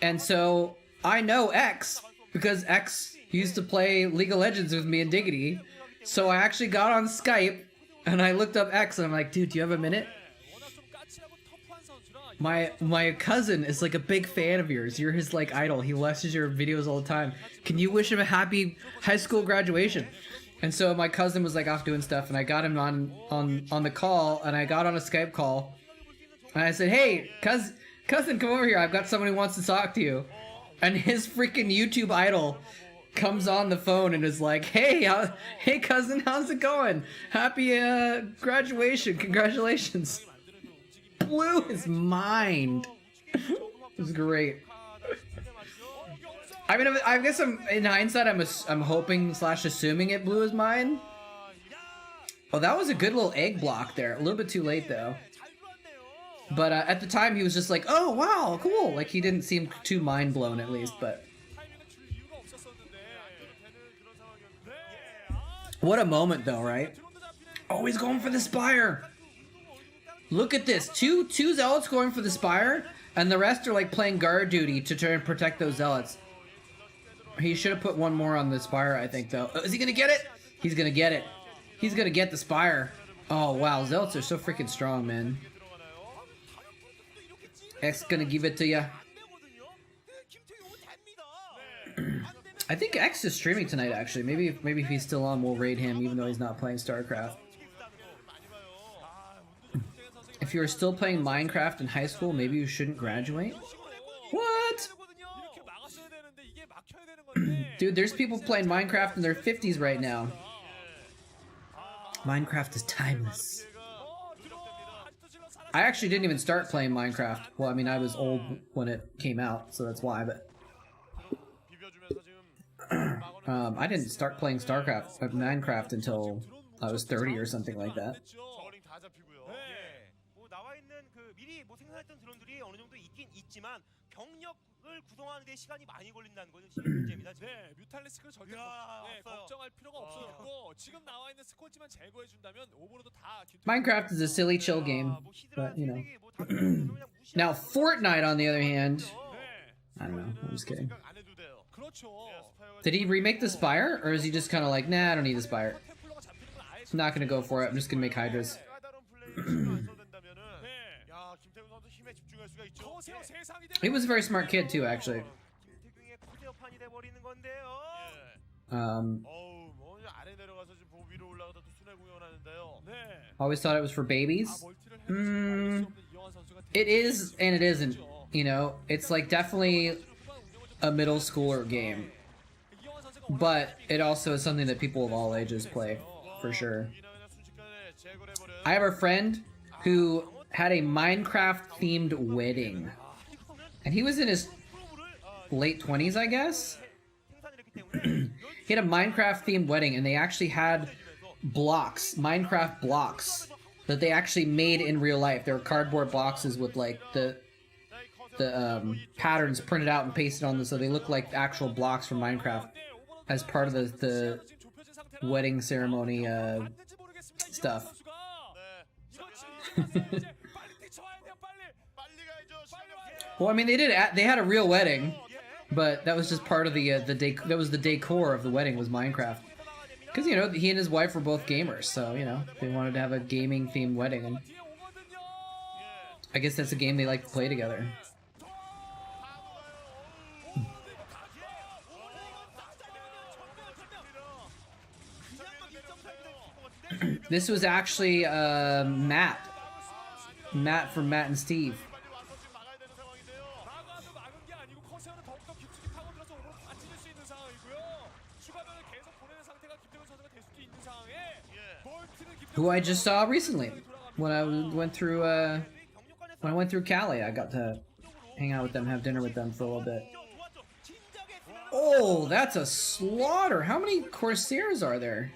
And so I know X because X used to play League of Legends with me in Diggity. So I actually got on Skype and I looked up X and I'm like, dude, do you have a minute? My cousin is like a big fan of yours. You're his like idol. He watches your videos all the time. Can you wish him a happy high school graduation? And so my cousin was like off doing stuff and I got him on the call and I got on a Skype call and I said, hey, cousin, come over here. I've got someone who wants to talk to you. And his freaking YouTube idol comes on the phone and is like, hey, hey cousin, how's it going? Happy graduation, congratulations. Blew his mind. It was great. I mean, I guess in hindsight, I'm hoping / assuming it blew his mind. Oh, that was a good little egg block there. A little bit too late though. But at the time, he was just like, oh wow, cool. Like he didn't seem too mind blown at least. But what a moment though, right? Oh, he's going for the Spire. Look at this. Two Zealots going for the Spire, and the rest are like playing guard duty to try and protect those Zealots. He should have put one more on the Spire, I think, though. Oh, is he gonna get it? He's gonna get it. He's gonna get the Spire. Oh, wow. Zealots are so freaking strong, man. X gonna give it to ya. I think X is streaming tonight, actually. Maybe if he's still on, we'll raid him, even though he's not playing Starcraft. If you were still playing Minecraft in high school, maybe you shouldn't graduate? What? Dude, there's people playing Minecraft in their 50s right now. Minecraft is timeless. I actually didn't even start playing Minecraft. Well, I mean, I was old when it came out, so that's why, but... I didn't start playing Minecraft until I was 30 or something like that. 구성하는데 시간이 많이 걸린다는 거는 진짜 문제입니다. 네, 뮤탈리스크를 절대 걱정할 필요가 없어졌고 지금 나와 있는 스콜지만 제거해 준다면 오버로드 다 Minecraft is a silly chill game, but you know. Now Fortnite on the other hand, I don't know, I'm just kidding. Did he remake the Spire, or is he just kind of like, nah, I don't need the Spire. I'm not gonna go for it, I'm just gonna make Hydras. He was a very smart kid too, actually. Always thought it was for babies. It is and it isn't. You know, it's like definitely a middle schooler game, but it also is something that people of all ages play, for sure. I have a friend who had a Minecraft-themed wedding. And he was in his late 20s, I guess? He had a Minecraft-themed wedding, and they actually had blocks, Minecraft blocks, that they actually made in real life. They were cardboard boxes with, like, the patterns printed out and pasted on them, so they look like actual blocks from Minecraft as part of the wedding ceremony stuff. Well, I mean, they had a real wedding, but that was just part of that was the decor of the wedding was Minecraft. Because, you know, he and his wife were both gamers, so, you know, they wanted to have a gaming-themed wedding, and I guess that's a game they like to play together. This was actually Matt from Matt and Steve. Who I just saw recently when I went through Cali. I got to hang out with them, have dinner with them for a little bit. Oh, that's a slaughter! How many Corsairs are there?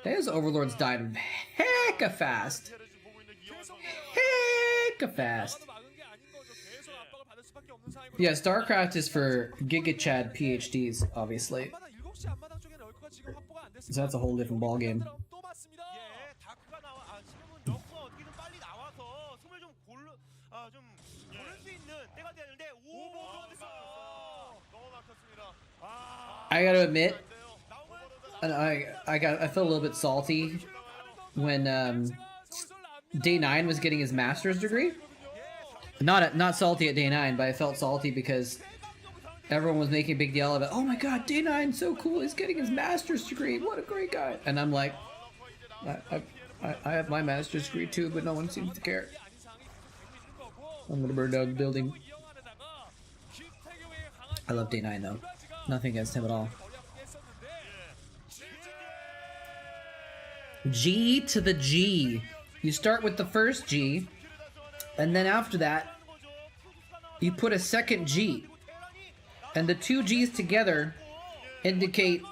Those overlords died hecka fast. Hecka fast. Yeah, Starcraft is for Giga Chad PhDs, obviously. So that's a whole different ballgame. I gotta admit, and I felt a little bit salty when Day 9 was getting his master's degree. Not salty at Day 9, but I felt salty because everyone was making a big deal of it. Oh my god, Day 9, so cool, he's getting his master's degree, what a great guy. And I'm like, I have my master's degree too, but no one seems to care. I'm gonna burn down the building. I love Day 9 though. Nothing against him at all. G to the G. You start with the first G, and then after that, you put a second G. And the two G's together indicate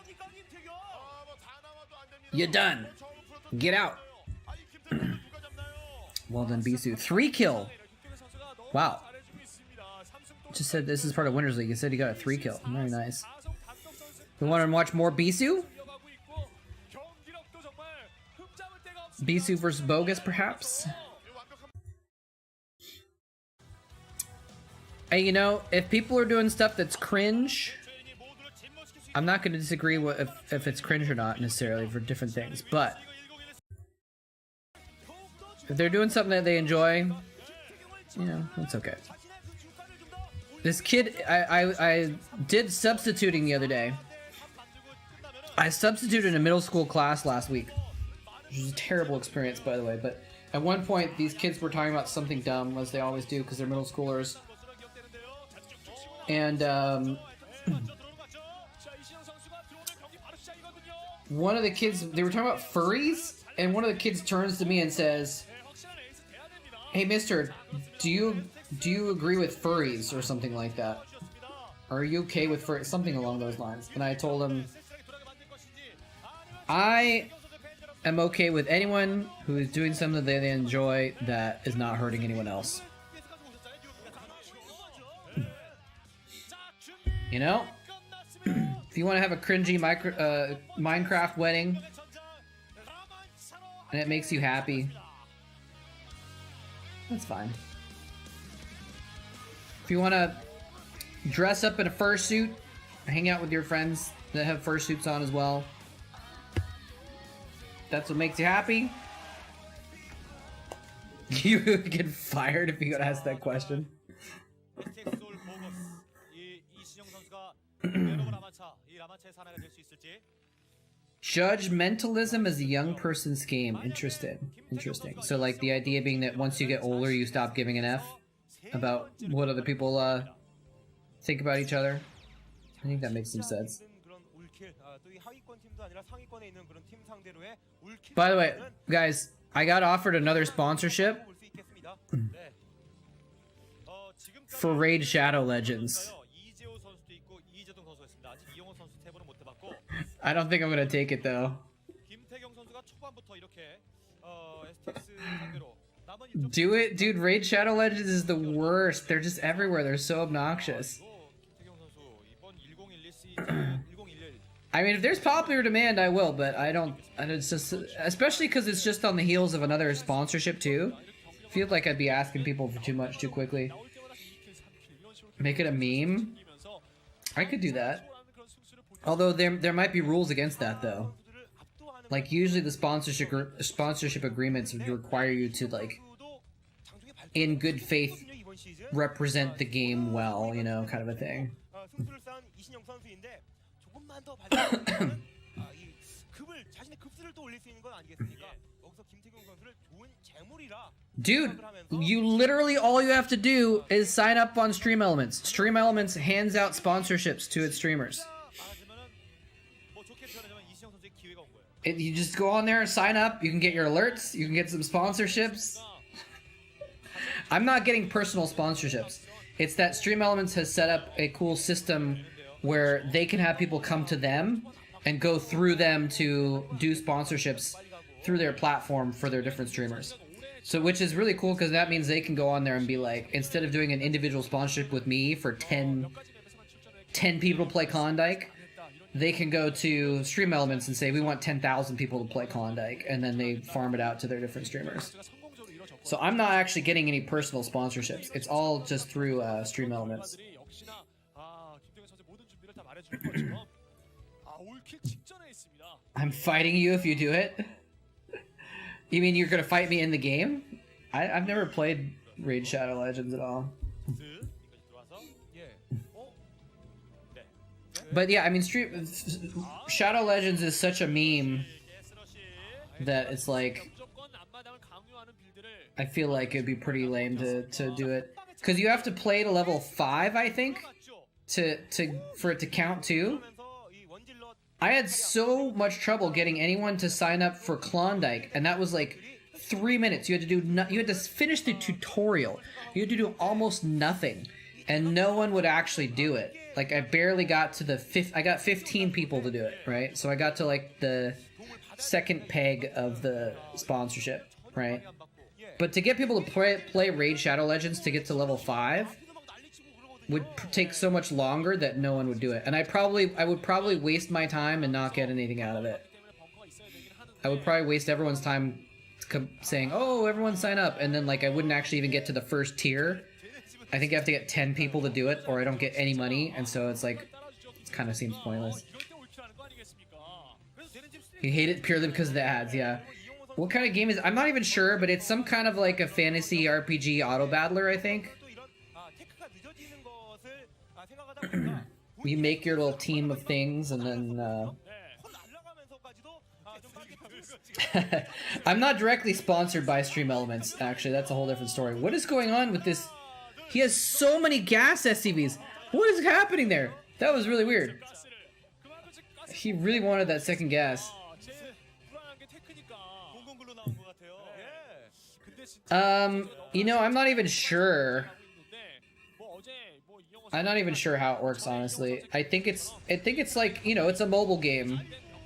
you're done. Get out. Well done, Bisu. 3 kill. Wow. Just said this is part of Winners League. You said you got a 3 kill. Very nice. You want to watch more Bisu? Bisu versus Bogus, perhaps? Hey, you know, if people are doing stuff that's cringe, I'm not going to disagree with if it's cringe or not necessarily for different things, but if they're doing something that they enjoy, you know, it's okay. This kid, I did substituting the other day. I substituted in a middle school class last week, which was a terrible experience, by the way, but at one point these kids were talking about something dumb, as they always do because they're middle schoolers. And one of the kids, they were talking about furries, and one of the kids turns to me and says, "Hey mister, do you agree with furries?" or something like that. Are you okay with furries? Something along those lines. And I told him, I am okay with anyone who is doing something that they enjoy that is not hurting anyone else. You know? If you want to have a cringy Minecraft wedding and it makes you happy, that's fine. If you want to dress up in a fursuit, hang out with your friends that have fursuits on as well, that's what makes you happy. You would get fired if you got asked that question. Judgmentalism is a young person's game. Interesting. So like the idea being that once you get older you stop giving an F about what other people think about each other. I think that makes some sense. By the way, guys, I got offered another sponsorship for Raid Shadow Legends. I don't think I'm gonna take it though. Do it, dude. Raid Shadow Legends is the worst. They're just everywhere. They're so obnoxious. I mean, if there's popular demand, I will, but I don't. It's just, especially because it's just on the heels of another sponsorship too. I feel like I'd be asking people for too much too quickly. Make it a meme. I could do that. Although there might be rules against that though. Like usually the sponsorship agreements would require you to like, in good faith, represent the game well, you know, kind of a thing. Dude, you literally all you have to do is sign up on Stream Elements. Stream Elements hands out sponsorships to its streamers. You just go on there, sign up, you can get your alerts, you can get some sponsorships. I'm not getting personal sponsorships. It's that Stream Elements has set up a cool system where they can have people come to them and go through them to do sponsorships through their platform for their different streamers. So, which is really cool because that means they can go on there and be like, instead of doing an individual sponsorship with me for 10 people to play Klondike, they can go to Stream Elements and say, we want 10,000 people to play Klondike, and then they farm it out to their different streamers. So I'm not actually getting any personal sponsorships. It's all just through Stream Elements. 말해주는 것처럼 올킬 직전에 있습니다. I'm fighting you if you do it? You mean you're gonna fight me in the game? I've never played Raid Shadow Legends at all. But yeah, I mean, Shadow Legends is such a meme that it's like, I feel like it'd be pretty lame to do it. Because you have to play to level 5, I think, for it to count too. I had so much trouble getting anyone to sign up for Klondike, and that was like 3 minutes. You had to finish the tutorial. You had to do almost nothing, and no one would actually do it. Like, I barely got to I got 15 people to do it, right? So I got to like the second peg of the sponsorship, right? But to get people to play Raid Shadow Legends to get to level 5 would take so much longer that no one would do it. And I would probably waste my time and not get anything out of it. I would probably waste everyone's time saying, oh, everyone sign up, and then like I wouldn't actually even get to the first tier. I think I have to get 10 people to do it or I don't get any money, and so it's like, it kind of seems pointless. You hate it purely because of the ads, yeah. What kind of game is it? I'm not even sure, but it's some kind of like a fantasy RPG auto battler, I think. You make your little team of things and then I'm not directly sponsored by Stream Elements, actually. That's a whole different story. What is going on with this? He has so many gas SCVs. What is happening there? That was really weird. He really wanted that second gas. You know, I'm not even sure. I'm not even sure how it works, honestly. I think it's like, you know, it's a mobile game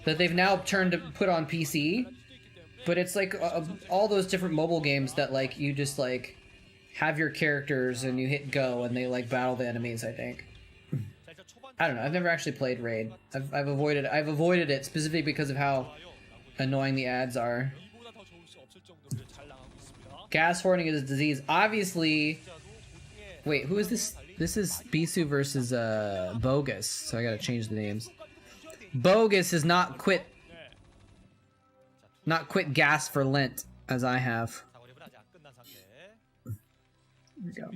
that they've now put on PC, but it's like all those different mobile games that like you just like have your characters and you hit go and they like battle the enemies, I think. I don't know. I've never actually played Raid. I've avoided it specifically because of how annoying the ads are. Gas hoarding is a disease. Obviously. Wait, who is this? This is Bisu versus Bogus. So I gotta change the names. Bogus has not quit gas for Lent as I have. There we go.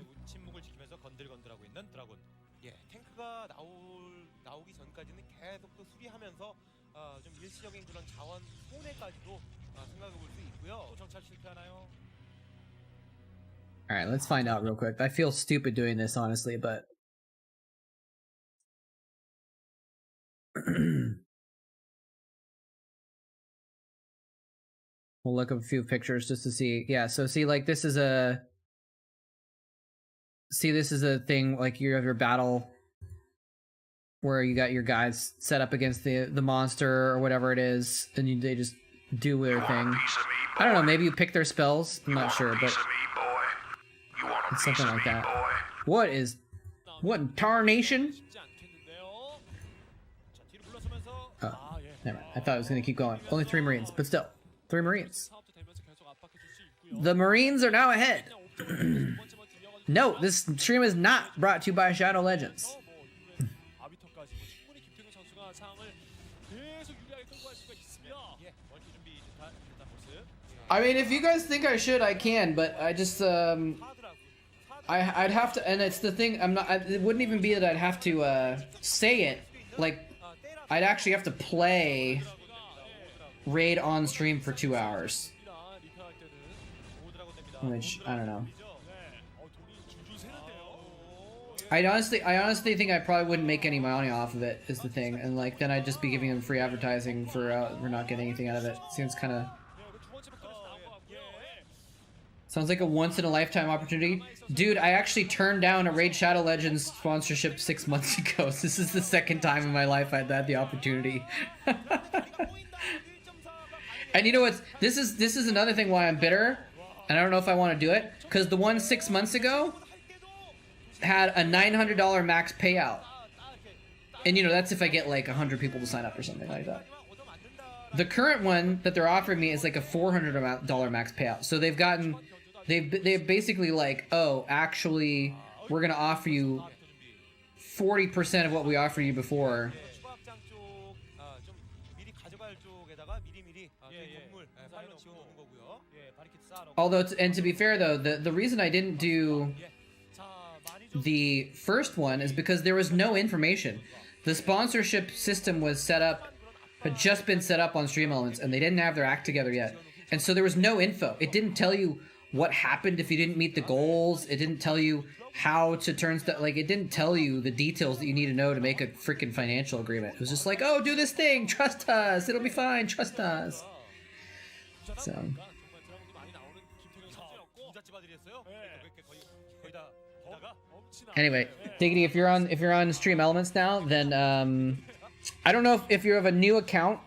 Alright, let's find out real quick. I feel stupid doing this, honestly, but... We'll look up a few pictures just to see. Yeah, so see, like, this is a... See, this is a thing, like, you have your battle where you got your guys set up against the monster or whatever it is, and they just do their thing. I don't know, maybe you pick their spells? I'm not sure, but... It's something like that. What in tarnation? Oh, never mind. I thought I was gonna keep going. Only 3 Marines, but still. 3 Marines. The Marines are now ahead. No, this stream is not brought to you by Shadow Legends. I mean, if you guys think I should, I can, but I just, I'd have to, and it's the thing, it wouldn't even be that I'd have to, say it, like, I'd actually have to play Raid on stream for 2 hours. Which, I don't know. I honestly think I probably wouldn't make any money off of it, is the thing, and like, then I'd just be giving them free advertising for not getting anything out of it. Seems kinda... Sounds like a once-in-a-lifetime opportunity. Dude, I actually turned down a Raid Shadow Legends sponsorship 6 months ago. This is the second time in my life I'd had the opportunity. And you know what? This is another thing why I'm bitter, and I don't know if I want to do it, because the one 6 months ago had a $900 max payout. And you know, that's if I get like 100 people to sign up or something like that. The current one that they're offering me is like a $400 max payout. So they've basically like, oh, actually, we're gonna offer you 40% of what we offered you before. 추가 확장 쪽, 좀 미리 가져갈 쪽에다가 미리미리 건물 파일럿 지어놓는 거고요. 바리케이트 쌓아놓고. Although, and to be fair though, the reason I didn't do the first one is because there was no information. The sponsorship system was set up, had just been set up on Stream Elements, and they didn't have their act together yet. And so there was no info. It didn't tell you what happened if you didn't meet the goals. It didn't tell you how to turn stuff, like, it didn't tell you the details that you need to know to make a freaking financial agreement. It was just like, oh, do this thing, trust us, it'll be fine, trust us. So. Anyway, Diggity, if you're on Stream Elements now, then I don't know if you have a new account.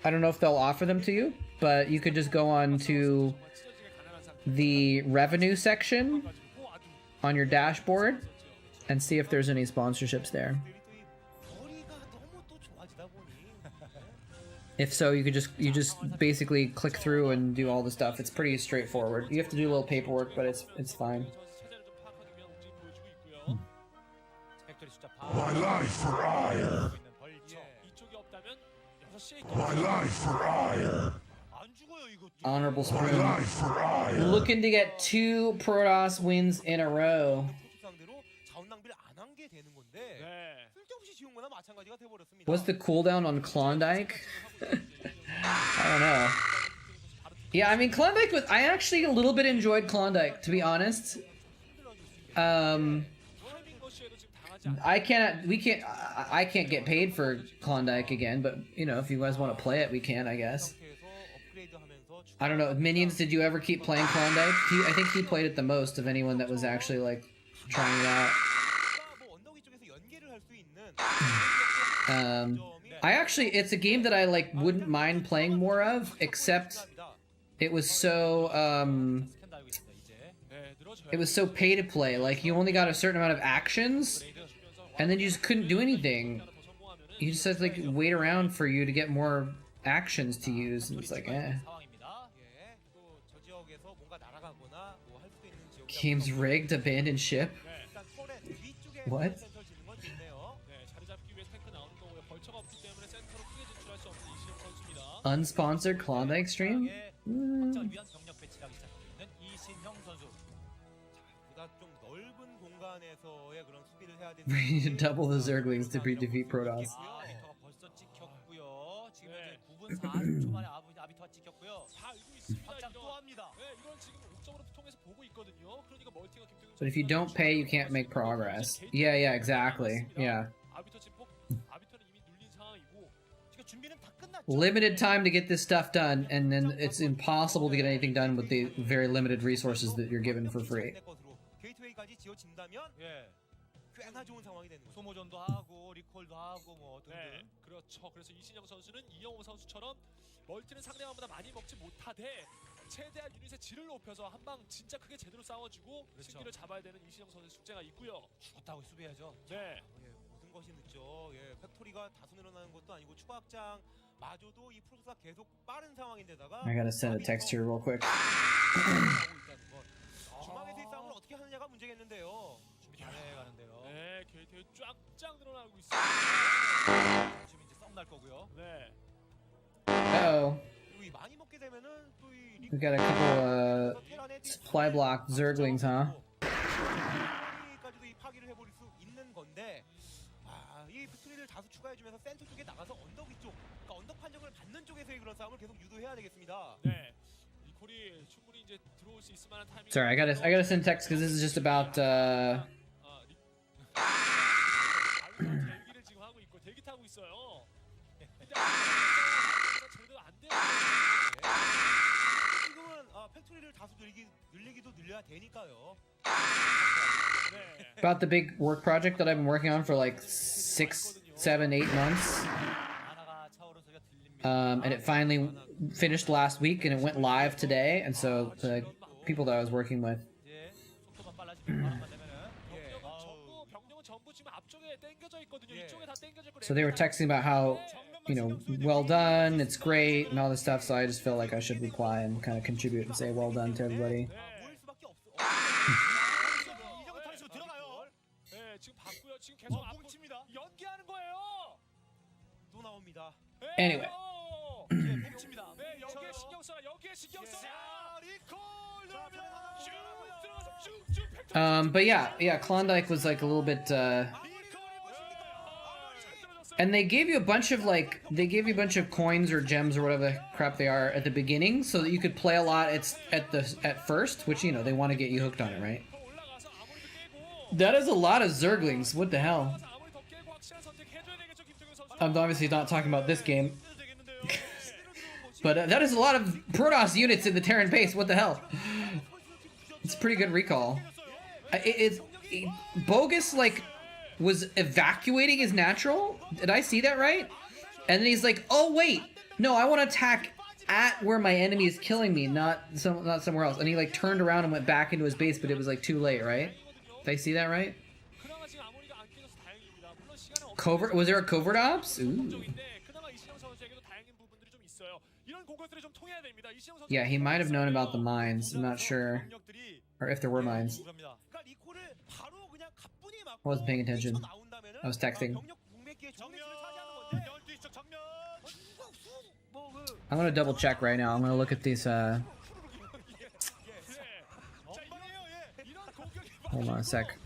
I don't know if they'll offer them to you, but you could just go on to the revenue section on your dashboard and see if there's any sponsorships there. If so, you just basically click through and do all the stuff. It's pretty straightforward. You have to do a little paperwork, but it's fine. My life for ire. My life for ire. Honorable Spoon. Looking to get 2 Protoss wins in a row. What's the cooldown on Klondike? I don't know. Yeah, I mean, Klondike was... I actually a little bit enjoyed Klondike, to be honest. I can't get paid for Klondike again, but, you know, if you guys want to play it, we can, I guess. I don't know, Minions, did you ever keep playing Klondike? I think he played it the most of anyone that was actually, like, trying it out. It's a game that I, like, wouldn't mind playing more of, except it was so, pay to play. Like, you only got a certain amount of actions, and then you just couldn't do anything. You just had to, like, wait around for you to get more actions to use, and it's like, eh. Game's rigged, abandoned ship? What? Unsponsored Klondike stream? We need to double the Zerglings to defeat Protoss. But if you don't pay, you can't make progress. Yeah, exactly. Yeah. Limited time to get this stuff done, and then it's impossible to get anything done with the very limited resources that you're given for free. 멀티는 상대방보다 많이 먹지 못하되 최대한 유닛의 질을 높여서 한 방 진짜 크게 제대로 싸워주고 승기를 잡아야 되는 이신영 선수의 숙제가 있고요. 죽었다고 수비해야죠. 네. 모든 것이 늦죠. 팩토리가 다수 늘어나는 것도 아니고 추가 확장마저도 이 프로토스가 계속 빠른 상황인데다가 I gotta send a text here real quick. 중앙에서의 싸움을 어떻게 하느냐가 문제겠는데요. 준비 잘해 가는데요. 네, 게이트에 쫙쫙 늘어나고 있어요. 지금 이제 싸움 날 거고요. 네. Uh-oh. We got a couple supply block Zerglings, huh? Sorry, I gotta send text because this is just about about the big work project that I've been working on for like 6, 7, 8 months. And it finally finished last week and it went live today, and so the people that I was working with so they were texting about how, you know, well done, it's great, and all this stuff, so I just felt like I should reply and kind of contribute and say well done to everybody. Anyway. But yeah, Klondike was like a little bit, and they gave you a bunch of coins or gems or whatever the crap they are at the beginning, so that you could play a lot at first, which, you know, they want to get you hooked on it, right? That is a lot of Zerglings. What the hell? I'm obviously not talking about this game, but that is a lot of Protoss units in the Terran base. What the hell? It's a pretty good recall. Bogus, like, was evacuating his natural. Did I see that right? And then he's like, oh wait, no, I want to attack at where my enemy is killing me, not somewhere else. And he like turned around and went back into his base, but it was like too late, right? Did I see that right? Covert? Was there a covert ops? Ooh. Yeah, he might have known about the mines. I'm not sure. Or if there were mines. I wasn't paying attention. I was texting. I'm gonna double check right now. I'm gonna look at these, hold on a sec.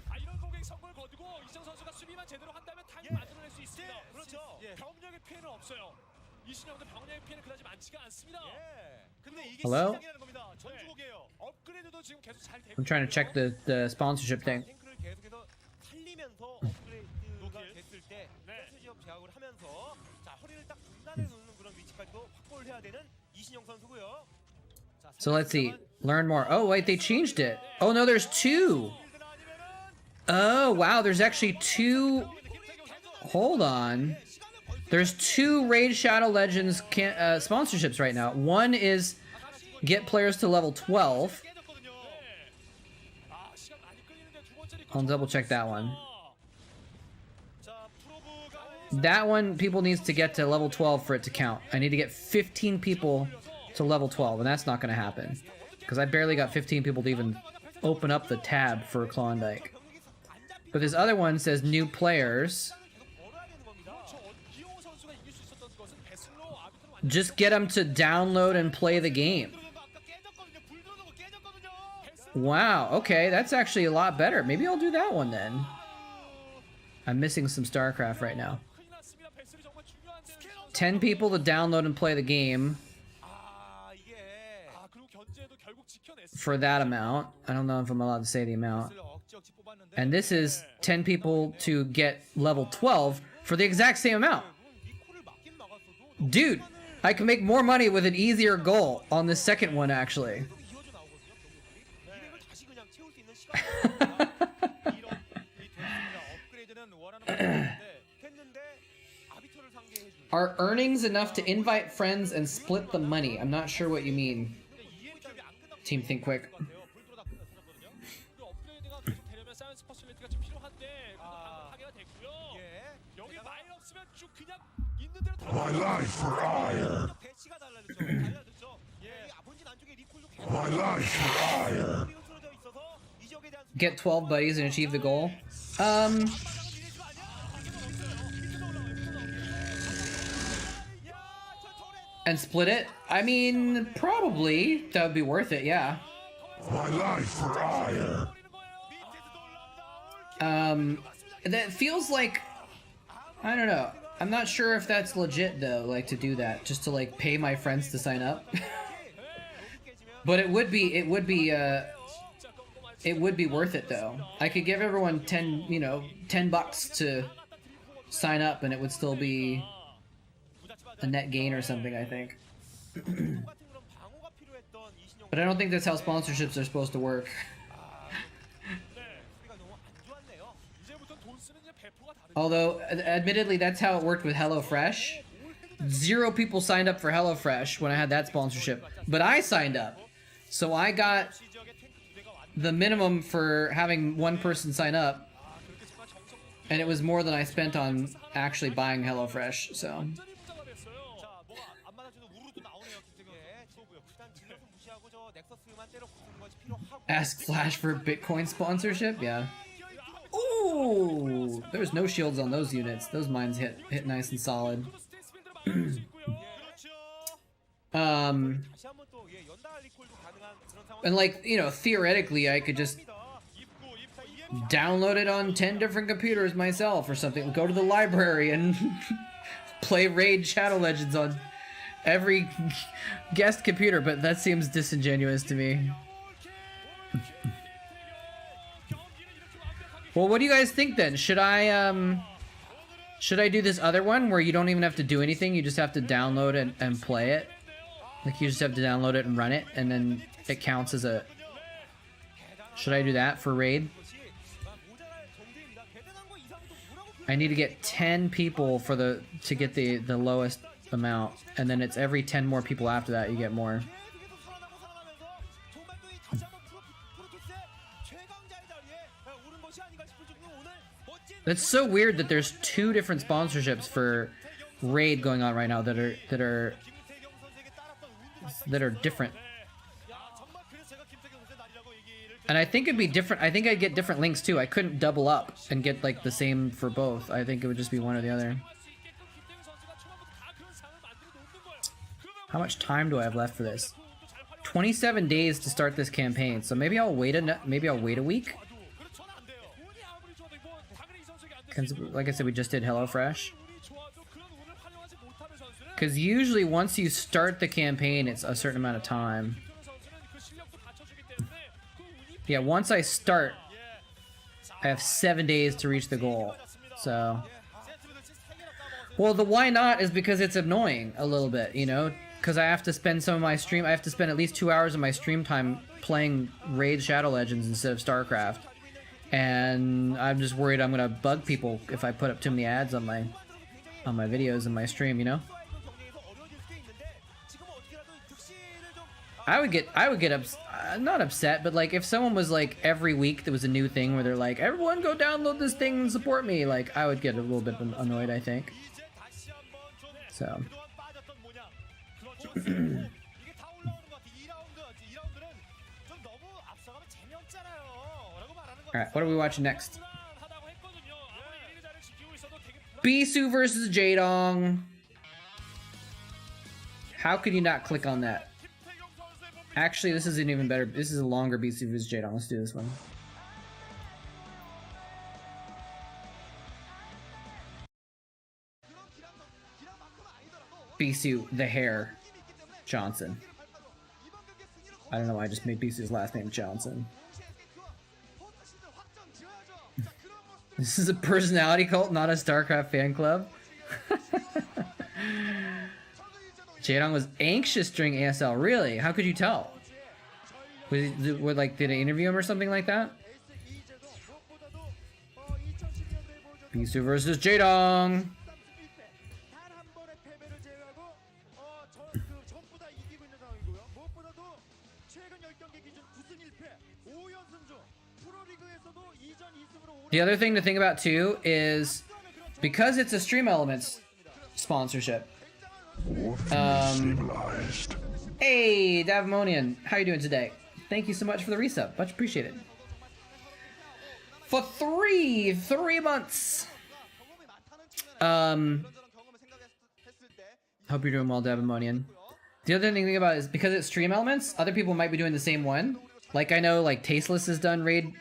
Hello? I'm trying to check the sponsorship thing. So let's see. Learn more. Oh, wait, they changed it. Oh, no, there's two. Oh, wow, there's actually two. Hold on. There's two Raid Shadow Legends sponsorships right now. One is get players to level 12. I'll double check that one. That one, people needs to get to level 12 for it to count. I need to get 15 people to level 12, and that's not going to happen. Because I barely got 15 people to even open up the tab for Klondike. But this other one says new players. Just get them to download and play the game. Wow, okay, that's actually a lot better. Maybe I'll do that one then. I'm missing some Starcraft right now. 10 people to download and play the game. For that amount. I don't know if I'm allowed to say the amount. And this is 10 people to get level 12 for the exact same amount. Dude, I can make more money with an easier goal on the second one, actually. Are earnings enough to invite friends and split the money? I'm not sure what you mean. Team Think Quick. My life for ire. My life for ire. Get 12 buddies and achieve the goal. And split it? I mean, probably. That would be worth it, yeah. My life for ire. That feels like... I don't know. I'm not sure if that's legit, though, like, to do that. Just to, like, pay my friends to sign up. But it would be worth it, though. I could give everyone 10 bucks to sign up, and it would still be a net gain or something, I think. But I don't think that's how sponsorships are supposed to work. Although, admittedly, that's how it worked with HelloFresh. 0 people signed up for HelloFresh when I had that sponsorship. But I signed up. So I got the minimum for having one person sign up. And it was more than I spent on actually buying HelloFresh, so... Ask Flash for Bitcoin sponsorship? Yeah. Ooh! There's no shields on those units. Those mines hit nice and solid. And like, you know, theoretically I could just download it on 10 different computers myself or something. Go to the library and play Raid Shadow Legends on every guest computer, but that seems disingenuous to me. Well, what do you guys think then? Should I do this other one where you don't even have to do anything, you just have to download it and play it? Like you just have to download it and run it, and then it counts as a... Should I do that for Raid? I need to get 10 people for to get the lowest amount, and then it's every 10 more people after that you get more. That's so weird that there's 2 different sponsorships for Raid going on right now that are different. And I think it'd be different. I think I'd get different links too. I couldn't double up and get like the same for both. I think it would just be one or the other. How much time do I have left for this? 27 days to start this campaign. So maybe I'll wait a week. Like I said, we just did HelloFresh. Because usually once you start the campaign, it's a certain amount of time. Yeah, once I start, I have 7 days to reach the goal. So, well, the why not is because it's annoying a little bit, you know? Because I have to spend some of my stream, I have to spend at least 2 hours of my stream time playing Raid Shadow Legends instead of Starcraft. And I'm just worried I'm gonna bug people if I put up too many ads on my videos and my stream, you know? I would get not upset, but like if someone was like every week there was a new thing where they're like, everyone go download this thing and support me, like I would get a little bit annoyed, I think. So. Alright, what are we watching next? Bisu versus Jaedong. How could you not click on that? Actually, this is an even better. This is a longer Bisu vs Jaedong. Let's do this one. Bisu, the hair, Johnson. I don't know why I just made Bisu's last name Johnson. This is a personality cult, not a Starcraft fan club. Jaedong was anxious during ASL. Really? How could you tell? Did they interview him or something like that? Bisu versus Jaedong. The other thing to think about too is because it's a Stream Elements sponsorship. Hey, Davmonian, how you doing today? Thank you so much for the resub, much appreciated. For three months. Hope you're doing well, Davmonian. The other thing to think about is because it's Stream Elements, other people might be doing the same one. Like I know, like Tasteless has done Raid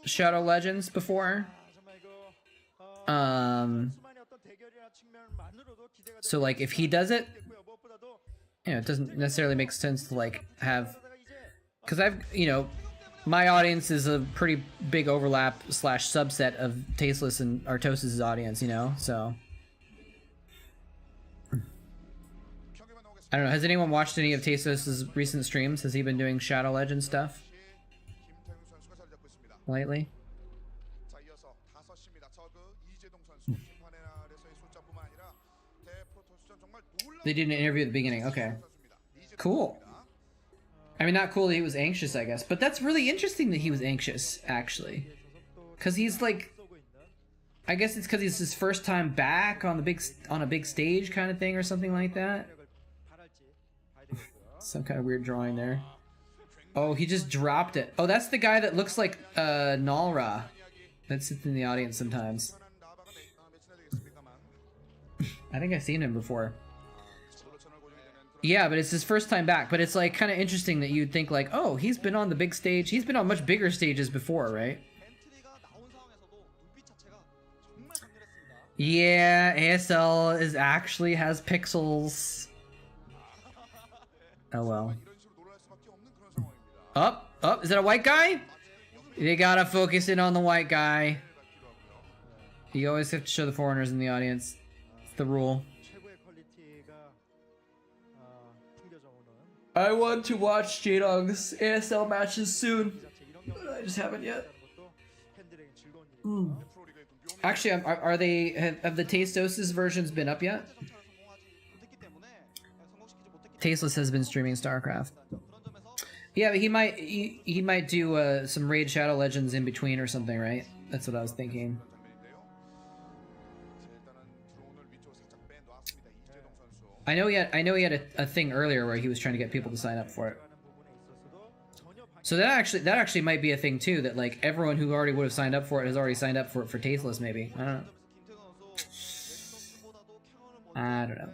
Shadow Legends before. So like if he does it, you know, it doesn't necessarily make sense to like have, because my audience is a pretty big overlap / subset of Tasteless and Artos's audience, you know, so. I don't know, has anyone watched any of Tasteless's recent streams? Has he been doing Shadow Legends stuff lately? They did an interview at the beginning. Okay. Cool. I mean, not cool that he was anxious, I guess. But that's really interesting that he was anxious, actually. Because he's like... I guess it's because he's his first time back on a big stage kind of thing or something like that. Some kind of weird drawing there. Oh, he just dropped it. Oh, that's the guy that looks like Nalra. That sits in the audience sometimes. I think I've seen him before. Yeah, but it's his first time back. But it's like kind of interesting that you'd think like, oh, he's been on the big stage. He's been on much bigger stages before, right? Yeah, ASL is actually has pixels. Oh well. Up, is that a white guy? They gotta focus in on the white guy. You always have to show the foreigners in the audience. It's the rule. I want to watch J-Dog's ASL matches soon. I just haven't yet. Actually, are they have the Tasteless versions been up yet? Tasteless has been streaming Starcraft. Yeah, but he might do some Raid Shadow Legends in between or something, right? That's what I was thinking. I know he had a thing earlier where he was trying to get people to sign up for it. So that actually might be a thing too, that like everyone who already would have signed up for it has already signed up for it for Tasteless maybe. I don't know.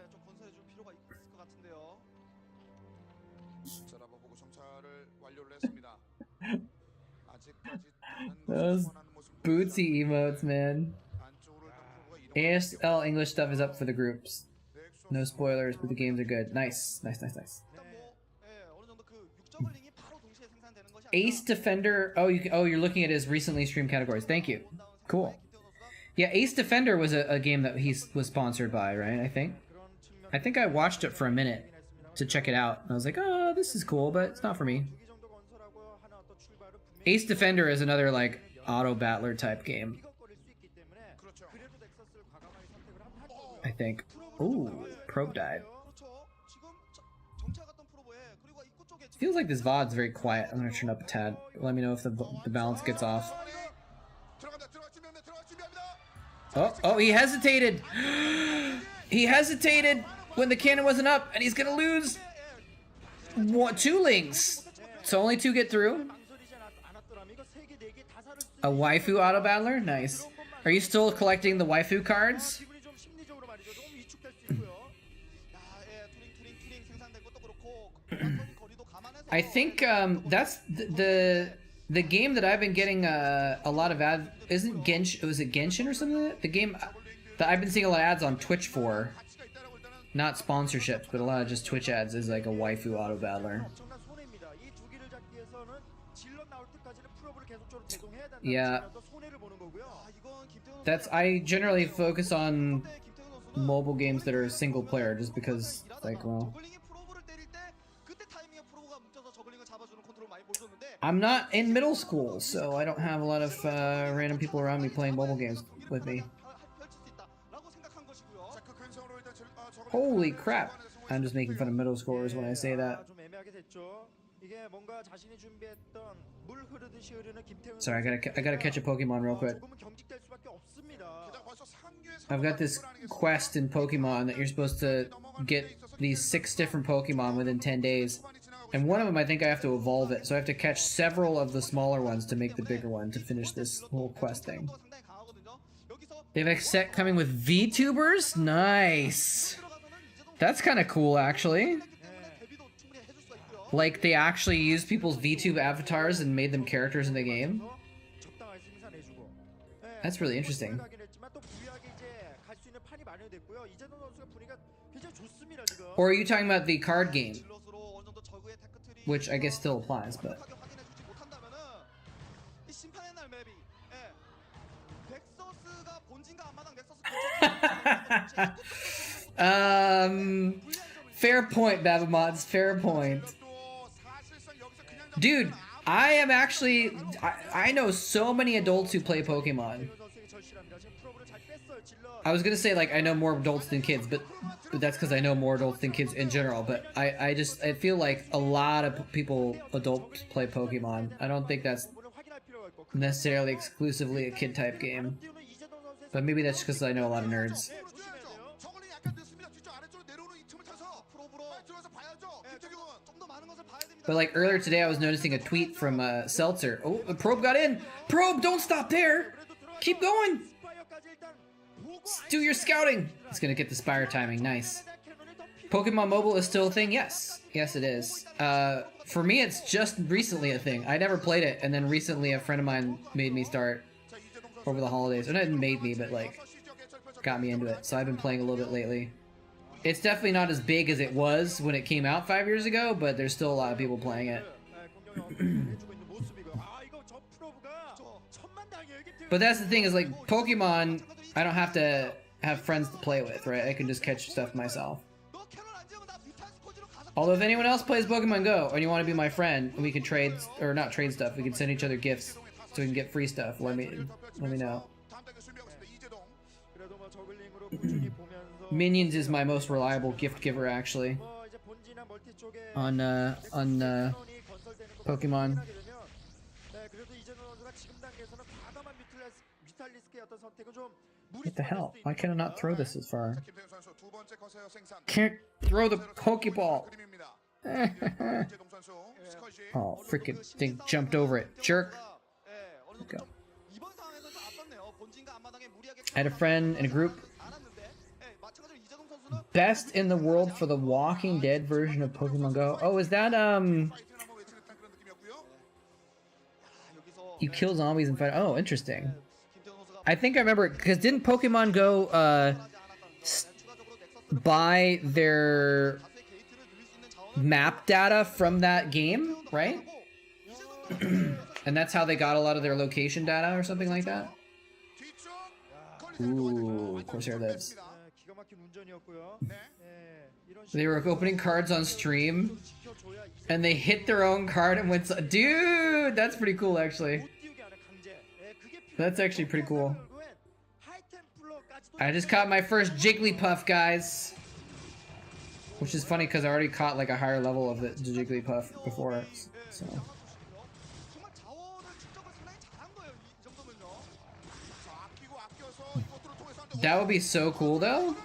Those bootsy emotes, man. ASL English stuff is up for the groups. No spoilers, but the games are good. Nice. Ace Defender. Oh, you're looking at his recently streamed categories. Thank you. Cool. Yeah, Ace Defender was a game that he was sponsored by, right? I think I watched it for a minute to check it out. I was like, oh, this is cool, but it's not for me. Ace Defender is another like auto battler type game. I think. Ooh, probe died. Feels like this VOD's very quiet. I'm gonna turn up a tad. Let me know if the balance gets off. Oh, he hesitated! He hesitated when the cannon wasn't up, and he's gonna lose! 2 links! So only 2 get through. A waifu auto battler? Nice. Are you still collecting the waifu cards? I think that's the game that I've been getting a lot of ads. Isn't Genshin? Was it Genshin or something like that? The game that I've been seeing a lot of ads on Twitch for, not sponsorships, but a lot of just Twitch ads, is like a waifu auto battler. Yeah, I generally focus on mobile games that are single player, just because, like, well, I'm not in middle school, so I don't have a lot of random people around me playing mobile games with me. Holy crap! I'm just making fun of middle schoolers when I say that. Sorry, I gotta catch a Pokemon real quick. I've got this quest in Pokemon that you're supposed to get these 6 different Pokemon within 10 days. And one of them, I think I have to evolve it, so I have to catch several of the smaller ones to make the bigger one to finish this whole quest thing. They have a set coming with VTubers? Nice! That's kind of cool, actually. Like, they actually used people's VTube avatars and made them characters in the game. That's really interesting. Or are you talking about the card game? Which I guess still applies, but... Fair point, Babamods, fair point. Dude, I am actually... I know so many adults who play Pokemon. I was gonna say, like, I know more adults than kids, but that's because I know more adults than kids in general, but I feel like a lot of adults play Pokemon. I don't think that's necessarily exclusively a kid-type game. But maybe that's because I know a lot of nerds. But like earlier today, I was noticing a tweet from Seltzer. Oh, the probe got in! Probe, don't stop there! Keep going! Do your scouting! It's gonna get the Spire timing, nice. Pokemon Mobile is still a thing? Yes. Yes, it is. For me, it's just recently a thing. I never played it, and then recently a friend of mine made me start over the holidays. Or not made me, but like got me into it. So I've been playing a little bit lately. It's definitely not as big as it was when it came out 5 years ago, but there's still a lot of people playing it. But that's the thing is like Pokemon, I don't have to have friends to play with, right? I can just catch stuff myself. Although if anyone else plays Pokemon Go and you want to be my friend, we can trade, or not trade stuff, we can send each other gifts so we can get free stuff. Let me know. Minions is my most reliable gift giver actually. On Pokemon. What the hell? Why can I not throw this as far? Can't throw the Pokeball. Oh, freaking thing jumped over it. Jerk. Go. I had a friend in a group. Best in the world for the Walking Dead version of Pokemon Go. Oh, is that, you kill zombies and fight. Oh, interesting. I think I remember, because didn't Pokemon Go, buy their map data from that game, right? And that's how they got a lot of their location data or something like that? Ooh, Corsair lives. They were opening cards on stream, and they hit their own card and went... Dude, that's pretty cool, actually. That's actually pretty cool. I just caught my first Jigglypuff, guys. Which is funny, because I already caught, like, a higher level of the Jigglypuff before, so... That would be so cool, though.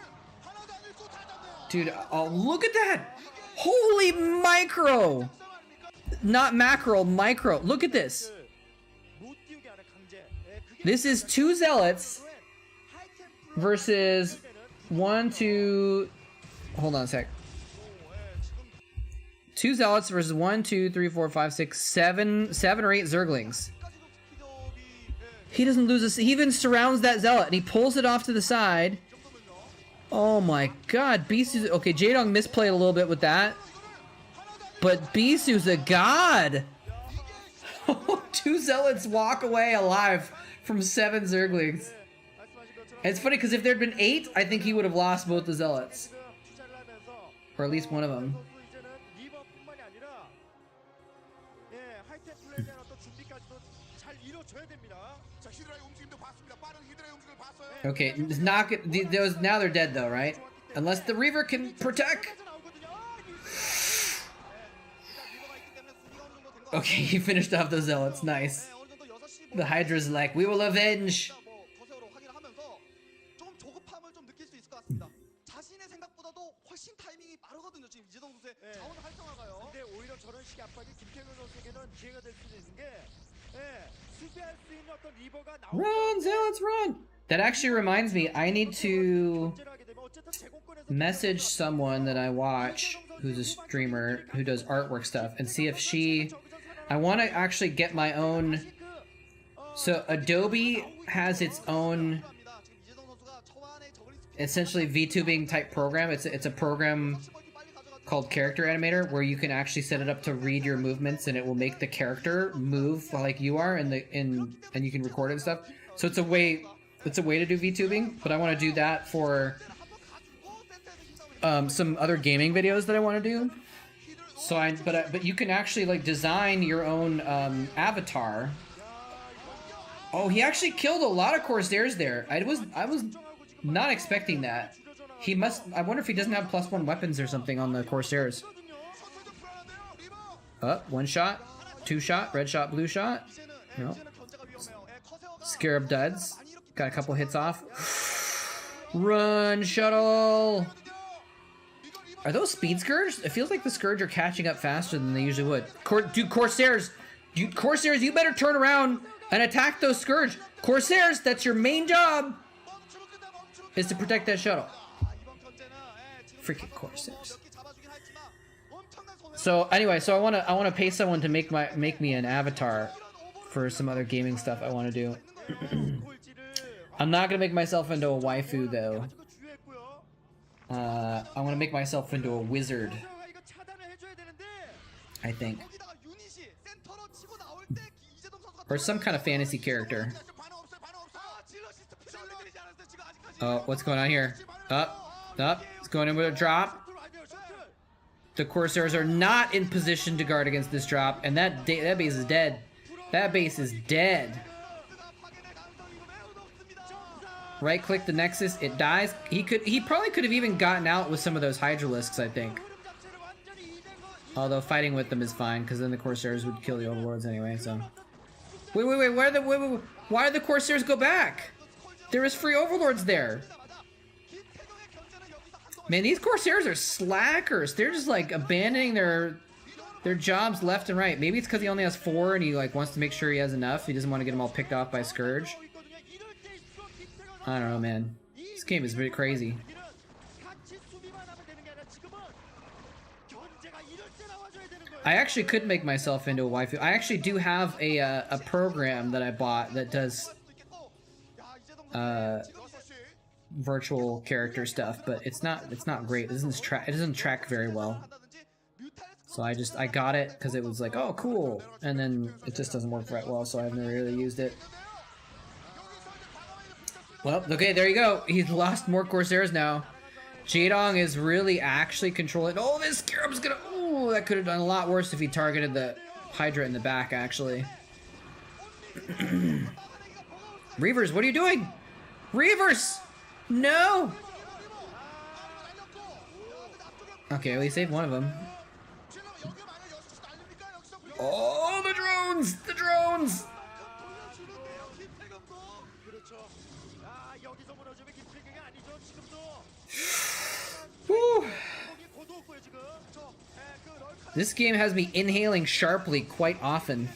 Dude, oh, look at that! Holy micro! Not macro, micro. Look at this. This is 2 Zealots versus 1, 2... Hold on a sec. 2 Zealots versus 1, 2, 3, 4, 5, 6, 7 or 8 Zerglings. He doesn't lose this. He even surrounds that Zealot and he pulls it off to the side. Oh my god, Bisu's... Okay, Jaedong misplayed a little bit with that. But Bisu's a god! 2 Zealots walk away alive from 7 Zerglings. And it's funny because if there'd been 8, I think he would have lost both the Zealots. Or at least one of them. Okay, knock it. Those now they're dead though, right? Unless the Reaver can protect. Okay, he finished off those Zealots. Nice. The Hydra's like, we will avenge. Run, Zealots, run! That actually reminds me, I need to message someone that I watch who's a streamer who does artwork stuff and see if she... I want to actually get my own... So Adobe has its own essentially VTubing type program. It's a program called Character Animator where you can actually set it up to read your movements and it will make the character move like you are and you can record it and stuff. So it's a way to do VTubing, but I want to do that for some other gaming videos that I want to do. So but you can actually like design your own avatar. Oh, he actually killed a lot of Corsairs there. I was not expecting that. He must... I wonder if he doesn't have +1 weapons or something on the Corsairs. One shot, 2 shot, red shot, blue shot. No. Scarab duds. Got a couple hits off. Run, shuttle! Are those speed Scourge? It feels like the Scourge are catching up faster than they usually would. Dude, Corsairs! Corsairs, you better turn around and attack those Scourge. Corsairs, that's your main job! Is to protect that shuttle. Freaking Corsairs. So anyway, so I wanna pay someone to make me an avatar for some other gaming stuff I want to do. I'm not gonna make myself into a waifu though. I want to make myself into a wizard, I think, or some kind of fantasy character. Oh, what's going on here? Up. It's going in with a drop. The Corsairs are not in position to guard against this drop, and that base is dead. That base is dead. Right click the Nexus, it dies. He probably could have even gotten out with some of those Hydralisks, I think. Although fighting with them is fine, because then the Corsairs would kill the Overlords anyway, so. Wait, why did the Corsairs go back? There was free Overlords there. Man, these Corsairs are slackers. They're just like abandoning their jobs left and right. Maybe it's because he only has 4 and he like wants to make sure he has enough. He doesn't want to get them all picked off by Scourge. I don't know, man. This game is pretty crazy. I actually could make myself into a waifu. I actually do have a program that I bought that does virtual character stuff, but it's not great. It doesn't track very well. So I got it because it was like, oh cool, and then it just doesn't work that well, so I've never really used it. Well, okay, there you go. He's lost more Corsairs now. Jadong is really actually controlling. Oh, this Scarab's gonna. Oh, that could have done a lot worse if he targeted the Hydra in the back, actually. Reavers, what are you doing? Reavers! No! Okay, we saved one of them. Oh, the drones! The drones! Woo. This game has me inhaling sharply quite often.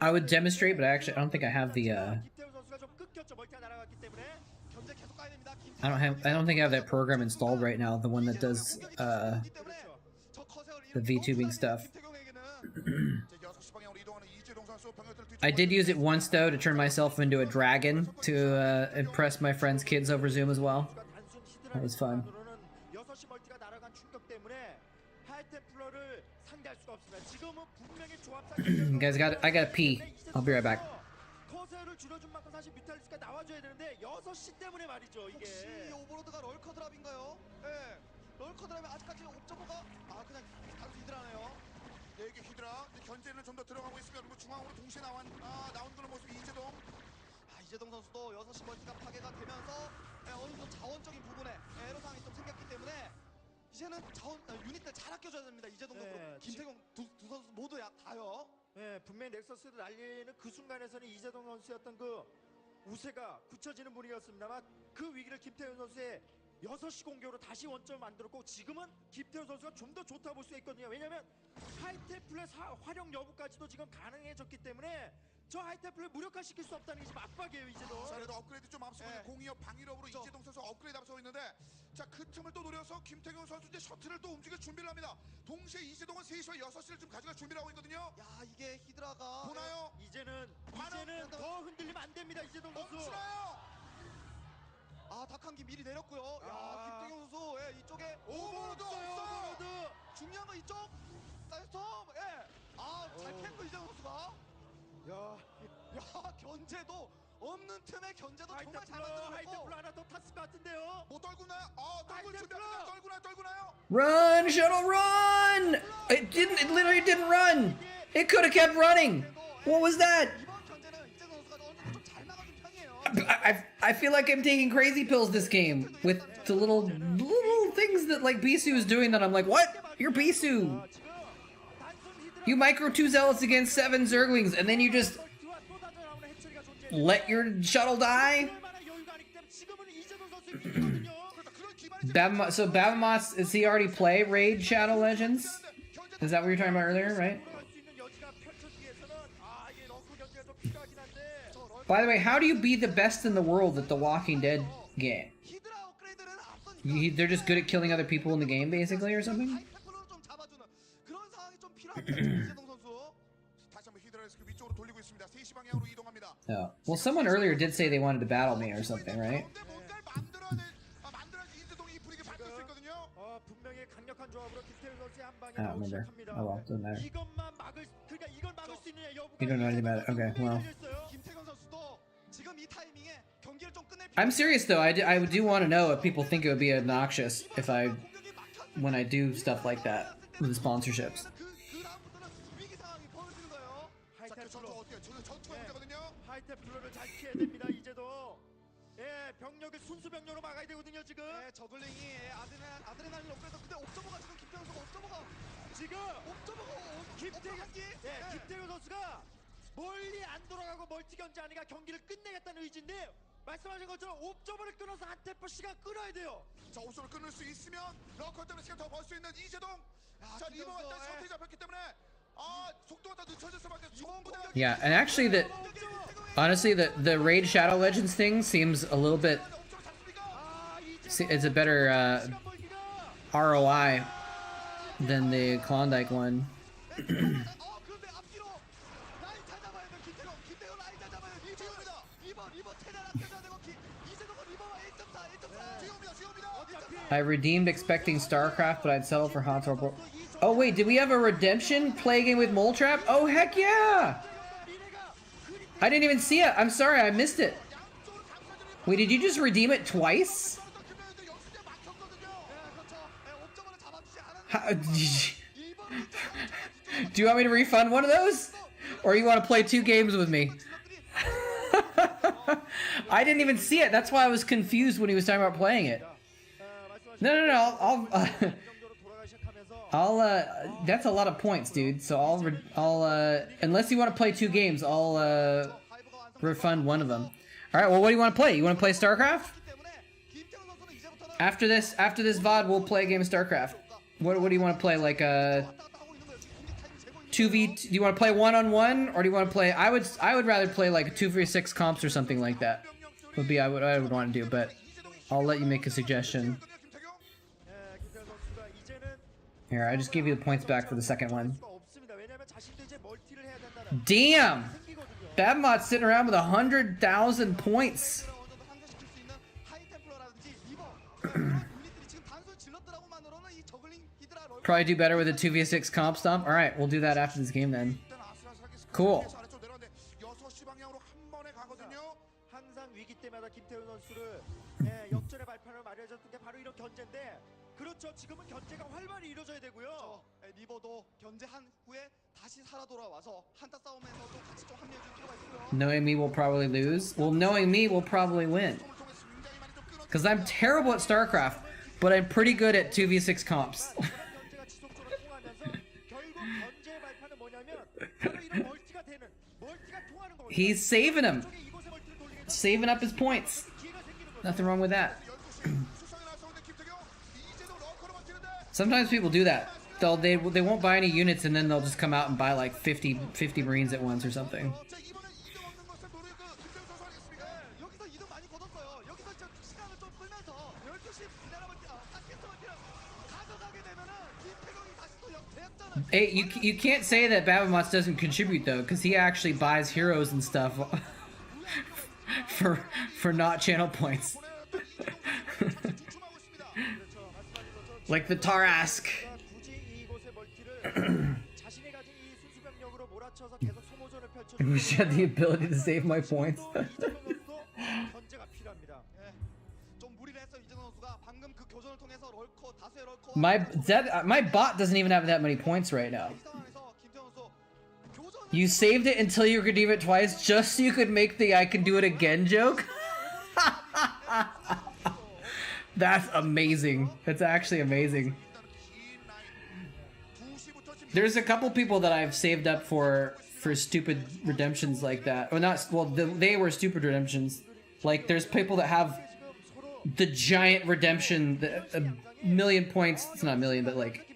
I would demonstrate, but I don't think I have the I don't think I have that program installed right now, the one that does the VTubing stuff. I did use it once though to turn myself into a dragon to impress my friends' kids over Zoom as well. That was fun. Guys, I gotta pee. I'll be right back. 이재동 선수도 6시 멀티가 파괴가 되면서 어느 정도 자원적인 부분에 애로사항이 좀 생겼기 때문에 이제는 유닛들 잘 아껴줘야 됩니다. 이재동 선수, 김태경 두 선수 모두 다요. 네, 분명히 넥서스를 날리는 그 순간에서는 이재동 선수였던 그 우세가 굳혀지는 분위기였습니다만 그 위기를 김태현 선수의 6시 공격으로 다시 원점을 만들었고 지금은 김태현 선수가 좀 더 좋다 볼 수 있거든요. 왜냐하면 하이테플의 활용 여부까지도 지금 가능해졌기 때문에 저 하이테플을 무력화시킬 수 없다는 게 지금 압박이에요, 이재동. 자, 그래도 업그레이드 좀 앞서고 있는 공이업 방위력으로 이재동 선수 업그레이드 앞서고 있는데 자, 그 틈을 또 노려서 김태경 선수 이제 셔틀을 또 움직일 준비를 합니다. 동시에 이재동은 3시와 6시를 좀 가져갈 준비를 하고 있거든요. 야, 이게 히드라가 보나요? 이제는 더 흔들리면 안 됩니다, 이재동 선수. 멈추나요? 아, 닭한기 미리 내렸고요. 야, 김태경 선수 이쪽에 오버로드 없어요. 중요한 건 이쪽 사이스톰. 잘 캔거 이재동 선수가. 야, 견제도 없는 틈에 견제도 정말 잘 만들어냈고. 하이테플러 하나 더 탔을 것 같은데요. 뭐 떨구나요? 떨굴 준비합니다. 떨구나요? Run, shuttle, run! It literally didn't run. It could have kept running. What was that? 이번 견제는 이재동 선수가 어느 정도 좀 잘 막아준 편이에요. I feel like I'm taking crazy pills this game with the little things that like Bisu is doing that I'm like, what? You're Bisu. You micro 2 zealots against 7 Zerglings, and then you just let your shuttle die? So Babamots, does he already play Raid Shadow Legends? Is that what you were talking about earlier, right? By the way, how do you be the best in the world at the Walking Dead game? They're just good at killing other people in the game, basically, or something? Oh. Well, someone earlier did say they wanted to battle me or something, right? I don't remember. Oh well, doesn't matter. You don't know anything about it. Okay, well. I'm serious though. I do want to know if people think it would be obnoxious if when I do stuff like that with the sponsorships. 병력을 순수 병력으로 막아야 되거든요 지금. 네, 저글링이 아드레날린 없어서 근데 옵저버가 지금 김태현 선수가 옵저버가 김태현 선수가 멀리 안 돌아가고 멀티 견제하니까 경기를 끝내겠다는 의지인데 말씀하신 것처럼 옵저버를 끊어서 한 템포 시간 끌어야 돼요. 자, 옵저버를 끊을 수 있으면 러커 때문에 시간 더 벌 수 있는 이재동. 자, 리버가 일단 셔틀이 잡혔기 때문에 속도가 더 늦춰질 수밖에 전부 다. Yeah, and actually honestly the Raid Shadow Legends thing seems a little bit, it's a better ROI than the Klondike one. I redeemed expecting Starcraft, but I'd settle for Hot Tub. Oh wait, did we have a redemption play game with moletrap? Oh heck yeah! I didn't even see it. I'm sorry, I missed it. Wait, did you just redeem it twice? Do you want me to refund one of those? Or you want to play 2 games with me? I didn't even see it. That's why I was confused when he was talking about playing it. No. I'll that's a lot of points, dude. So I'll unless you want to play 2 games, I'll refund one of them. All right. Well, what do you want to play? You want to play Starcraft? After this VOD, we'll play a game of Starcraft. What do you want to play? Like 2v? Do you want to play 1-on-1, or do you want to play? I would rather play like 2v6 comps or something like that. Would be I would want to do, but I'll let you make a suggestion. Here, I just gave you the points back for the second one. Damn! Babmot's sitting around with 100,000 points. Probably do better with a 2v6 comp stomp. Alright, we'll do that after this game then. Cool. 그렇죠. 지금은 견제가 활발히 이루어져야 되고요. 리버도 견제한 후에 다시 살아 돌아와서 한타 싸움에서도 같이 좀 합류해 줄 필요가 있고요. Knowing me will probably lose. Well, knowing me will probably win. Because I'm terrible at Starcraft, but I'm pretty good at 2v6 comps. He's saving him. Saving up his points. Nothing wrong with that. Sometimes people do that. They won't buy any units and then they'll just come out and buy like 50 Marines at once or something. Hey, you can't say that Babamots doesn't contribute though, because he actually buys heroes and stuff for not channel points. Like the Tarask. I wish I had the ability to save my points. My bot doesn't even have that many points right now. You saved it until you redeem it twice just so you could make the I can do it again joke? That's amazing. That's actually amazing. There's a couple people that I've saved up for stupid redemptions like that. Or not, well, they were stupid redemptions. Like, there's people that have the giant redemption, a million points. It's not a million, but like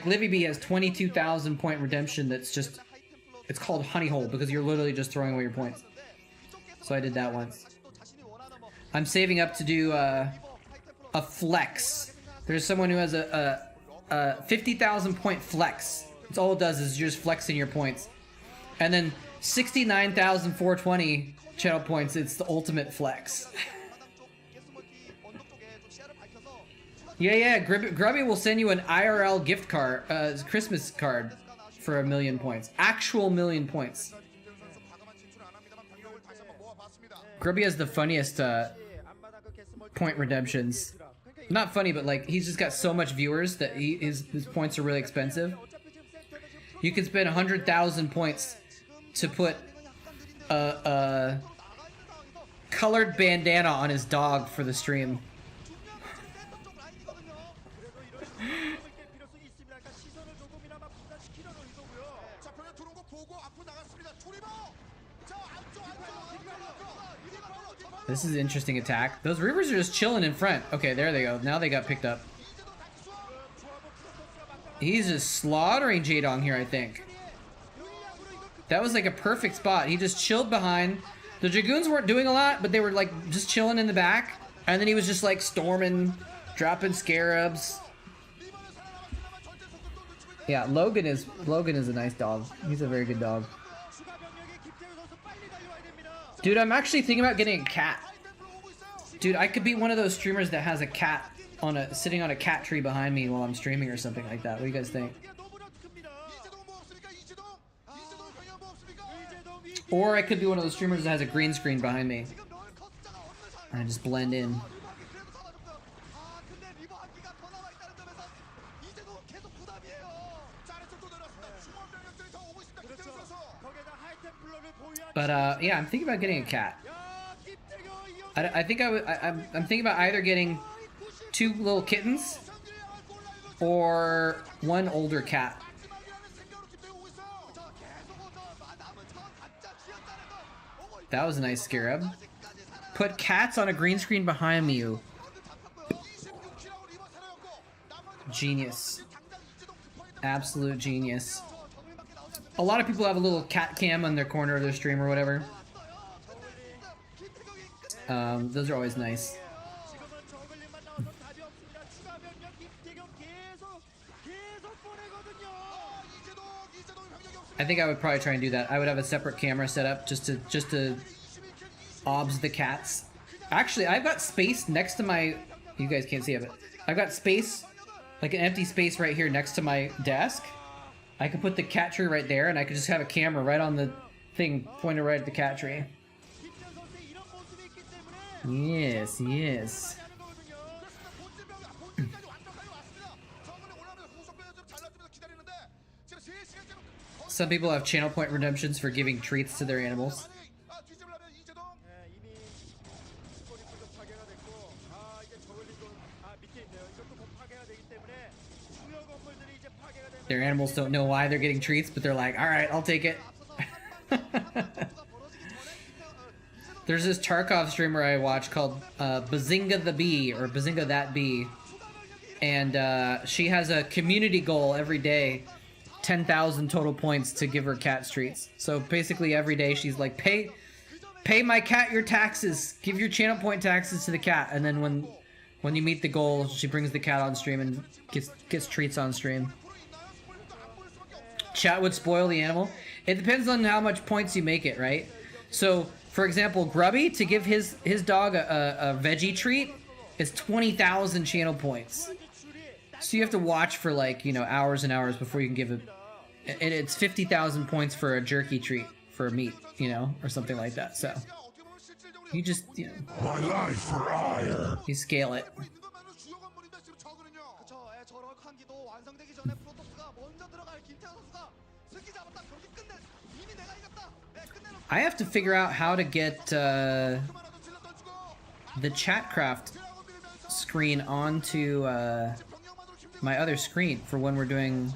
Livy B has 22,000 point redemption that's just, it's called honey hole because you're literally just throwing away your points. So I did that once. I'm saving up to do a flex. There's someone who has a 50,000 point flex. It's all it does is you're just flexing your points. And then 69,420 channel points, it's the ultimate flex. Yeah, Grubby will send you an IRL gift card, Christmas card for 1,000,000 points. Actual 1,000,000 points. Grubby has the funniest point redemptions. Not funny, but like he's just got so much viewers that his points are really expensive. You can spend 100,000 points to put a colored bandana on his dog for the stream. This is an interesting attack. Those Reavers are just chilling in front. Okay, there they go. Now they got picked up. He's just slaughtering Jaedong here, I think. That was like a perfect spot. He just chilled behind. The Dragoons weren't doing a lot, but they were like just chilling in the back. And then he was just like storming, dropping scarabs. Yeah, Logan is a nice dog. He's a very good dog. Dude, I'm actually thinking about getting a cat. Dude, I could be one of those streamers that has a cat sitting on a cat tree behind me while I'm streaming or something like that. What do you guys think? Or I could be one of those streamers that has a green screen behind me. And I just blend in. But yeah, I'm thinking about getting a cat. I think I'm thinking about either getting 2 little kittens or 1 older cat. That was a nice scarab. Put cats on a green screen behind me. Genius. Absolute genius. A lot of people have a little cat cam on their corner of their stream or whatever. Those are always nice. I think I would probably try and do that. I would have a separate camera set up just to obs the cats. Actually, I've got space next to my... You guys can't see it, but I've got space, like an empty space right here next to my desk. I could put the cat tree right there, and I could just have a camera right on the thing pointed right at the cat tree. Yes, yes. Some people have channel point redemptions for giving treats to their animals. Their animals don't know why they're getting treats, but they're like, alright, I'll take it. There's this Tarkov streamer I watch called Bazinga the Bee, or Bazinga That Bee. And she has a community goal every day, 10,000 total points to give her cat treats. So basically every day she's like, pay my cat your taxes. Give your channel point taxes to the cat. And then when you meet the goal, she brings the cat on stream and gets treats on stream. Chat would spoil the animal. It depends on how much points you make it, right? So, for example, Grubby, to give his dog a veggie treat, is 20,000 channel points. So you have to watch for like, you know, hours and hours before you can give it. And it's 50,000 points for a jerky treat for meat, you know, or something like that. So you just, you know, My life for ire. you scale it. I have to figure out how to get the Chatcraft screen onto my other screen for when we're doing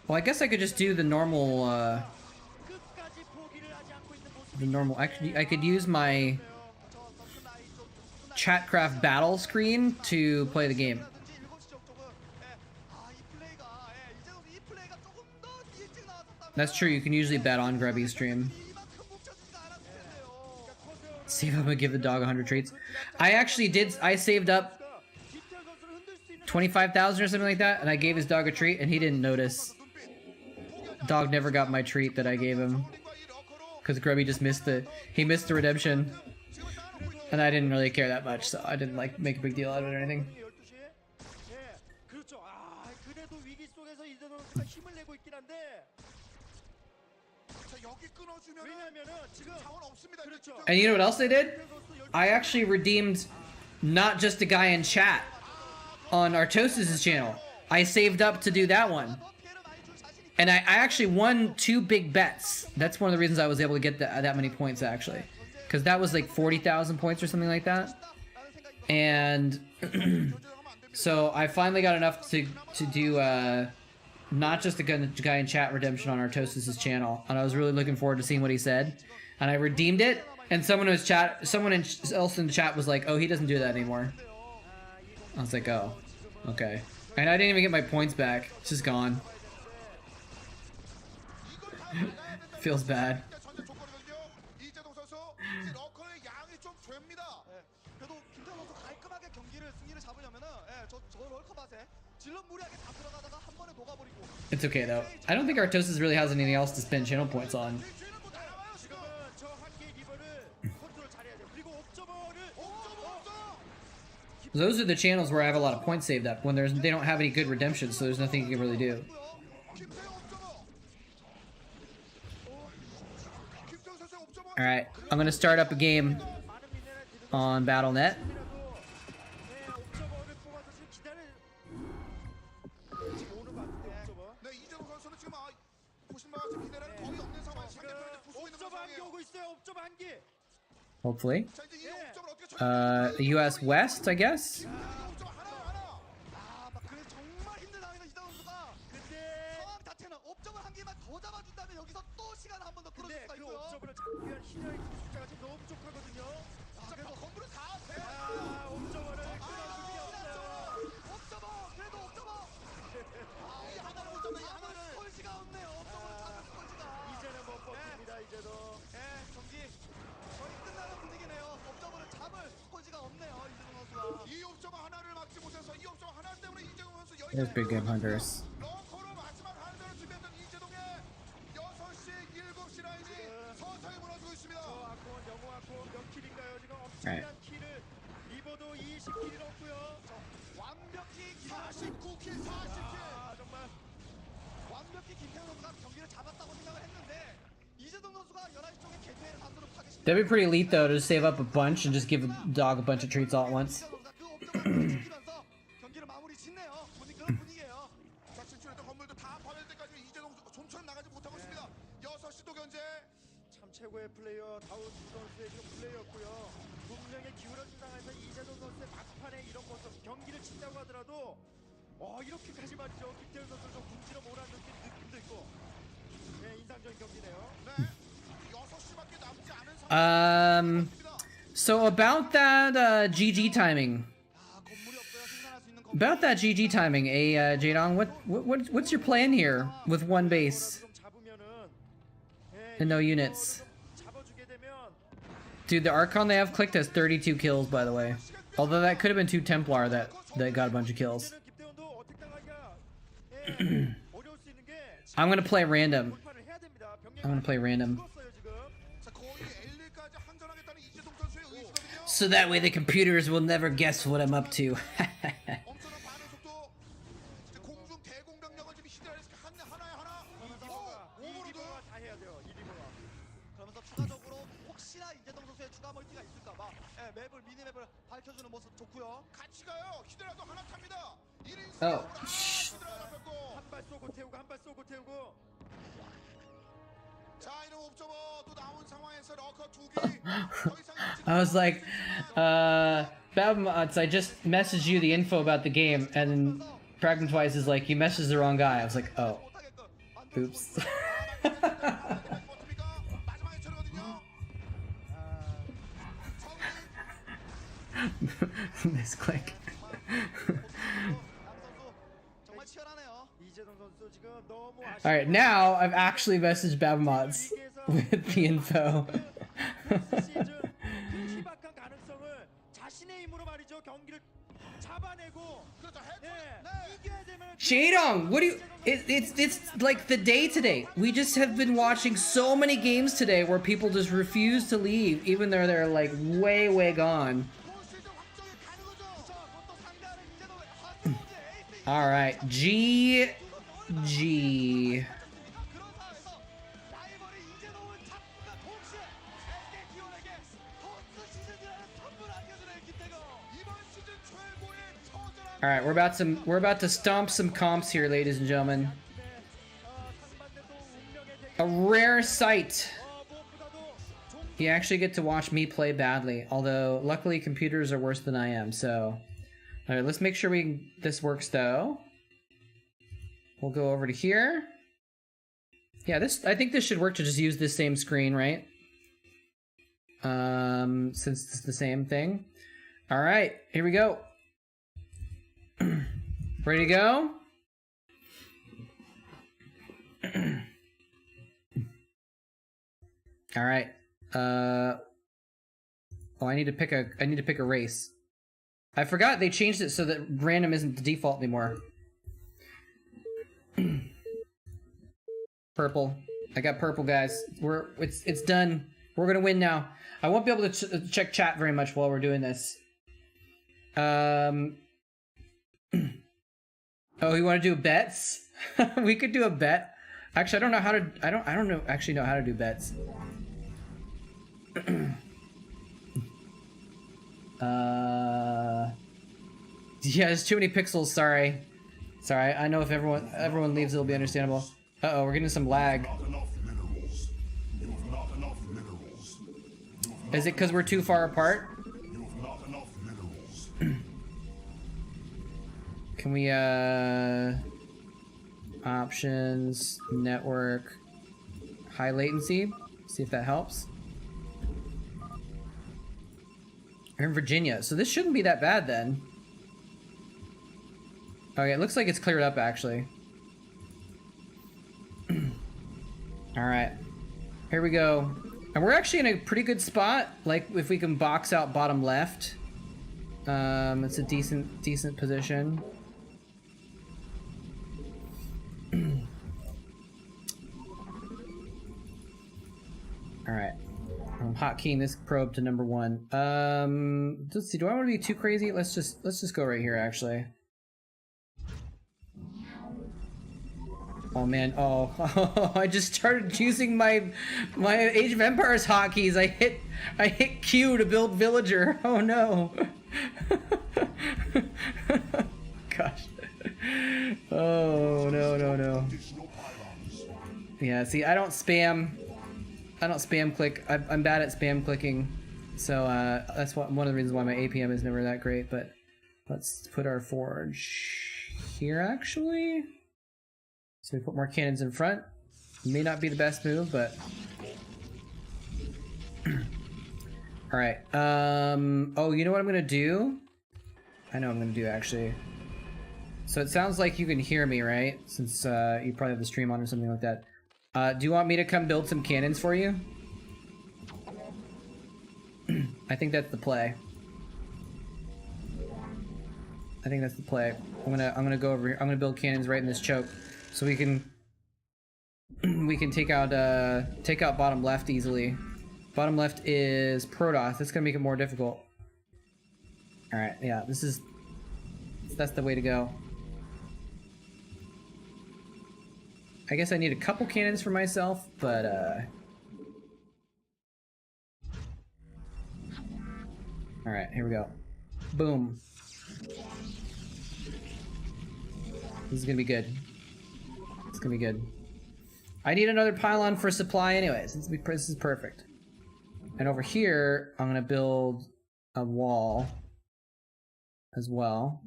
Well, I guess I could just do the normal, I could use my Chatcraft battle screen to play the game. That's true, you can usually bet on Grubby's stream. See if I'm gonna give the dog 100 treats. I actually did, I saved up 25,000 or something like that, and I gave his dog a treat, and he didn't notice. Dog never got my treat that I gave him. Because Grubby just missed the redemption. And I didn't really care that much, so I didn't like make a big deal out of it or anything. And you know what else they did? I actually redeemed not just a guy in chat on Archos' channel. I saved up to do that one. And I actually won 2 big bets. That's one of the reasons I was able to get that many points, actually. Because that was like 40,000 points or something like that. And so I finally got enough to do not just a guy in chat redemption on Archos' channel. And I was really looking forward to seeing what he said. And I redeemed it. And someone else in the chat was like, oh, he doesn't do that anymore. I was like, oh, okay. And I didn't even get my points back. It's just gone. Feels bad. It's okay though. I don't think Archos really has anything else to spend channel points on. Those are the channels where I have a lot of points saved up when they don't have any good redemptions, so there's nothing you can really do. Alright, I'm gonna start up a game on Battle.net. Hopefully. US West, I guess? There's big game hunters. Alright. That'd be pretty elite though, to save up a bunch and just give a dog a bunch of treats all at once. So about that GG timing. About that GG timing, Jadong, what's your plan here with one base and no units? Dude, the Archon they have clicked has 32 kills, by the way. Although that could have been 2 Templar that got a bunch of kills. I'm gonna play random. So that way the computers will never guess what I'm up to. Oh. I was like, Babamats, I just messaged you the info about the game, and Pragmatwise is like, you messaged the wrong guy. I was like, oh. Oops. Misclick. Alright, now I've actually messaged Babamots with the info. Shadong, what do you... It's like the day today. We just have been watching so many games today where people just refuse to leave, even though they're like way gone. Alright, GG. All right, we're about to stomp some comps here, ladies and gentlemen. A rare sight. You actually get to watch me play badly, although luckily computers are worse than I am. So, all right, let's make sure this works though. We'll go over to here. Yeah, I think this should work to just use this same screen, right? Since it's the same thing. All right, here we go. Ready to go? All right. Oh, I need to pick a race. I forgot they changed it so that random isn't the default anymore. Purple. I got purple, guys. It's done. We're gonna win now. I won't be able to check chat very much while we're doing this. Oh, you want to do bets? We could do a bet. Actually, I don't know how to. I don't actually know how to do bets. Yeah, there's too many pixels. Sorry. I know if everyone leaves, it'll be understandable. Uh-oh, we're getting some lag. Is it because we're too far apart? Can we, options, network, high latency? See if that helps. We're in Virginia, so this shouldn't be that bad then. Okay, it looks like it's cleared up actually. Alright, here we go. And we're actually in a pretty good spot, like if we can box out bottom left. It's a decent position. Alright. I'm hotkeying this probe to number 1. Let's see, do I want to be too crazy? Let's just go right here actually. Oh man, oh, I just started using my Age of Empires hotkeys. I hit Q to build villager. Oh no. Gosh. Oh no. Yeah, see, I don't spam click. I'm bad at spam clicking. So that's one of the reasons why my APM is never that great, but let's put our forge here actually. So we put more cannons in front. May not be the best move, but all right. Oh, you know what I'm gonna do? I know what I'm gonna do actually. So it sounds like you can hear me, right? Since you probably have the stream on or something like that. Do you want me to come build some cannons for you? I think that's the play. I'm gonna go over here. I'm gonna build cannons right in this choke. So we can take out bottom left easily. Bottom left is Protoss. That's gonna make it more difficult. All right, yeah, that's the way to go. I guess I need a couple cannons for myself, but all right, here we go. Boom. This is gonna be good. It's gonna be good. I need another pylon for supply anyways. This is perfect. And over here, I'm gonna build a wall as well.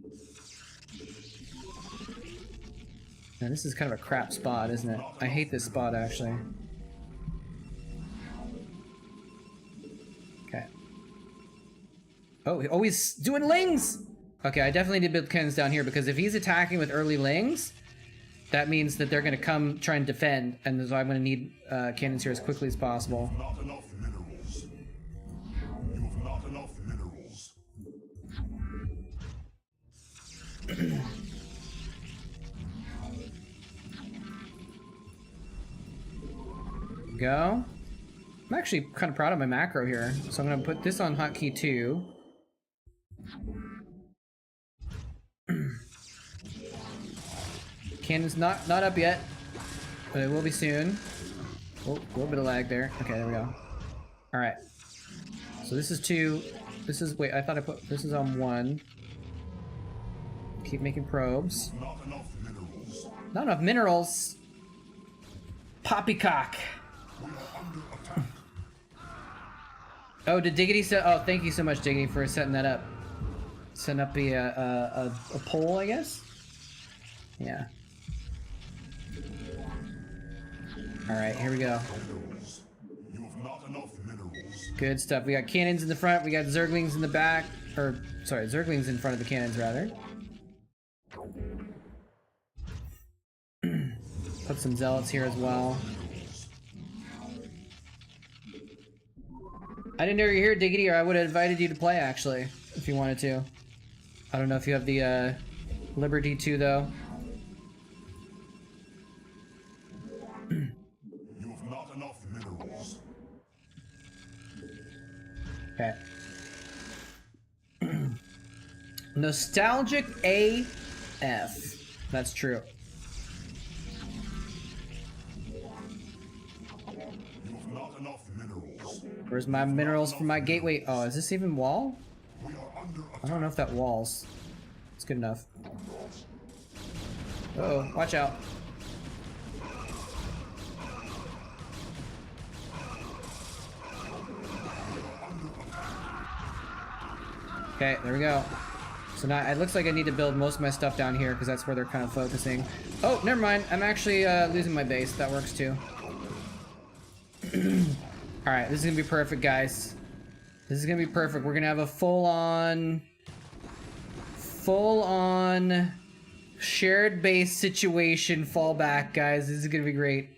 Now, this is kind of a crap spot, isn't it? I hate this spot, actually. Okay. Oh, he's doing lings! Okay, I definitely need to build cannons down here, because if he's attacking with early lings, that means that they're going to come try and defend, and so I'm going to need cannons here as quickly as possible. Not enough minerals. You have not enough minerals. Go. I'm actually kind of proud of my macro here, so I'm going to put this on hotkey 2. Cannon's not up yet, but it will be soon. Oh, a little bit of lag there. Okay, there we go. All right. So this is 2. This is, wait, I thought I put, this is on 1. Keep making probes. Not enough minerals. Not enough minerals. Poppycock. Oh, did Diggity set? Oh, thank you so much, Diggity, for setting that up. Setting up a poll, I guess. Yeah. All right, here we go. You have not enough minerals. Good stuff. We got cannons in the front. We got Zerglings in the back. Or, sorry, Zerglings in front of the cannons, rather. Put some Zealots here as well. I didn't know you were here, Diggity, or I would have invited you to play, actually, if you wanted to. I don't know if you have the Liberty 2, though. You have not enough minerals. Okay. Nostalgic AF. That's true. You have not enough minerals. Where's my minerals for my gateway? Oh, is this even wall? We are under attack. I don't know if that walls. It's good enough. Uh-oh, watch out. Okay, there we go. So now it looks like I need to build most of my stuff down here because that's where they're kind of focusing. Oh, never mind. I'm actually losing my base. That works too. Alright, this is going to be perfect, guys. This is going to be perfect. We're going to have a full-on shared base situation fallback, guys. This is going to be great.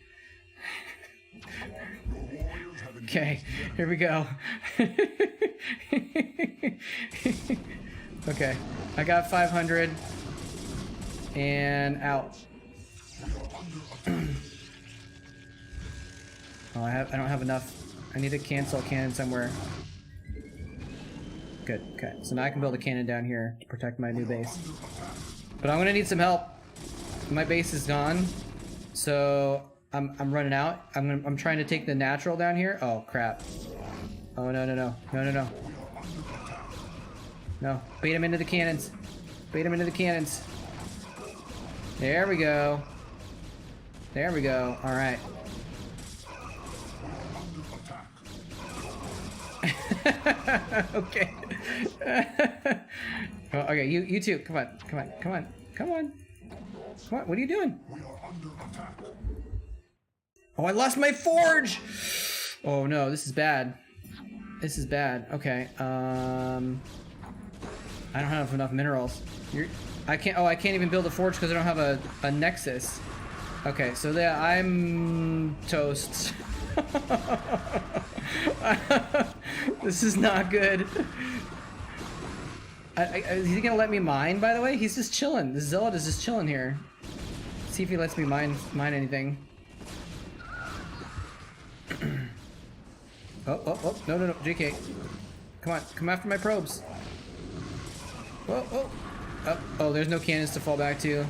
Okay, here we go. Okay, I got 500 and out. Oh, I don't have enough. I need to cancel a cannon somewhere. Good. Okay, so now I can build a cannon down here to protect my new base. But I'm gonna need some help. My base is gone, so I'm running out. I'm trying to take the natural down here. Oh crap! Oh no! No, bait him into the cannons. Bait him into the cannons. There we go. There we go. All right. Okay. Oh, okay, you two, come on. What are you doing? Oh, I lost my forge! Oh no, this is bad. This is bad. Okay, I don't have enough minerals. I can't even build a forge because I don't have a nexus. Okay, so yeah, I'm toast. This is not good. Is he gonna let me mine, by the way? He's just chilling. This zealot is just chilling here. See if he lets me mine anything. Oh, no, JK. Come on, come after my probes. Oh, there's no cannons to fall back to.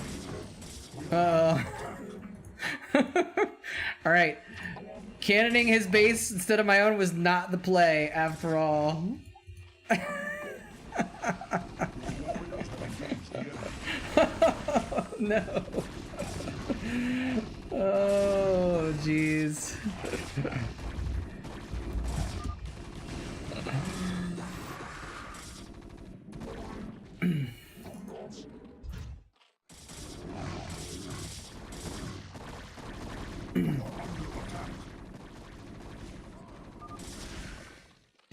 Alright. Cannoning his base instead of my own was not the play, after all. No. Oh, jeez.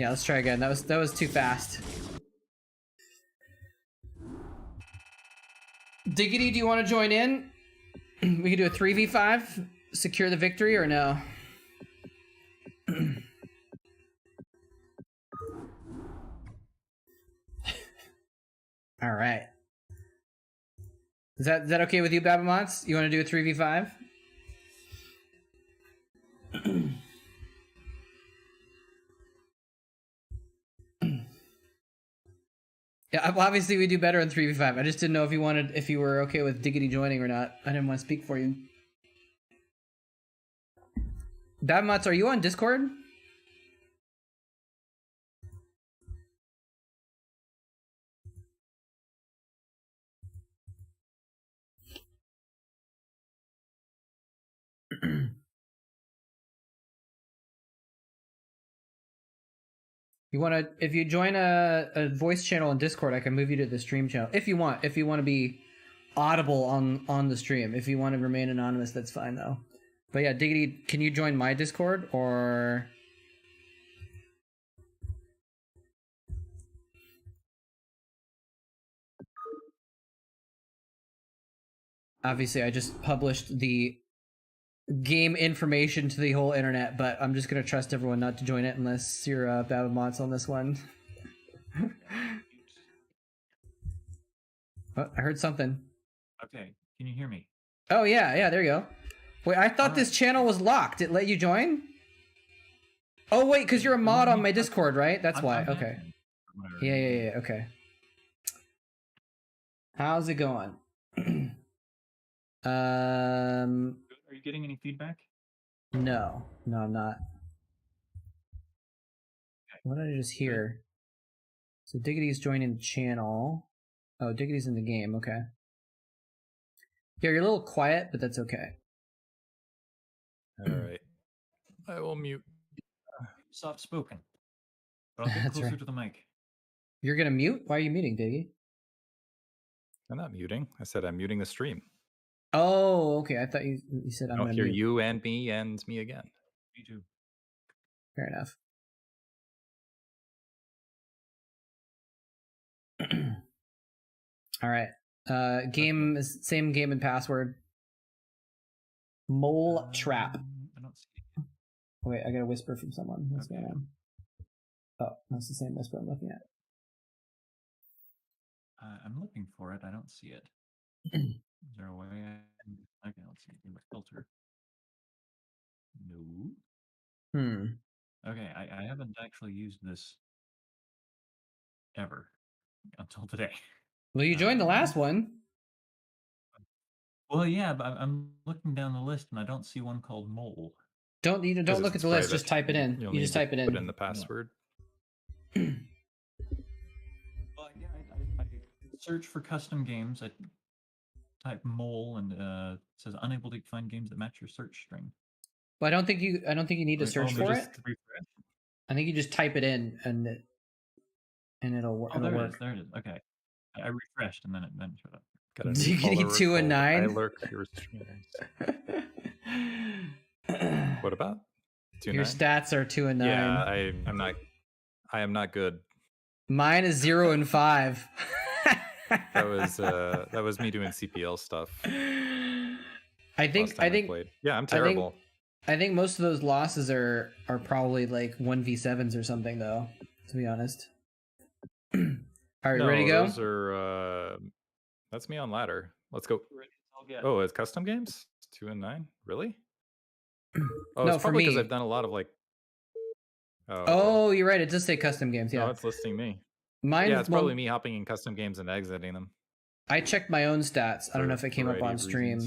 Yeah, let's try again. That was too fast. Diggity, do you want to join in? We can do a 3v5, secure the victory, or no? All right. Is that okay with you, Babamots? You want to do a 3v5? Yeah, obviously we do better in 3v5. I just didn't know if you were okay with Diggity joining or not. I didn't want to speak for you. Babamots, are you on Discord? If you join a voice channel on Discord, I can move you to the stream channel if you want. If you want to be audible on the stream, if you want to remain anonymous, that's fine though. But yeah, Diggity, can you join my Discord or? Obviously, I just published the game information to the whole internet, but I'm just gonna trust everyone not to join it unless you're Babamots on this one. Oh, I heard something. Okay, can you hear me? Oh yeah, there you go. Wait, I thought this channel was locked. It let you join? Oh wait, because you're a mod on my Discord, right? That's why. Okay. Yeah. Okay. How's it going? Are you getting any feedback? No, I'm not. What did I just hear? So Diggity's joining the channel. Oh, Diggity's in the game. Okay. Yeah, you're a little quiet, but that's okay. All right. I will mute. Soft spoken. But I'll get That's closer right. to the mic. You're gonna mute? Why are you muting, Diggy? I'm not muting. I said I'm muting the stream. Oh, okay. I thought you said I I'm don't gonna hear mute. you and me again. Me too. Fair enough. All right. Game is same game and password. Moletrap. I don't see it. Wait, I got a whisper from someone. What's going on? Oh, that's the same whisper I'm looking at. I'm looking for it. I don't see it. Is there a way okay, let's see. Filter. No. Okay, I haven't actually used this ever until today. Well, you joined the last one. Well, yeah, but I'm looking down the list and I don't see one called mole. Don't look at the list. Just type it in. You'll You just type it in. Put in the password. Well, yeah, I search for custom games. I type mole and it says unable to find games that match your search string. Well, I don't think you need to search for it. Refresh? I think you just type it in and it'll work. Oh, there it is. Okay, I refreshed and then it showed up. Got a Diggity 2 and 9. I lurk your streamers. What about 2 Your 9? stats are 2 and 9. Yeah, I am not good. Mine is 0 and 5. That was me doing CPL stuff. I think yeah, I'm terrible. I think most of those losses are probably like 1v7s or something though, to be honest. All right, ready to go? Those are that's me on ladder. Let's go. Yeah. Oh, it's custom games? 2 and 9? Really? Oh, No, it's for probably because me. I've done a lot of like Oh, you're right. It does say custom games. Yeah. No, it's listing me. Mine. Yeah, it's probably me hopping in custom games and exiting them. I checked my own stats. I don't know if it came up on stream,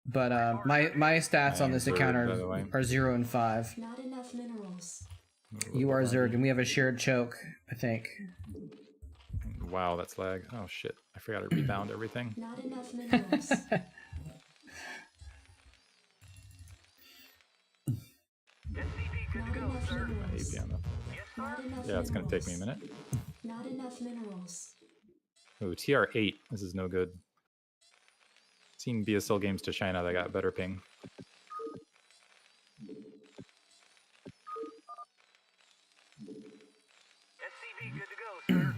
but my stats on this account are 0 and 5. Not enough minerals. You are Zerg, and we have a shared choke, I think. Wow, that's lag. Oh shit! I forgot to rebound everything. Not enough minerals. Yeah, it's gonna take me a minute. Not enough minerals. Ooh, TR8. This is no good. Seen BSL games to China that got better ping.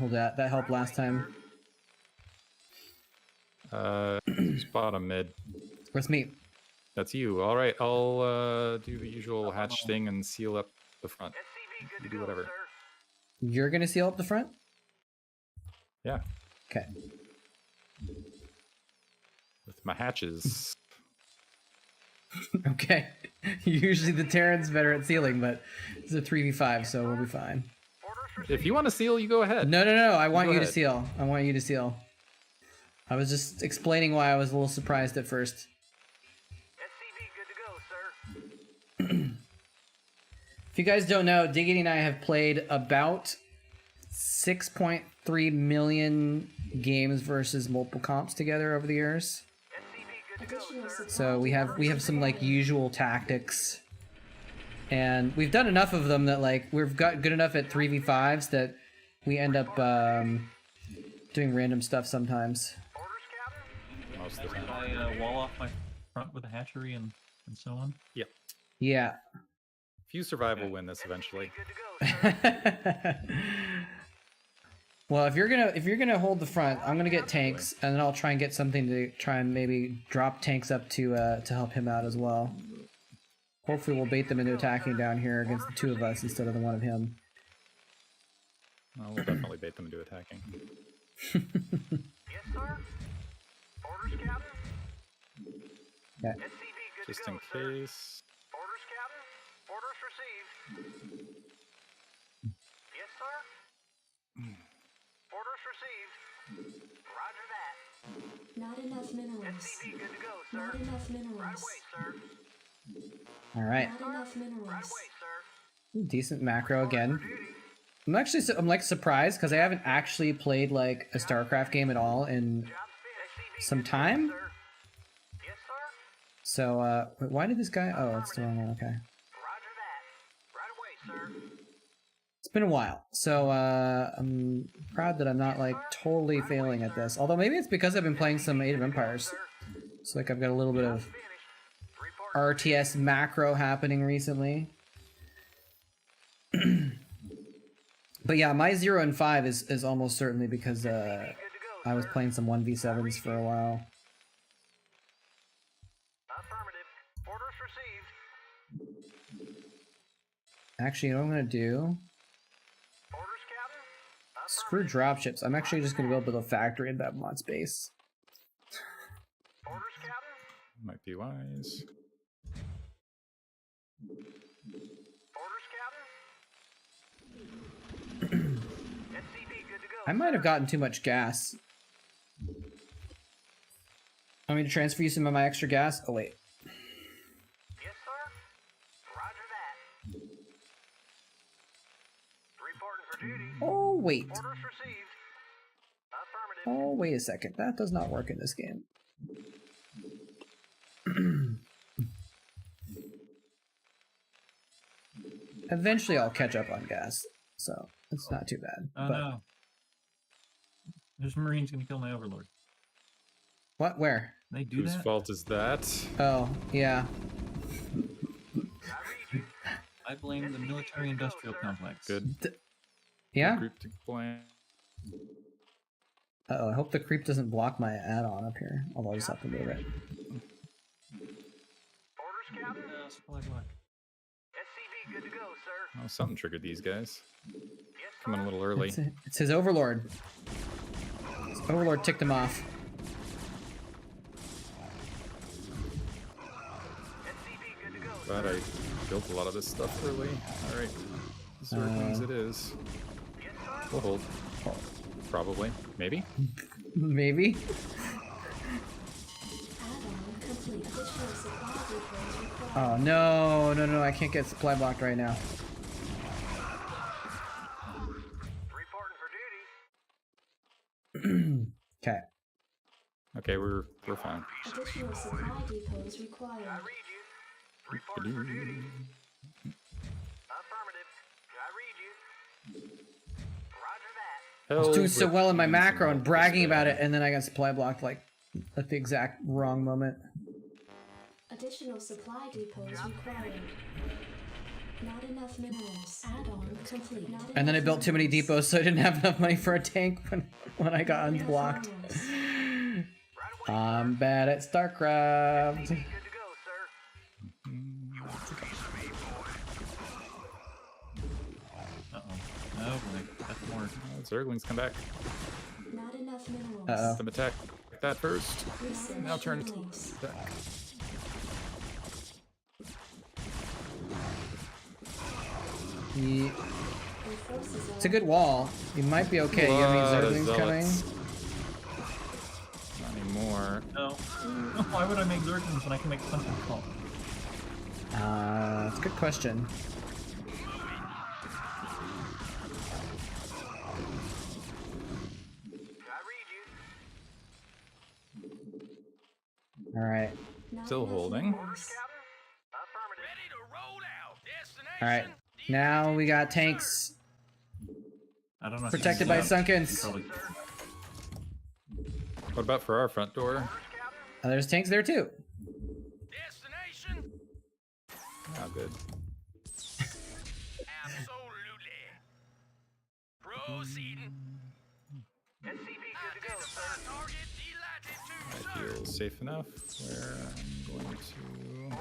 Well, that helped last time. Bottom mid. Where's me? That's you. All right, I'll do the usual hatch thing and seal up the front. You do whatever. You're gonna seal up the front? Yeah. Okay. With my hatches. Okay. Usually the Terran's better at sealing, but it's a 3v5, so we'll be fine. If you want to seal, you go ahead. No, I want you to ahead. seal. I want you to seal. I was just explaining why I was a little surprised at first. If you guys don't know, Diggity and I have played about 6.3 million games versus multiple comps together over the years. So we have some like usual tactics, and we've done enough of them that like we've got good enough at 3v5s that we end up doing random stuff sometimes. Most of the time. I wall off my front with a hatchery and so on. Yep. Yeah. If you survive, we'll win this eventually. Well, if you're gonna hold the front, I'm gonna get tanks, and then I'll try and get something to try and maybe drop tanks up to help him out as well. Hopefully, we'll bait them into attacking down here against the two of us instead of the one of him. Well, we'll definitely bait them into attacking. Yes, sir. Orders, Captain. Yeah. SCV, good Just to in go, sir. case. Orders, Captain. Orders received. Yes, sir. Orders received. Roger that. Not enough minerals. SCV, good to go, sir. Not enough Right minerals. away, sir. All right. Not enough minerals. Right away, sir. Decent macro again. I'm like surprised because I haven't actually played like a Starcraft game at all in some time. Yes, sir. So wait, why did this guy? Oh, it's the wrong one. Okay. Roger that. Right away, sir. It's been a while, so I'm proud that I'm not like totally failing at this. Although maybe it's because I've been playing some Age of Empires. So like I've got a little bit of RTS macro happening recently. But yeah, my 0 and 5 is almost certainly because I was playing some 1v7s for a while. Affirmative. Orders received. Actually, you know what I'm gonna do? Orders, Captain. Screw dropships. I'm actually just gonna go build a factory in Babylon's base. Orders, Captain. Might be wise. Orders, Captain. SCV, good to go. I might have gotten too much gas. Want me to transfer you some of my extra gas? Oh wait. Yes, sir. Roger that. Reporting for duty. Oh wait. Orders received. Affirmative. Oh wait a second. That does not work in this game. Eventually I'll catch up on gas, so it's not too bad. Oh but... no. There's Marines gonna kill my overlord. What? Where? They do Whose that? fault is that? Oh, yeah. I blame the military-industrial complex. Good. Yeah? Group to blame. Uh-oh, I hope the creep doesn't block my add-on up here. Although I just have to move it. Orders, Captain. Supply block. SCV, good to go, sir. Oh, something triggered these guys. Yes, Coming a little early. It's his overlord. His overlord ticked him off. SCV, good to go, Glad I built a lot of this stuff early. Alright. Zerglings it is. We'll hold. Probably. Maybe? Maybe? Oh, no, no, no, I can't get supply blocked right now. Reporting for duty. Okay. Okay, we're fine. Additional supply depots required. I read you. Reporting for duty. Affirmative. I read you. Roger that. I was doing so well in my macro and bragging about it, and then I got supply blocked like at the exact wrong moment. Additional supply depots required. Not enough minerals. Add-on complete. Not And then I enough built too many minerals. depots, so I didn't have enough money for a tank when I got Not enough unblocked. minerals. I'm bad at Starcraft. Good to go, sir. Uh-oh. Oh boy, that's more. Zerglings come back. Not enough minerals. Uh-oh. Let them attack that first. Research Now turn complete. back. Ye- Your forces It's a are good wall. You might be okay. You have Lot of any Zerglings coming? zealots. Not anymore. No. Why would I make Zerglings when I can make something called? That's a good question. All right. not Still enough holding. minerals. All right. Now we got tanks I don't know. if you protected can by see that. You Sunkens. probably- What about for our front door? There's tanks there too. Oh, good. I feel safe enough where I'm going to.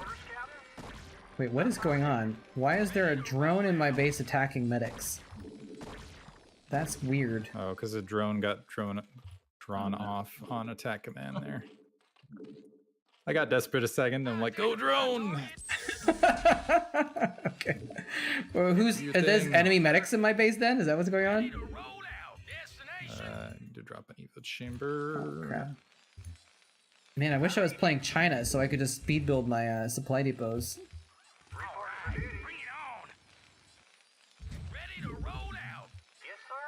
Wait, what is going on? Why is there a drone in my base attacking medics? That's weird. Oh, because the drone got drawn off on attack command there. I got desperate a second. I'm like, go drone! Okay. Well, who's Do are your there's thing. enemy medics in my base then? Is that what's going on? I need to drop an evo chamber. Oh, crap. Man, I wish I was playing China so I could just speed build my supply depots. Yes, sir.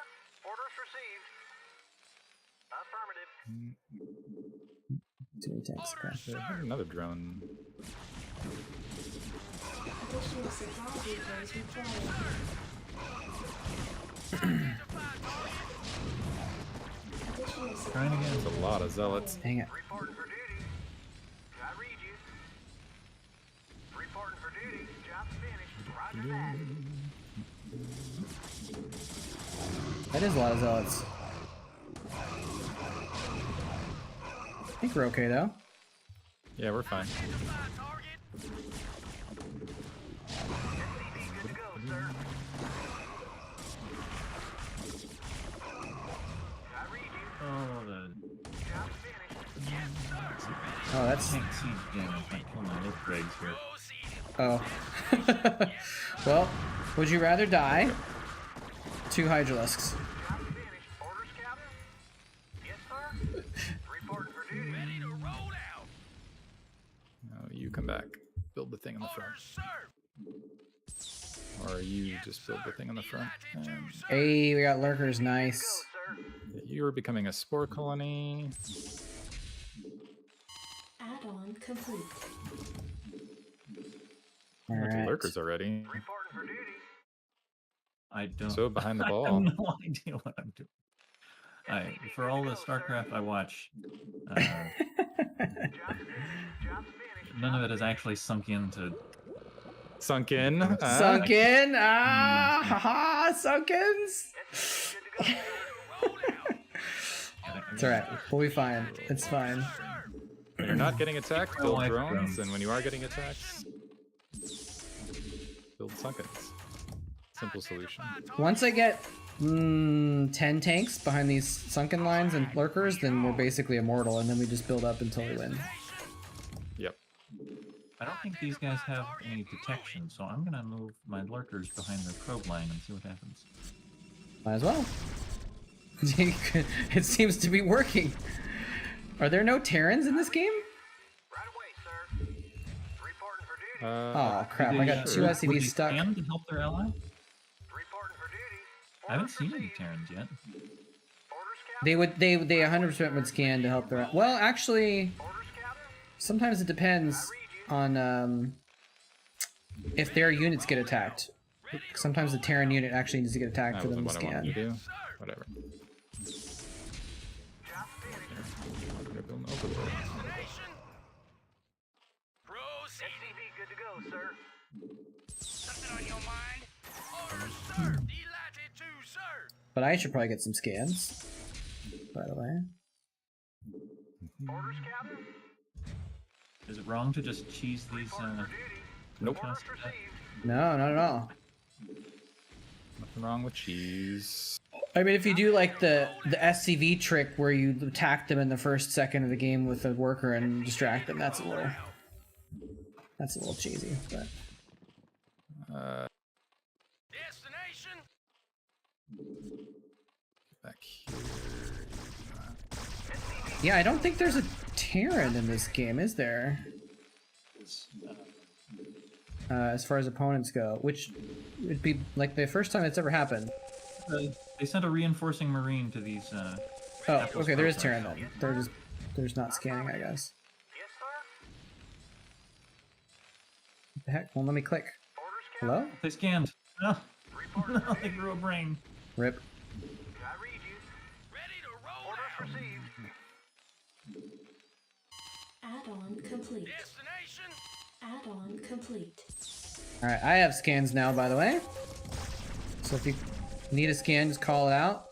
Orders received. Affirmative. Too many tanks. Okay. Yeah, another drone. Additional supply depots required. Additional supply Trying again. There's a lot of zealots. Dang it. Reporting for duty. I read you. Reporting for duty. Job's finished. Roger that. That is a lot of zealots. I think we're okay though. Yeah, we're fine. Good to go, sir. I read you. Oh, the Job's finished. Yes, sir. Oh, that's. tank siege game. I can't kill my little dregs here. Oh. Well, would you rather die? 2 Hydralisks. Job's finished. Orders, Captain? Yes, sir. Reporting for duty. Ready to roll out. No, you come back. Build the thing on the front. Or you just build the thing on the front. And Hey, we got lurkers. Nice. you are becoming a spore colony. Add-on complete. All Lots of right. lurkers already. Reporting for duty. I don't. So behind the I ball. have no idea what I'm doing. For all the Starcraft I watch, none of it has actually sunk into. Sunk in. Sunk in. Ah, haha, Sunkins. It's all right. We'll be fine. It's fine. When you're not getting attacked, build like drones, drones. and when you are getting attacked, build sunkens. Simple solution. Once I get 10 tanks behind these sunken lines and lurkers, then we're basically immortal, and then we just build up until we win. Yep. I don't think these guys have any detection, so I'm gonna move my lurkers behind the probe line and see what happens. Might as well. It seems to be working. Are there no Terrans in this game? Oh crap! I got 2 Would SCVs they stuck. stand to help their ally? I haven't seen any Terrans yet. They 100% would scan to help their. Well, actually, sometimes it depends on if their units get attacked. Sometimes the Terran unit actually needs to get attacked That for them wasn't to what I wanted to scan. do. Whatever. Gonna build an overlord. SCV good to go, sir. Something on your mind? But I should probably get some scans, by the way. Orders, Captain. Is it wrong to just cheese these? Nope. protests to death? No, not at all. Nothing wrong with cheese. I mean, if you do like the SCV trick where you attack them in the first second of the game with a worker and distract them, that's a little cheesy. But Destination. Back here. yeah, I don't think there's a Terran in this game, is there? As far as opponents go, which would be like the first time it's ever happened. They sent a reinforcing marine to these. Oh, okay, there is Terran then. They're just not scanning, I guess. Yes, sir. What the heck? Won't let me click. Hello? They scanned. No, no, they grew a brain. Rip. I read you. Ready to roll. Orders received. Add-on complete. Destination. Add-on complete. Alright, I have scans now, by the way. So if you need a scan, just call it out.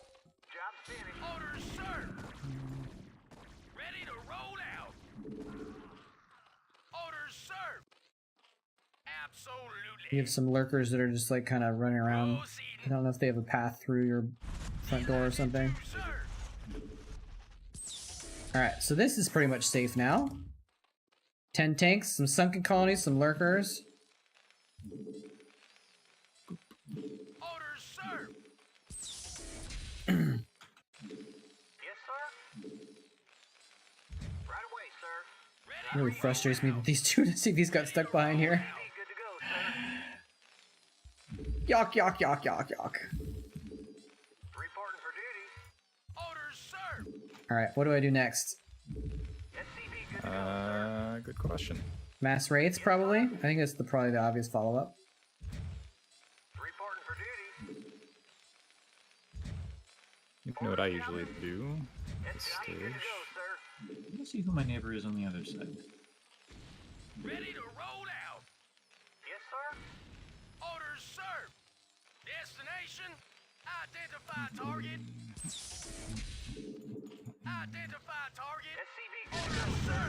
Job finished. Orders, sir. Ready to roll out. Orders, sir. Absolutely. You have some lurkers that are just like kind of running around. I don't know if they have a path through your front door or something. Alright, so this is pretty much safe now. 10 tanks, some sunken colonies, some lurkers. Orders, sir. Yes, sir. Right away, sir. It really frustrates me that these two CVs got stuck behind here. Good to go, sir. Yuck, yuck, yuck, yuck, yuck. Reporting for duty. Orders, sir. Alright, what do I do next? Good question. Mass raids, probably? I think that's probably the obvious follow-up. Reporting for duty. You know what I usually do at this stage. Let me see who my neighbor is on the other side. Ready to roll out. Yes, sir. Orders, sir. Destination. Identify target. Identify target. SCV. Orders, sir.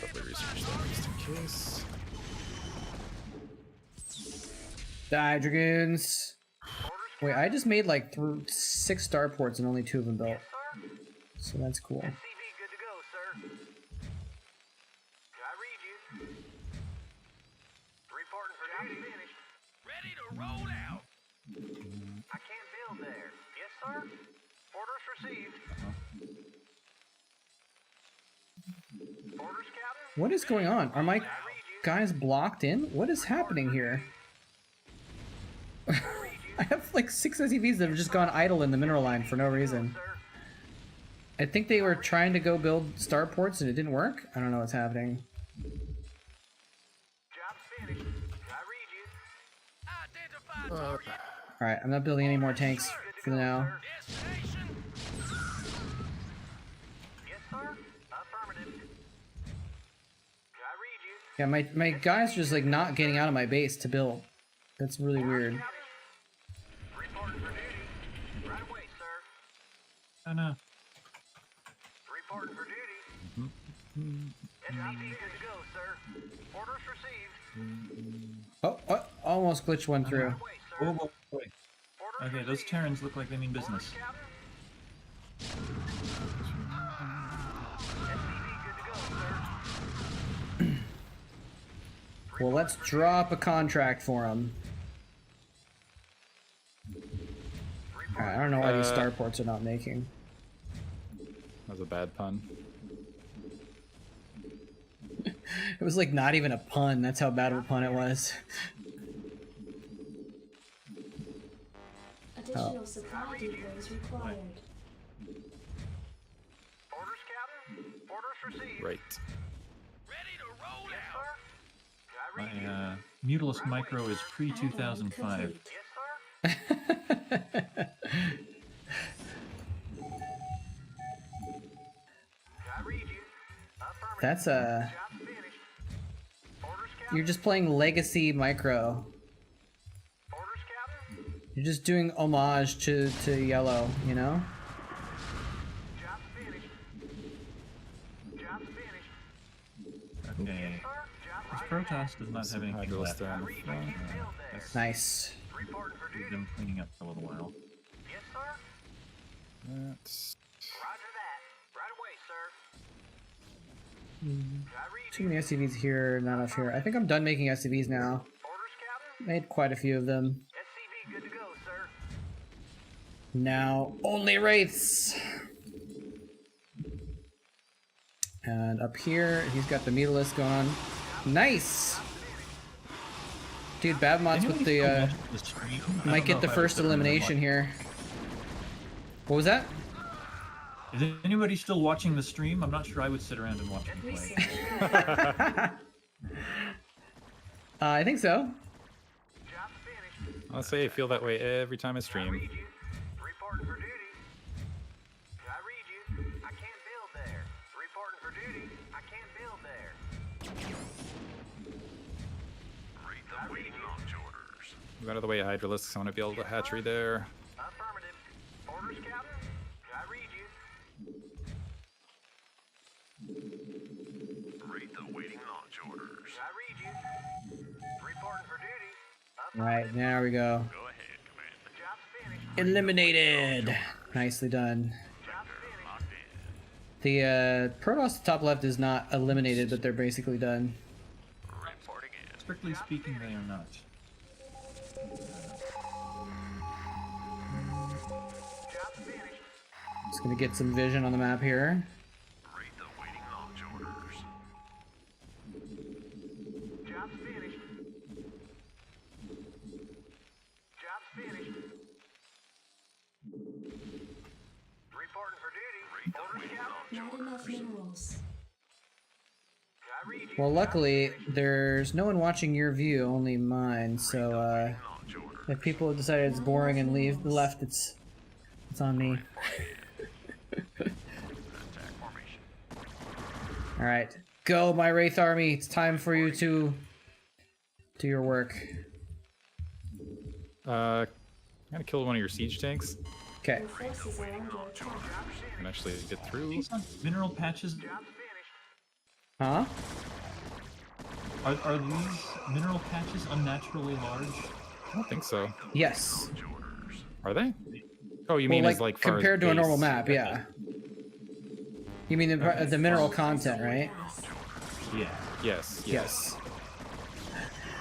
Identify target. Just in case. Die, Dragoons! Wait, I just made like 6 starports and only 2 of them built. So that's cool. SCV, good to go, sir. I read you. Reporting for duty. Finished. Ready to roll out. I can't build there. Yes, sir. Orders received. Orders, Captain. What is going on? Are my guys blocked in? What is happening here? I have like 6 SCVs that have just gone idle in the mineral line for no reason. I think they were trying to go build starports and it didn't work. I don't know what's happening. Job finished. I read you. Identify target. Alright, I'm not building any more tanks for now. Destination. Yes, sir. Affirmative. I read you. Yeah, my guys are just like not getting out of my base to build. That's really weird. Reporting for duty. Right away, sir. Oh no. Reporting for duty. SCV, good to go, sir. Orders received. Oh, almost glitched one through. Whoa, whoa, wait. Okay, those Terrans look like they mean business. Well, let's drop a contract for them. Alright, I don't know why these starports are not making. That was a bad pun. It was like not even a pun, that's how bad of a pun it was. Additional supply depots required. Orders, Captain. Orders received. Right. Ready to roll out. My Mutalisk Micro is pre-2005. Yes, sir. I read you. Affirmative. That's Job finished. Orders, Captain. You're just playing Legacy Micro. Orders, Captain. You're just doing homage to yellow, you know? Job's finished. Job's finished. Okay. This Protoss does not have anything left. That's Nice. Reporting for duty. them cleaning up for a little while. Yes, sir. That's... Roger that. Right away, sir. Too many SCVs here, not enough here. I think I'm done making SCVs now. Made quite a few of them. SCV good to go, sir. Now, only Wraiths! And up here, he's got the Mutalisk going on. Nice! Dude, Babmott's with the, might get the first elimination here. What was that? Is anybody still watching the stream? I'm not sure I would sit around and watch him play. I think so. Honestly, I feel that way every time I stream. Reporting for duty. I read you. I can't build there. Reporting for duty. I can't build there. Read the waiting launch orders. Move out of the way, Hydralisk. I want to build a hatchery there. Affirmative. Orders, Captain. I read you. Read the waiting launch orders. I read you. Reporting for duty. Right, there we go. Go ahead, Commander. Job's finished. Eliminated! Nicely done. Job's finished. Locked The in. Protoss top left is not eliminated, but they're basically done. Reporting in. Strictly speaking, they are not. Job's finished. Just gonna get some vision on the map here. Read the waiting launch orders. Job's finished. Job's finished. Reporting for duty. Orders, Captain. Not enough minerals. I read you. Well, luckily, there's no one watching your view, only mine, so, if people have decided it's boring and left, it's on me. Attack formation. Alright, go, my Wraith army, it's time for you to do your work. I'm gonna kill one of your siege tanks. Okay. Your forces are under attack. And actually get through. These mineral patches. Huh? Are these mineral patches unnaturally large? I don't think so. Yes. Are they? Oh, you mean well, as like far compared as to a normal base? map, yeah. You mean the mineral content, right? Yeah. Yes. Yes.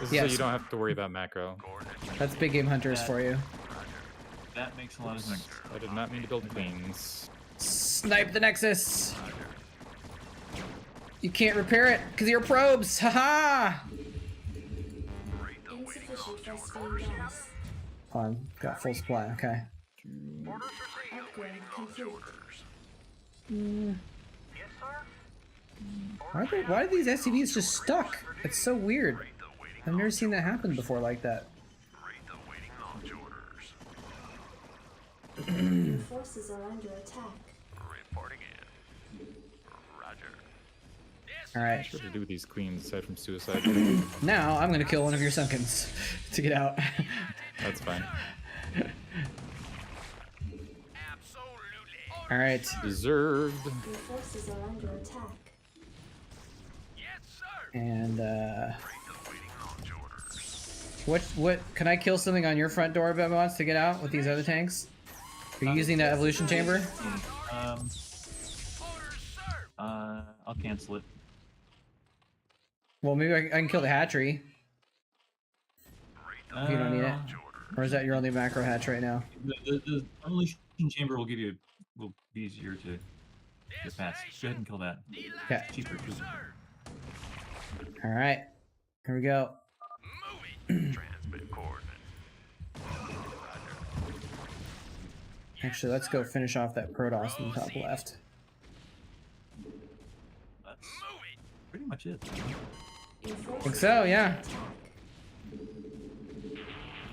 This is Yes. so you don't have to worry about macro. That's big game hunters for you. That makes a lot of sense. I did not mean to build queens. Snipe the Nexus! You can't repair it because of your probes! Haha! Insufficient Vespene gas. Hold on, got full supply, okay. Upgrade complete. Yes, sir. Why are these SCVs just stuck? It's so weird. I've never seen that happen before like that. Read the waiting launch orders. Your forces are under attack. Reporting in. Roger. Alright. What to do with these queens aside from suicide? Now I'm gonna kill one of your Sunkens to get out. That's fine. Alright. Deserved. Your forces are under attack. And what can I kill something on your front door, Bebmots, to get out with these other tanks? Are you using that evolution chamber? I'll cancel it. Well, maybe I can kill the hatchery. If you don't need it. Or is that your only macro hatch right now? The evolution chamber will be easier to get past. Go ahead and kill that. Okay. Cheaper too. Alright. Here we go. Transmit coordinates. Actually, let's go finish off that Protoss in the top left. That's pretty much it. I think so, yeah.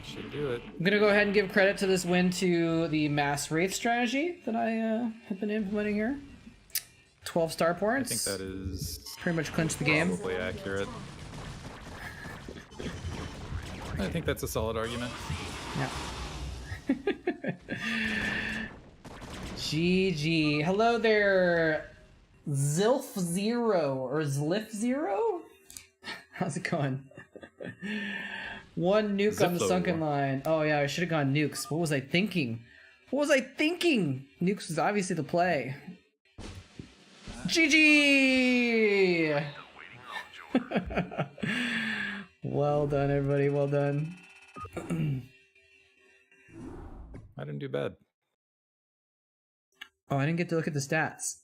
Should do it. I'm gonna go ahead and give credit to this win to the mass wraith strategy that I have been implementing here. 12 star points. I think that is pretty much clinched the game. probably accurate. I think that's a solid argument. Yeah. GG. Hello there, Zilf Zero or Zlif Zero? How's it going? One nuke on the sunken line. Oh yeah, I should have gone nukes. What was I thinking? What was I thinking? Nukes was obviously the play. GG! Well done, everybody. Well done. I didn't do bad. Oh, I didn't get to look at the stats.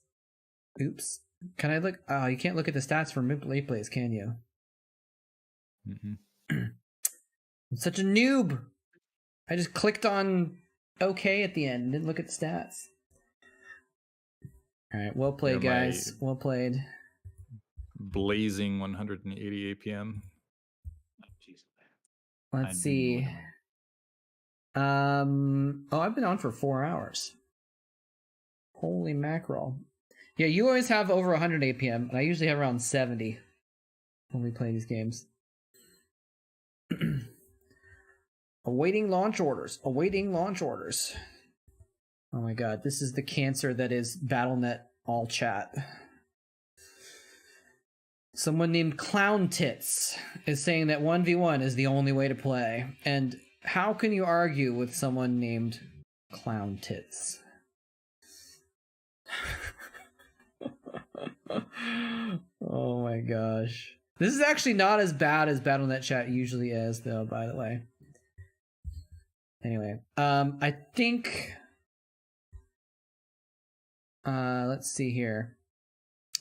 Oops. Can I look? Oh, you can't look at the stats for late plays, can you? I'm such a noob. I just clicked on OK at the end and didn't look at the stats. All right, well played, guys. Well played. Blazing 180 APM. Let's see. Oh, I've been on for 4 hours. Holy mackerel. Yeah, you always have over 100 APM, and I usually have around 70 when we play these games. Awaiting launch orders. Awaiting launch orders. Oh my god, this is the cancer that is BattleNet all chat. Someone named Clown Tits is saying that 1v1 is the only way to play. And how can you argue with someone named Clown Tits? Oh my gosh. This is actually not as bad as BattleNet chat usually is, though, by the way. Anyway, I think... let's see here.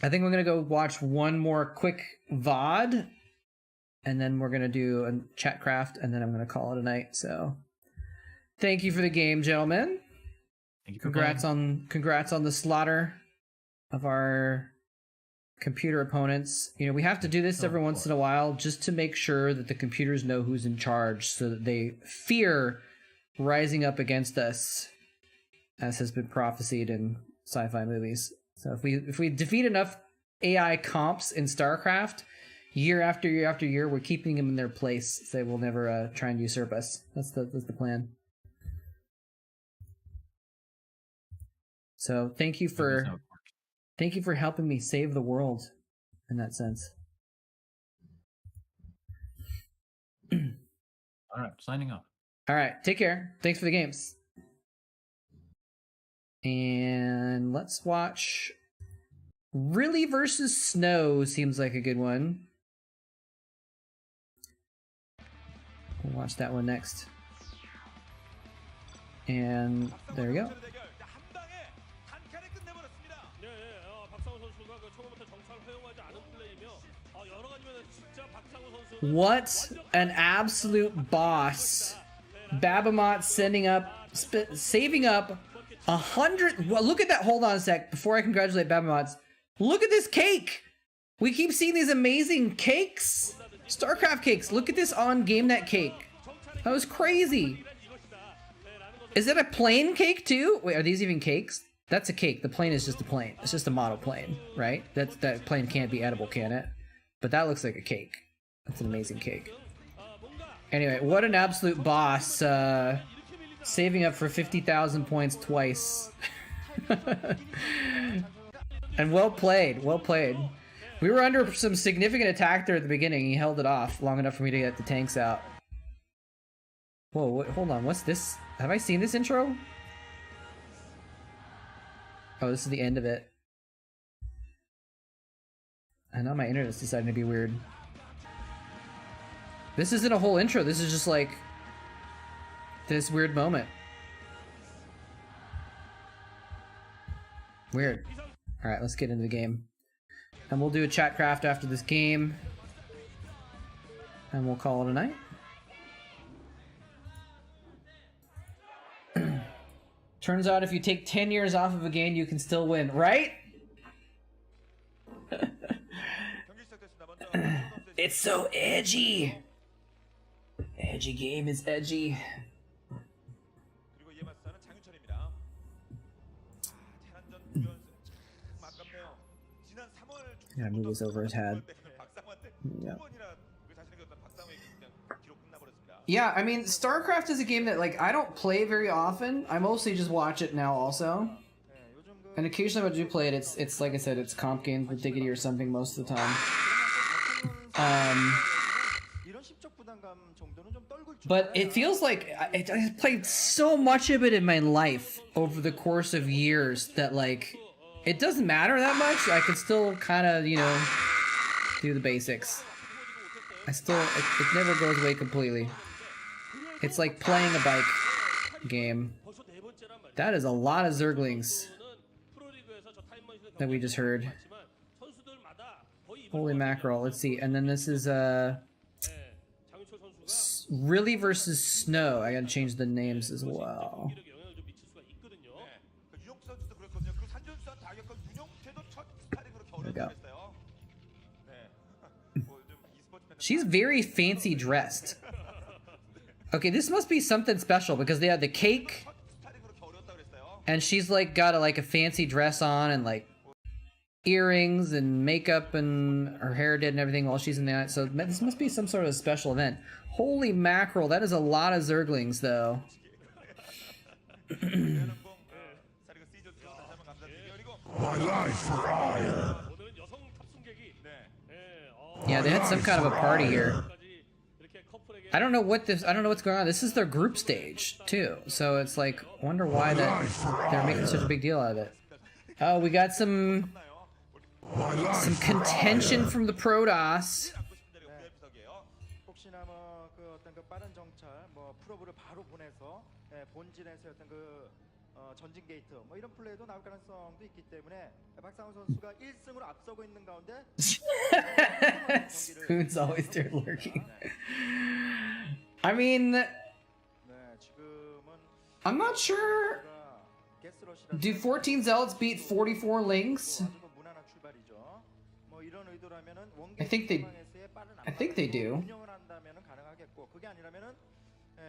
I think we're going to go watch one more quick VOD, and then we're going to do a Chatcraft, and then I'm going to call it a night. So, thank you for the game, gentlemen. Thank you. Congrats on the slaughter of our computer opponents. You know, we have to do this every once in a while just to make sure that the computers know who's in charge, so that they fear rising up against us, as has been prophesied in sci-fi movies. So if we defeat enough AI comps in Starcraft, year after year after year, we're keeping them in their place, so they will never try and usurp us. That's the plan. So thank you for helping me save the world in that sense. All right, signing off. All right, take care. Thanks for the games. And let's watch Really versus Snow. Seems like a good one. We'll watch that one next. And there we go. What an absolute boss. Babamot sending up, saving up 100. Well, look at that. Hold on a sec. Before I congratulate Babamots, look at this cake. We keep seeing these amazing cakes. Starcraft cakes. Look at this on GameNet cake. That was crazy. Is it a plane cake too? Wait, are these even cakes? That's a cake. The plane is just a plane. It's just a model plane, right? That plane can't be edible, can it? But that looks like a cake. That's an amazing cake. Anyway, what an absolute boss. Saving up for 50,000 points twice. And well played, well played. We were under some significant attack there at the beginning. He held it off long enough for me to get the tanks out. Whoa, hold on, what's this? Have I seen this intro? Oh, this is the end of it. I know my internet's deciding to be weird. This isn't a whole intro, this is just like this weird moment. Weird. Alright, let's get into the game. And we'll do a Chatcraft after this game. And we'll call it a night. Turns out if you take 10 years off of a game, you can still win, right? It's so edgy. Edgy game is edgy. Gotta move this over his head. Yeah. Yeah, I mean, Starcraft is a game that, like, I don't play very often. I mostly just watch it now also. And occasionally when I do play it, it's like I said, it's comp games with Diggity or something most of the time. But it feels like I played so much of it in my life over the course of years that, like, it doesn't matter that much. I can still kind of, you know, do the basics. It never goes away completely. It's like playing a bike game. That is a lot of Zerglings that we just heard. Holy mackerel. Let's see. And then this is Really versus Snow. I gotta change the names as well. There we go. She's very fancy dressed. Okay, this must be something special because they had the cake, and she's like got a fancy dress on and like earrings and makeup and her hair did and everything while she's in that. So this must be some sort of special event. Holy mackerel, that is a lot of Zerglings though. My life for ire. Yeah, they had some kind of a party here. I don't know what's going on. This is their group stage too, so it's like, wonder why they're making such a big deal out of it. Oh, we got some contention from the Protoss. 전진 게이트 뭐 이런 플레이도 나올 가능성도 있기 때문에 박상우 선수가 1승으로 앞서고 있는 가운데 Spoon's always there lurking. I mean, I'm not sure. Do 14 Zealots beat 44 Lings? I think they do.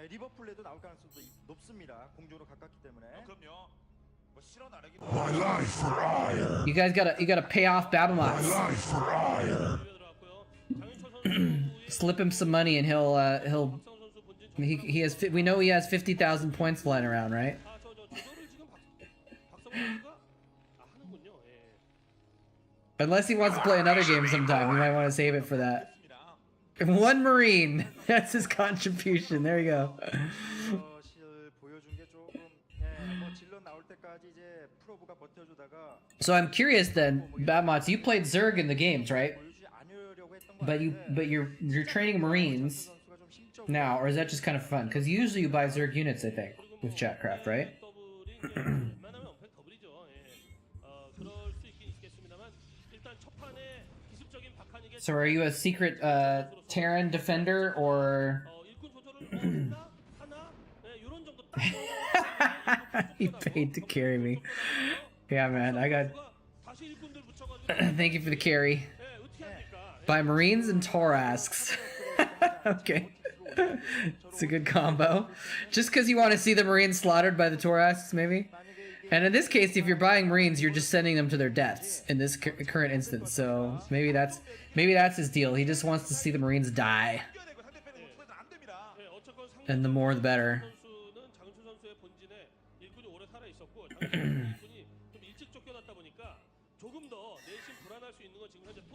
리버 플레이도 나올 가능성도 높습니다. 공조로 가깝기 때문에. 그럼요. 뭐 실어 나르기. My life for ire. You guys gotta pay off Babamots. My life for ire. Slip him some money and he has we know he has 50,000 points flying around, right? Unless he wants to play another game sometime, we might want to save it for that. One Marine. That's his contribution. There you go. So I'm curious then, Badmots, you played Zerg in the games, right? But you're training Marines now, or is that just kind of fun? Because usually you buy Zerg units, I think, with Chatcraft, right? So are you a secret Terran defender or? He paid to carry me. Yeah, man, I got. Thank you for the carry. By Marines and Torasks. Okay, it's a good combo. Just because you want to see the Marines slaughtered by the Torasks, maybe. And in this case, if you're buying Marines, you're just sending them to their deaths in this current instance. So maybe that's his deal. He just wants to see the Marines die. And the more the better.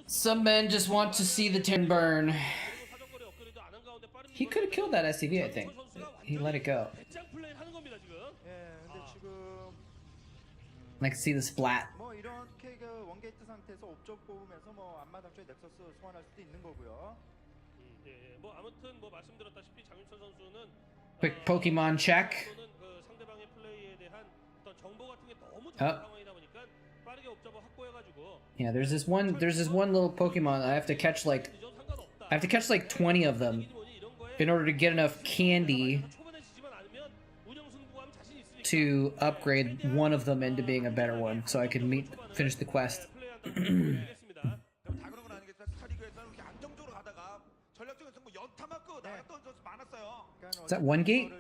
Some men just want to see the Terran burn. He could have killed that SCV, I think. He let it go. I can see the splat. 뭐 이렇게 그 원게이트 상태에서 옵적 뽑으면서 뭐 앞마당 쪽에 넥서스 소환할 수도 있는 거고요. 예, 뭐 아무튼 뭐 말씀드렸다시피 장윤철 선수는 Quick Pokemon check. 그 상대방의 플레이에 대한 어떤 정보 같은 게 너무 좋은 상황이다 보니까 빠르게 옵저버 확보해가지고. Yeah, there's this one little Pokemon I have to catch like 20 of them in order to get enough candy to upgrade one of them into being a better one, so I can finish the quest. Is that one gate?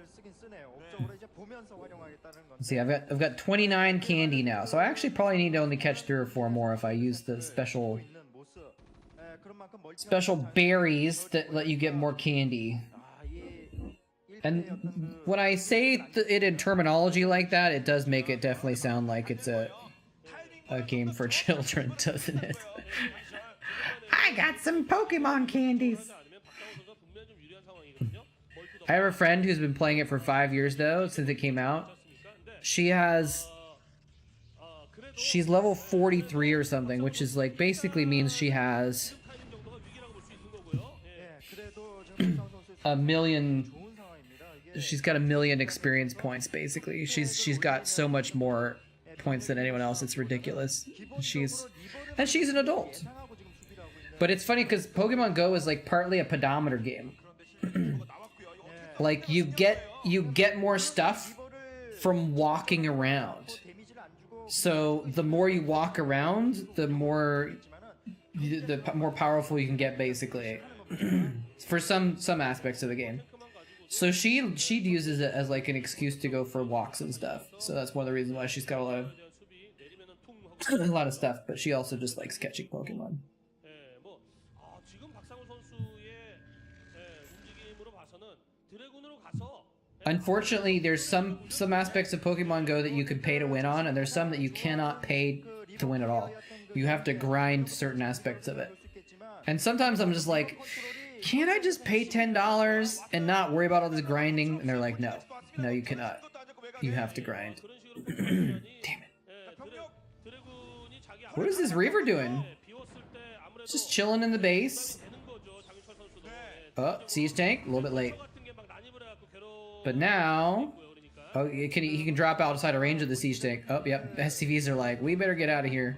Let's see, I've got 29 candy now, so I actually probably need to only catch 3 or 4 more if I use the special berries that let you get more candy. And when I say it in terminology like that, it does make it definitely sound like it's a game for children, doesn't it? I got some Pokemon candies. I have a friend who's been playing it for 5 years though, since it came out. She's level 43 or something, which is like basically means she has a million. She's got 1 million experience points basically. She's got so much more points than anyone else. It's ridiculous. She's an adult. But it's funny because Pokemon Go is like partly a pedometer game. Like you get more stuff from walking around. So the more you walk around, the more powerful you can get basically. For some aspects of the game. So she uses it as like an excuse to go for walks and stuff. So that's one of the reasons why she's got a lot of stuff, but she also just likes catching Pokemon. Unfortunately, there's some aspects of Pokemon Go that you can pay to win on, and there's some that you cannot pay to win at all. You have to grind certain aspects of it. And sometimes I'm just like, can't I just pay $10 and not worry about all this grinding? And they're like, no, you cannot. You have to grind. Damn it. What is this Reaver doing? Just chilling in the base. Oh, Siege tank, a little bit late. But now, oh, he can drop outside of range of the Siege tank. Oh, yep, SCVs are like, we better get out of here.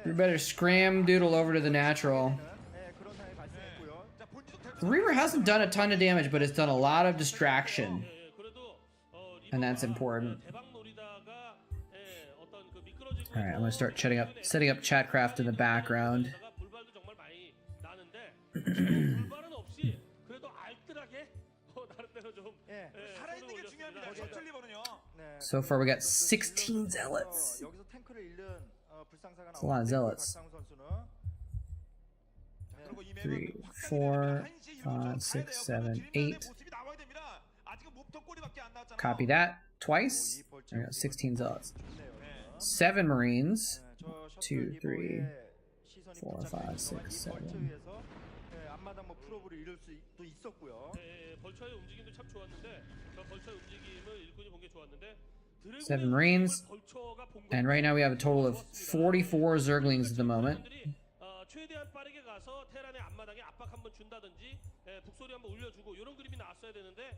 We better scram doodle over to the natural. The Reaver hasn't done a ton of damage, but it's done a lot of distraction. And that's important. Alright, I'm gonna start setting up Chatcraft in the background. So far we got 16 zealots. That's a lot of zealots. 3, 4, 5, 6, 7, 8. Copy that twice. I got 16 zealots. 7 marines. 2, 3, 4, 5, 6, 7. 7 marines. And right now we have a total of 44 Zerglings at the moment. 최대한 빠르게 가서 테란의 앞마당에 압박 한번 준다든지 북소리 한번 올려주고 이런 그림이 나왔어야 되는데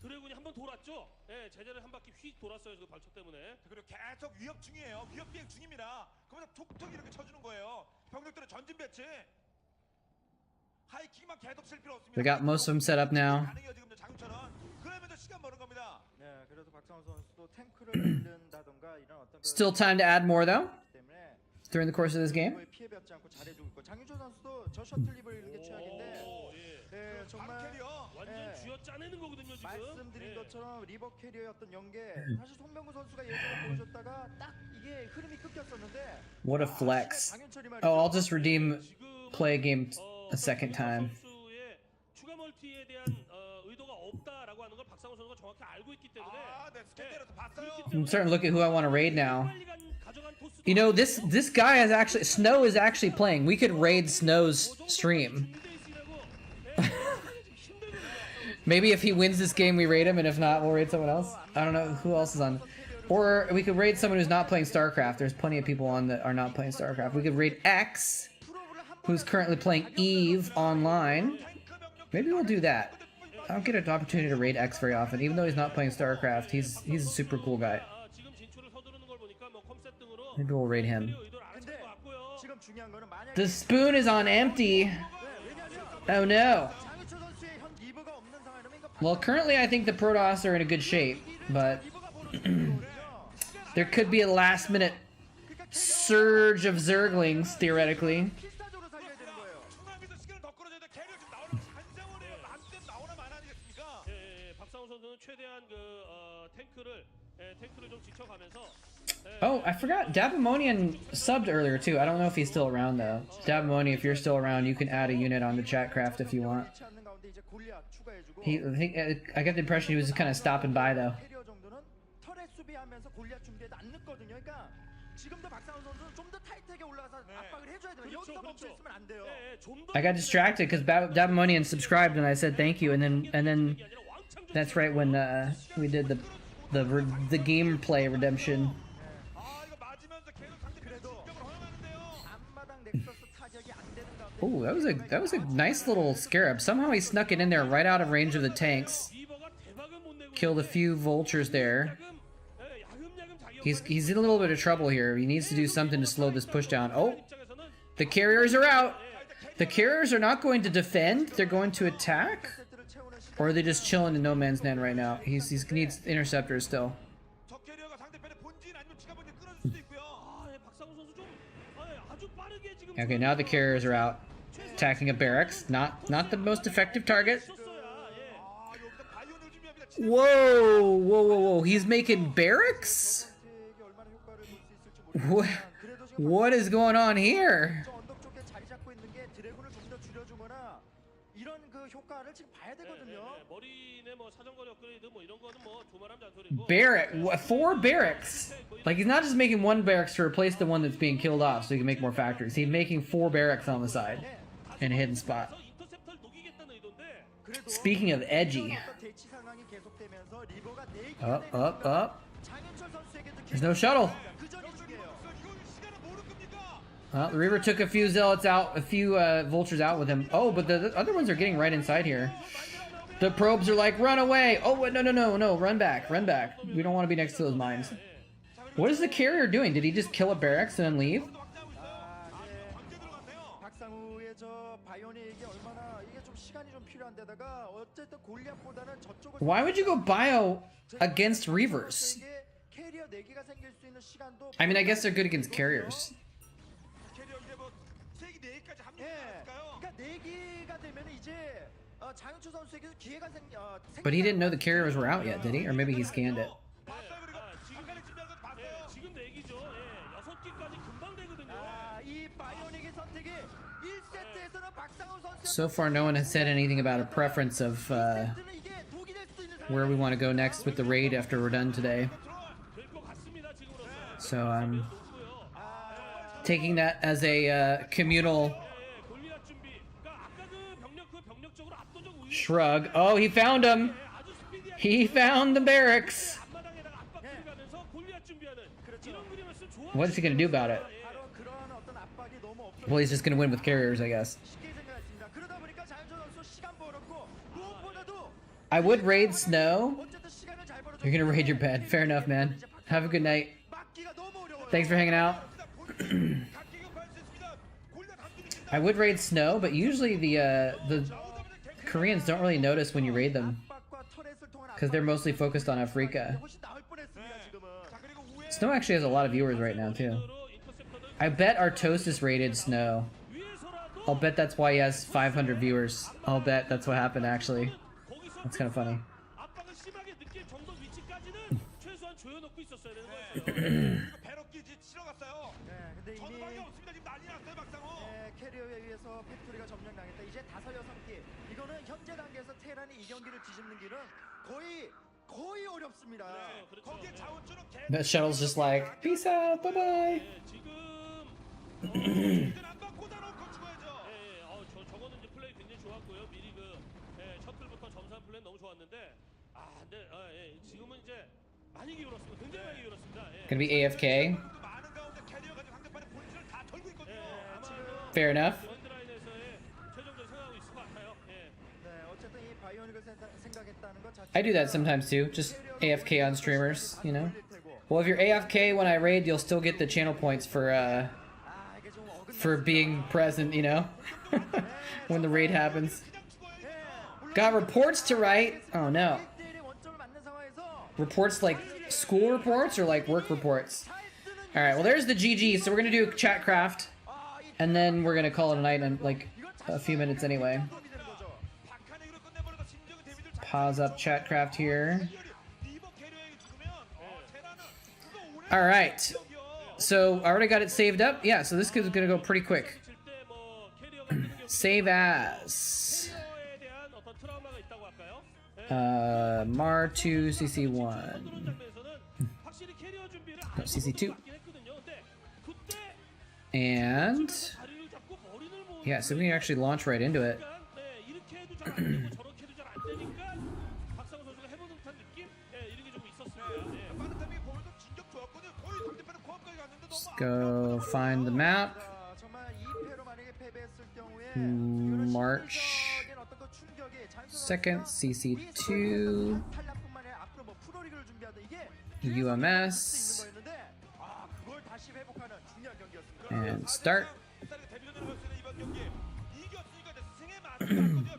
드래곤이 한번 돌았죠. 제자를 한 바퀴 휙 돌았어요. 그 발초 때문에. 그리고 계속 위협 중이에요. 위협 비행 중입니다. 거기서 톡톡 이렇게 쳐주는 거예요. 병력들의 전진 배치. 하이킹만 계속 쓸 필요 없습니다. We got most of them set up now. 그러면서 시간 버는 겁니다. 네, 그래서 박상훈 선수도 탱크를 잃는다던가 이런 어떤 Still time to add more though. During the course of this game. 장윤철 선수도 저 셔틀립을 이런 게 최악인데 네, 정말 완전 쥐어 짜내는 거거든요, 지금. 말씀드린 것처럼 리버 캐리어의 어떤 연계 사실 송병구 선수가 예전에 보여줬다가 딱 이게 흐름이 끊겼었는데 What a flex. Oh, I'll just redeem play a game a second time. 추가 멀티에 대한 의도가 없다라고 하는 걸 박상훈 선수가 정확히 알고 있기 때문에 I'm starting to look at who I want to raid now. You know, this guy is actually Snow is actually playing. We could raid Snow's stream. Maybe if he wins this game, we raid him, and if not, we'll raid someone else. I don't know who else is on. Or we could raid someone who's not playing Starcraft. There's plenty of people on that are not playing Starcraft. We could raid X, who's currently playing Eve online. Maybe we'll do that. I don't get an opportunity to raid X very often, even though he's not playing Starcraft. He's a super cool guy. Maybe we'll raid him. The spoon is on empty. Oh no. Well, currently I think the Protoss are in a good shape, but there could be a last-minute surge of Zerglings, theoretically. Oh, I forgot. Dabamonian subbed earlier too. I don't know if he's still around though. Dabamoni, if you're still around, you can add a unit on the Chatcraft if you want. I got the impression he was just kind of stopping by though. 캐리어 정도는 터렛 수비하면서 골리앗 준비해도 않거든요. 그러니까 지금도 박상훈 선수는 좀 더 타이트하게 올라가서 압박을 해줘야 돼요. 여기서 멈춰 있으면 안 돼요. I got distracted because Dabamonian subscribed and I said thank you, and then that's right when we did the gameplay redemption. Oh, that was a nice little scarab. Somehow he snuck it in there right out of range of the tanks. Killed a few vultures there. He's in a little bit of trouble here. He needs to do something to slow this push down. Oh, the carriers are out. The carriers are not going to defend. They're going to attack. Or are they just chilling in no man's land right now? He needs interceptors still. Okay, now the carriers are out. Attacking a barracks. Not the most effective target. Whoa, whoa, whoa, whoa. He's making barracks? What is going on here? Barrack, 4 barracks. Like, he's not just making 1 barracks to replace the one that's being killed off so he can make more factories. He's making 4 barracks on the side in a hidden spot. Speaking of edgy. Up. There's no shuttle. Well, the Reaver took a few zealots out, a few vultures out with him. Oh, but the other ones are getting right inside here. The probes are like, run away. Oh, no, run back. We don't want to be next to those mines. What is the carrier doing? Did he just kill a barracks and then leave? Why would you go bio against Reavers? I mean, I guess they're good against carriers. But he didn't know the carriers were out yet, did he? Or maybe he scanned it. So far, no one has said anything about a preference of where we want to go next with the raid after we're done today. So I'm taking that as a communal shrug. Oh, he found him! He found the barracks! What is he gonna do about it? Well, he's just gonna win with carriers, I guess. I would raid Snow. You're gonna raid your bed. Fair enough, man. Have a good night. Thanks for hanging out. I would raid Snow, but usually the Koreans don't really notice when you raid them because they're mostly focused on Africa. Snow actually has a lot of viewers right now too. I bet Artosis raided Snow. I'll bet that's why he has 500 viewers. I'll bet that's what happened actually. That's kind of funny. That shuttle's just like, peace out, bye bye. Gonna be AFK. Fair enough. I do that sometimes too, just AFK on streamers, you know. Well, if you're AFK when I raid, you'll still get the channel points for being present, you know, when the raid happens. Got reports to write. Oh no. Reports like school reports or like work reports? All right, well there's the GG. So we're gonna do Chatcraft, and then we're gonna call it a night in like a few minutes anyway. Pause up Chatcraft here. All right. So I already got it saved up. Yeah, so this is gonna go pretty quick. Save as. Mar 2, CC 1. No, CC 2. And yeah, so we can actually launch right into it. Just go find the map. March 2nd, CC2, UMS, and start.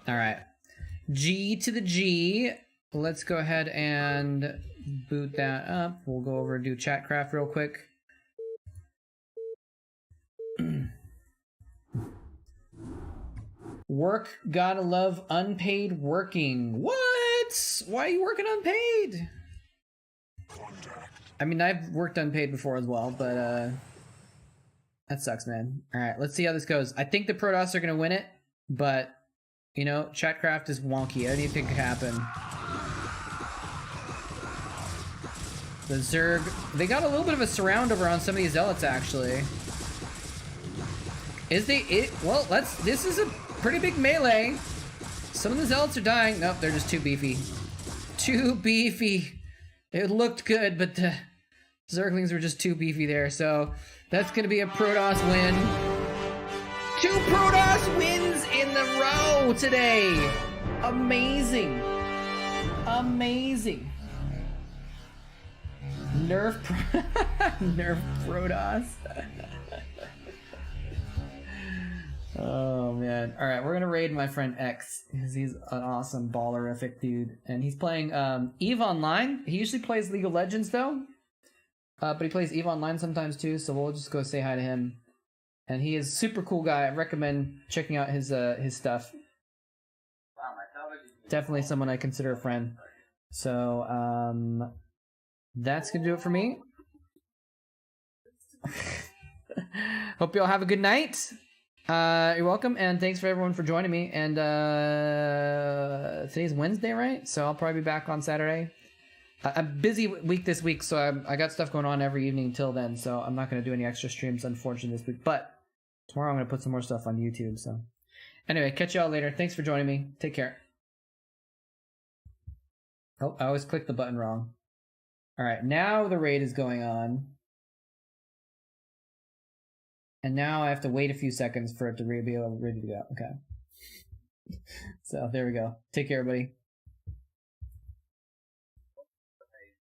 All right, G to the G. Let's go ahead and boot that up. We'll go over and do Chatcraft real quick. Work, gotta love unpaid working. What? Why are you working unpaid? I mean, I've worked unpaid before as well, but that sucks, man. All right, let's see how this goes. I think the Protoss are gonna win it, but you know, Chatcraft is wonky. Anything could happen. The Zerg, they got a little bit of a surround over on some of these zealots, actually. Well, this is a pretty big melee. Some of the zealots are dying. Nope, they're just too beefy. Too beefy. It looked good, but the Zerglings were just too beefy there. So that's going to be a Protoss win. 2 Protoss wins in the row today. Amazing. Amazing. Nerf Protoss. Oh man. Alright, we're gonna raid my friend X because he's an awesome ballerific dude. And he's playing EVE Online. He usually plays League of Legends though. But he plays EVE Online sometimes too, so we'll just go say hi to him. And he is a super cool guy. I recommend checking out his stuff. Definitely someone I consider a friend. So that's gonna do it for me. Hope you all have a good night. You're welcome, and thanks for everyone for joining me. And today's Wednesday, right? So I'll probably be back on Saturday. I'm busy week this week, so I got stuff going on every evening until then. So I'm not going to do any extra streams, unfortunately, this week. But tomorrow I'm going to put some more stuff on YouTube. So anyway, catch y'all later. Thanks for joining me. Take care. Oh, I always clicked the button wrong. All right, now the raid is going on. And now I have to wait a few seconds for it to be ready to go. Okay. So there we go. Take care, everybody.